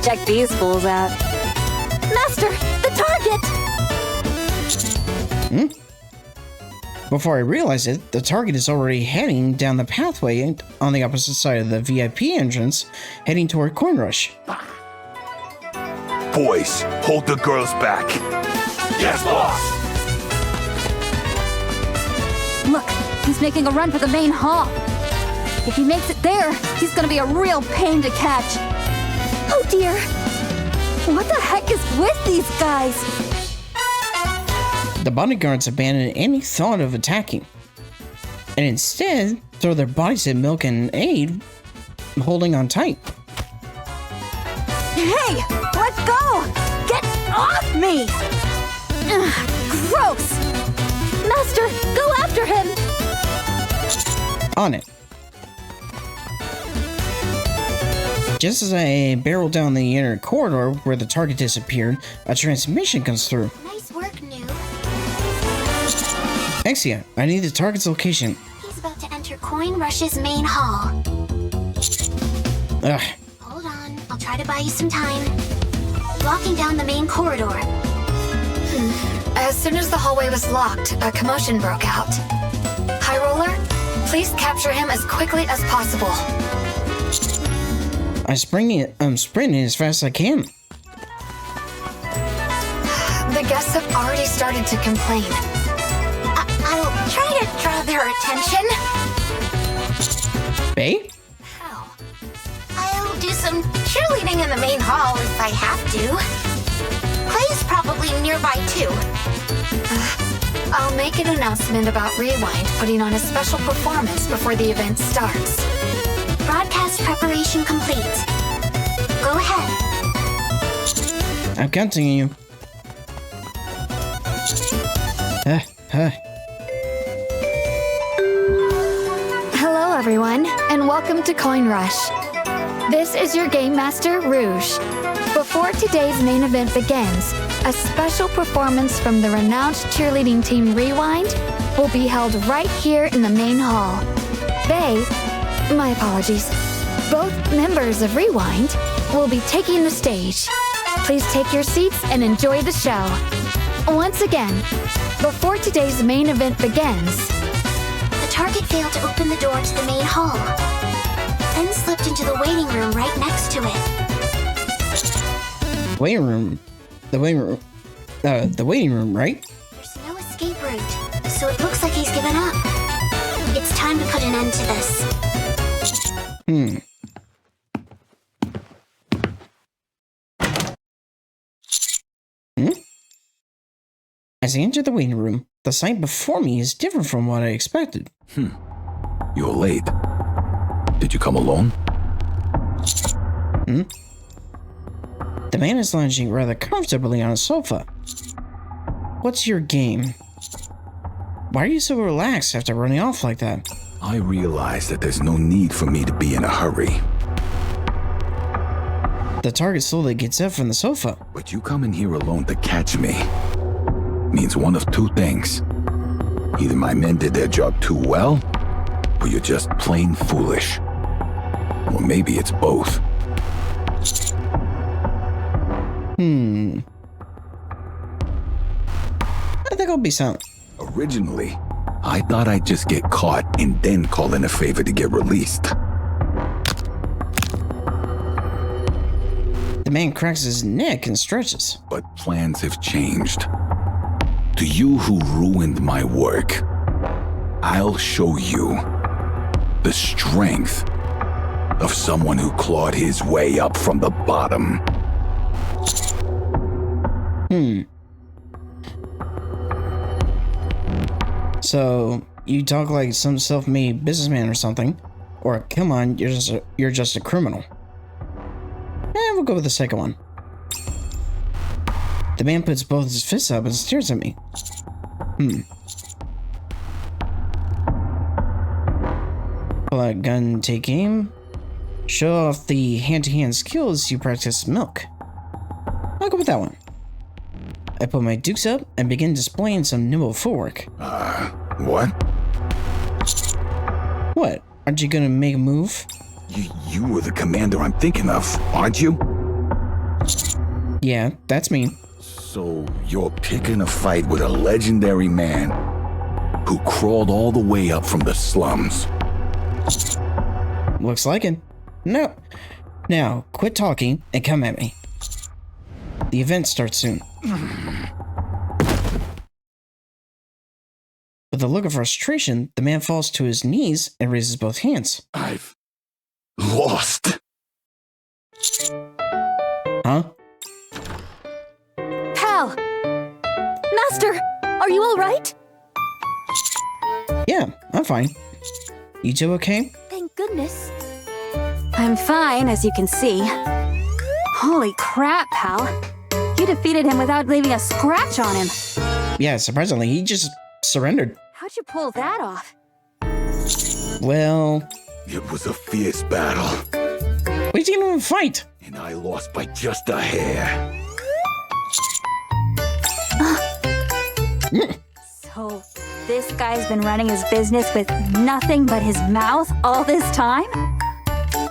Check these fools out. Master, the target! Before I realize it, the target is already heading down the pathway on the opposite side of the VIP entrance, heading toward Coin Rush. Boys, hold the girls back. Yes, boss! Look, he's making a run for the main hall. If he makes it there, he's gonna be a real pain to catch. Oh dear! What the heck is with these guys? The bodyguards abandon any thought of attacking, and instead throw their bodies at Milk and Ade, holding on tight. Hey, let's go! Get off me! Ugh, gross! Master, go after him! On it. Just as I barrel down the inner corridor where the target disappeared, a transmission comes through. Nice Exia, I need the target's location. He's about to enter Coin Rush's main hall. Ugh. Hold on, I'll try to buy you some time. Blocking down the main corridor. As soon as the hallway was locked, a commotion broke out. High Roller, please capture him as quickly as possible. I'm sprinting as fast as I can. The guests have already started to complain. I'll try to draw their attention. Bae? How? I'll do some cheerleading in the main hall if I have to. Clay's probably nearby too. I'll make an announcement about Rewind putting on a special performance before the event starts. Broadcast preparation complete. Go ahead. I'm counting on you. Hello everyone, and welcome to Coin Rush. This is your Game Master, Rouge. Before today's main event begins, a special performance from the renowned cheerleading team Rewind will be held right here in the main hall. My apologies, both members of Rewind will be taking the stage. Please take your seats and enjoy the show. Once again, before today's main event begins, the target failed to open the door to the main hall, then slipped into the waiting room right next to it. Waiting room? The waiting room, right? There's no escape route, so it looks like he's given up. It's time to put an end to this. As I enter the waiting room, the sight before me is different from what I expected. You're late. Did you come alone? The man is lounging rather comfortably on a sofa. What's your game? Why are you so relaxed after running off like that? I realize that there's no need for me to be in a hurry. The target slowly gets up from the sofa. But you coming here alone to catch me means one of two things. Either my men did their job too well, or you're just plain foolish. Or maybe it's both. I think I'll be silent. Originally, I thought I'd just get caught and then call in a favor to get released. The man cracks his neck and stretches. But plans have changed. To you who ruined my work, I'll show you the strength of someone who clawed his way up from the bottom. So, you talk like some self-made businessman or something. Or, come on, you're just a criminal. We'll go with the second one. The man puts both his fists up and stares at me. Pull out gun, take aim. Show off the hand-to-hand skills you practice Milk. I'll go with that one. I put my dukes up and begin displaying some nimble footwork. What? What? Aren't you gonna make a move? You were the commander I'm thinking of, aren't you? Yeah, that's me. So you're picking a fight with a legendary man who crawled all the way up from the slums. Looks like it. No. Now, quit talking and come at me. The event starts soon. With a look of frustration, the man falls to his knees and raises both hands. I've lost. Huh? Pal! Master, are you all right? Yeah, I'm fine. You two okay? Thank goodness. I'm fine, as you can see. Holy crap, pal. You defeated him without leaving a scratch on him. Yeah, surprisingly, he just surrendered. How'd you pull that off? Well... It was a fierce battle. We didn't even fight. And I lost by just a hair. So, This guy's been running his business with nothing but his mouth all this time?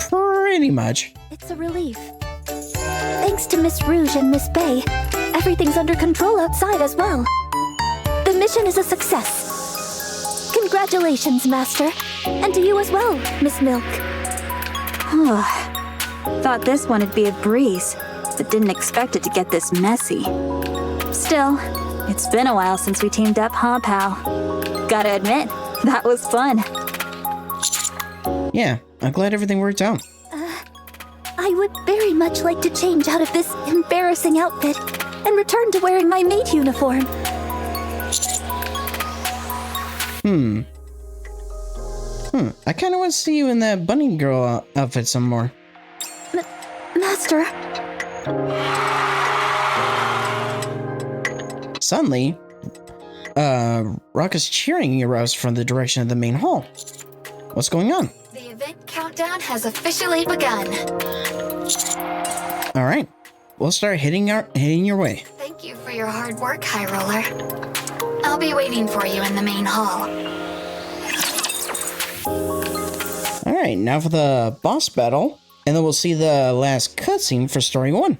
Pretty much. It's a relief. Thanks to Miss Rouge and Miss Bay, everything's under control outside as well. The mission is a success. Congratulations, Master. And to you as well, Miss Milk. Thought this one would be a breeze, but didn't expect it to get this messy. Still, it's been a while since we teamed up, huh, pal? Gotta admit, that was fun. Yeah, I'm glad everything worked out. I would very much like to change out of this embarrassing outfit and return to wearing my maid uniform. I kind of want to see you in that bunny girl outfit some more. Master? Suddenly, raucous cheering erupts from the direction of the main hall. What's going on? The event countdown has officially begun. All right, we'll start hitting your way. Thank you for your hard work, High Roller. I'll be waiting for you in the main hall. All right, now for the boss battle, and then we'll see the last cutscene for Story 1.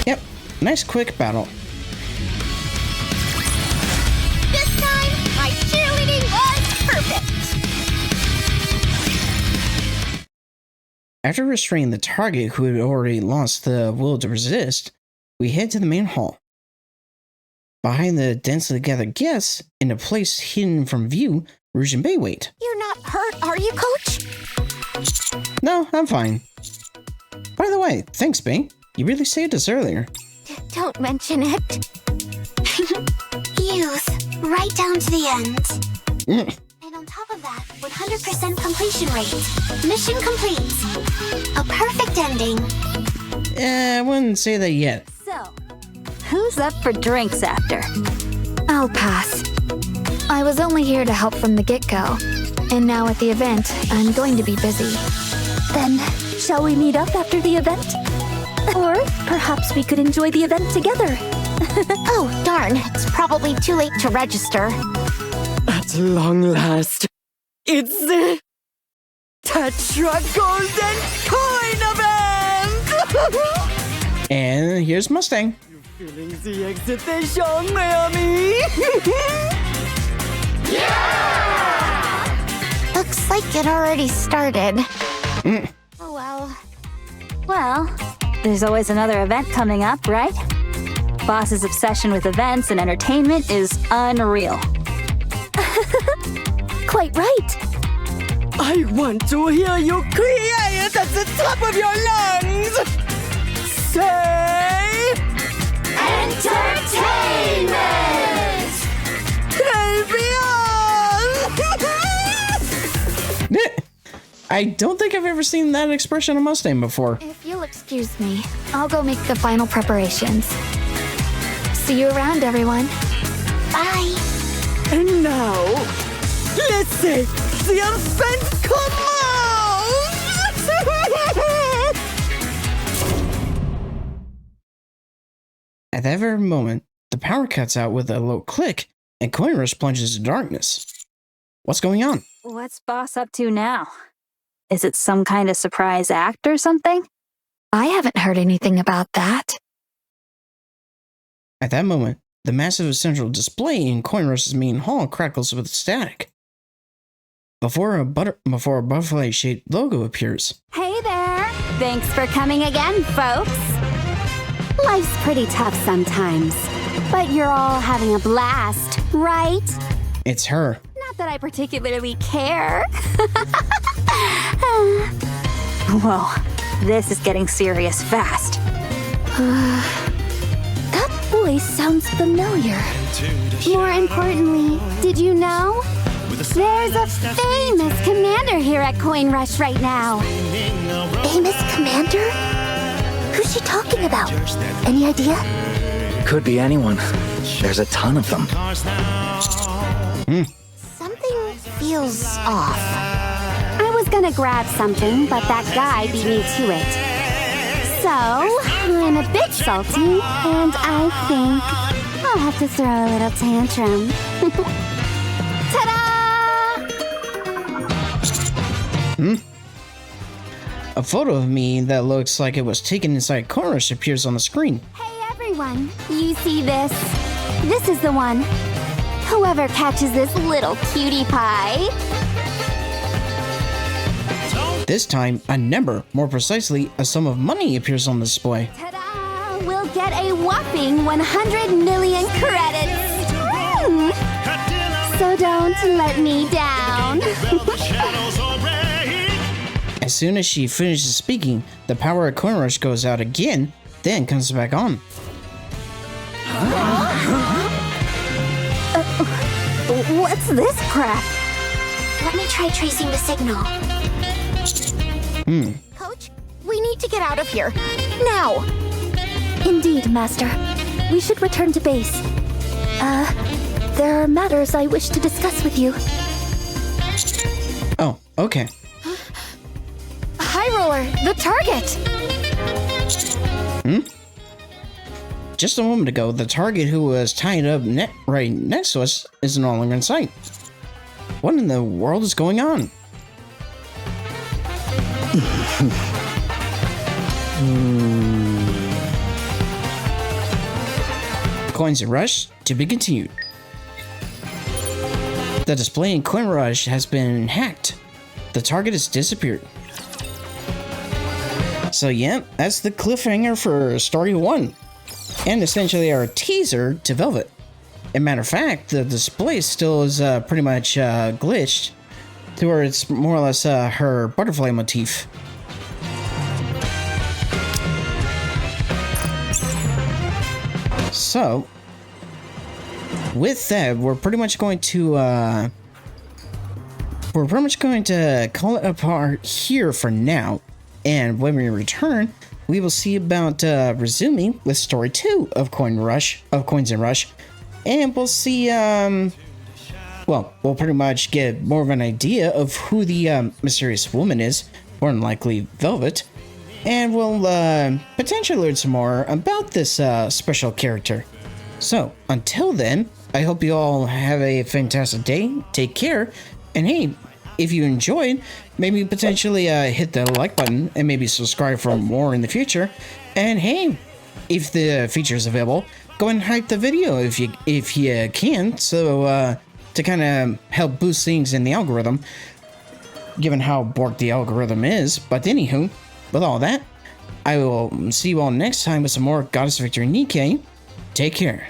Yep, nice quick battle. This time, my cheerleading was perfect. After restraining the target who had already lost the will to resist, we head to the main hall. Behind the densely gathered guests, in a place hidden from view, Rouge and Bay wait. You're not hurt, are you, Coach? No, I'm fine. By the way, thanks, Bay. You really saved us earlier. Don't mention it. Use right down to the end. And on top of that, 100% completion rate. Mission complete. A perfect ending. I wouldn't say that yet. So, who's up for drinks after? I'll pass. I was only here to help from the get-go. And now at the event, I'm going to be busy. Then, shall we meet up after the event? Or perhaps we could enjoy the event together. Oh, darn. It's probably too late to register. At long last, it's the Tetra Golden Coin event! And here's Mustang. You feeling the excitation, Miami? Yeah! Looks like it already started. Oh, well. Well, there's always another event coming up, right? Boss's obsession with events and entertainment is unreal. Quite right. I want to hear you create at the top of your lungs! Say... Entertainment! I don't think I've ever seen that expression on Mustang before. If you'll excuse me, I'll go make the final preparations. See you around, everyone. Bye. And now, let's say the event comes! At that very moment, the power cuts out with a low click, and Coin Rush plunges into darkness. What's going on? What's Boss up to now? Is it some kind of surprise act or something? I haven't heard anything about that. At that moment, the massive central display in Coin Rush's main hall crackles with static. Before a butterfly-shaped logo appears. Hey there! Thanks for coming again, folks. Life's pretty tough sometimes, but you're all having a blast, right? It's her. Not that I particularly care. Whoa, this is getting serious fast. That voice sounds familiar. More importantly, did you know? There's a famous commander here at Coin Rush right now. Famous commander? Who's she talking about? Any idea? Could be anyone. There's a ton of them. feels off. I was gonna grab something, but that guy beat me to it. So, I'm a bit salty, and I think I'll have to throw a little tantrum. Ta-da! A photo of me that looks like it was taken inside Coin Rush appears on the screen. Hey everyone, you see this? This is the one. Whoever catches this little cutie pie. This time, a number, more precisely, a sum of money appears on the display. Ta-da! We'll get a whopping 100 million credits. So don't let me down. As soon as she finishes speaking, the power of Coin Rush goes out again, then comes back on. What's this crap? Let me try tracing the signal. Coach, we need to get out of here. Now! Indeed, Master. We should return to base. There are matters I wish to discuss with you. Oh, okay. High Roller, the target! Just a moment ago, the target who was tied up right next to us is no longer in sight. What in the world is going on? Coins and Rush to be continued. The display in Coin Rush has been hacked. The target has disappeared. So yeah, that's the cliffhanger for Story 1. And essentially our teaser to Velvet. As a matter of fact, the display still is pretty much glitched to where it's more or less her butterfly motif. So, with that, we're pretty much going to call it apart here for now. And when we return, we will see about resuming with Story 2 of Coins and Rush. And we'll see, well, we'll pretty much get more of an idea of who the mysterious woman is, more than likely Velvet. And we'll potentially learn some more about this special character. So, until then, I hope you all have a fantastic day, take care, and hey, if you enjoyed, maybe potentially hit the like button and maybe subscribe for more in the future. And hey, if the feature is available, go ahead and hype the video if you can, so to kind of help boost things in the algorithm, given how borked the algorithm is. But anywho, with all that, I will see you all next time with some more Goddess Victory Nikke. Take care.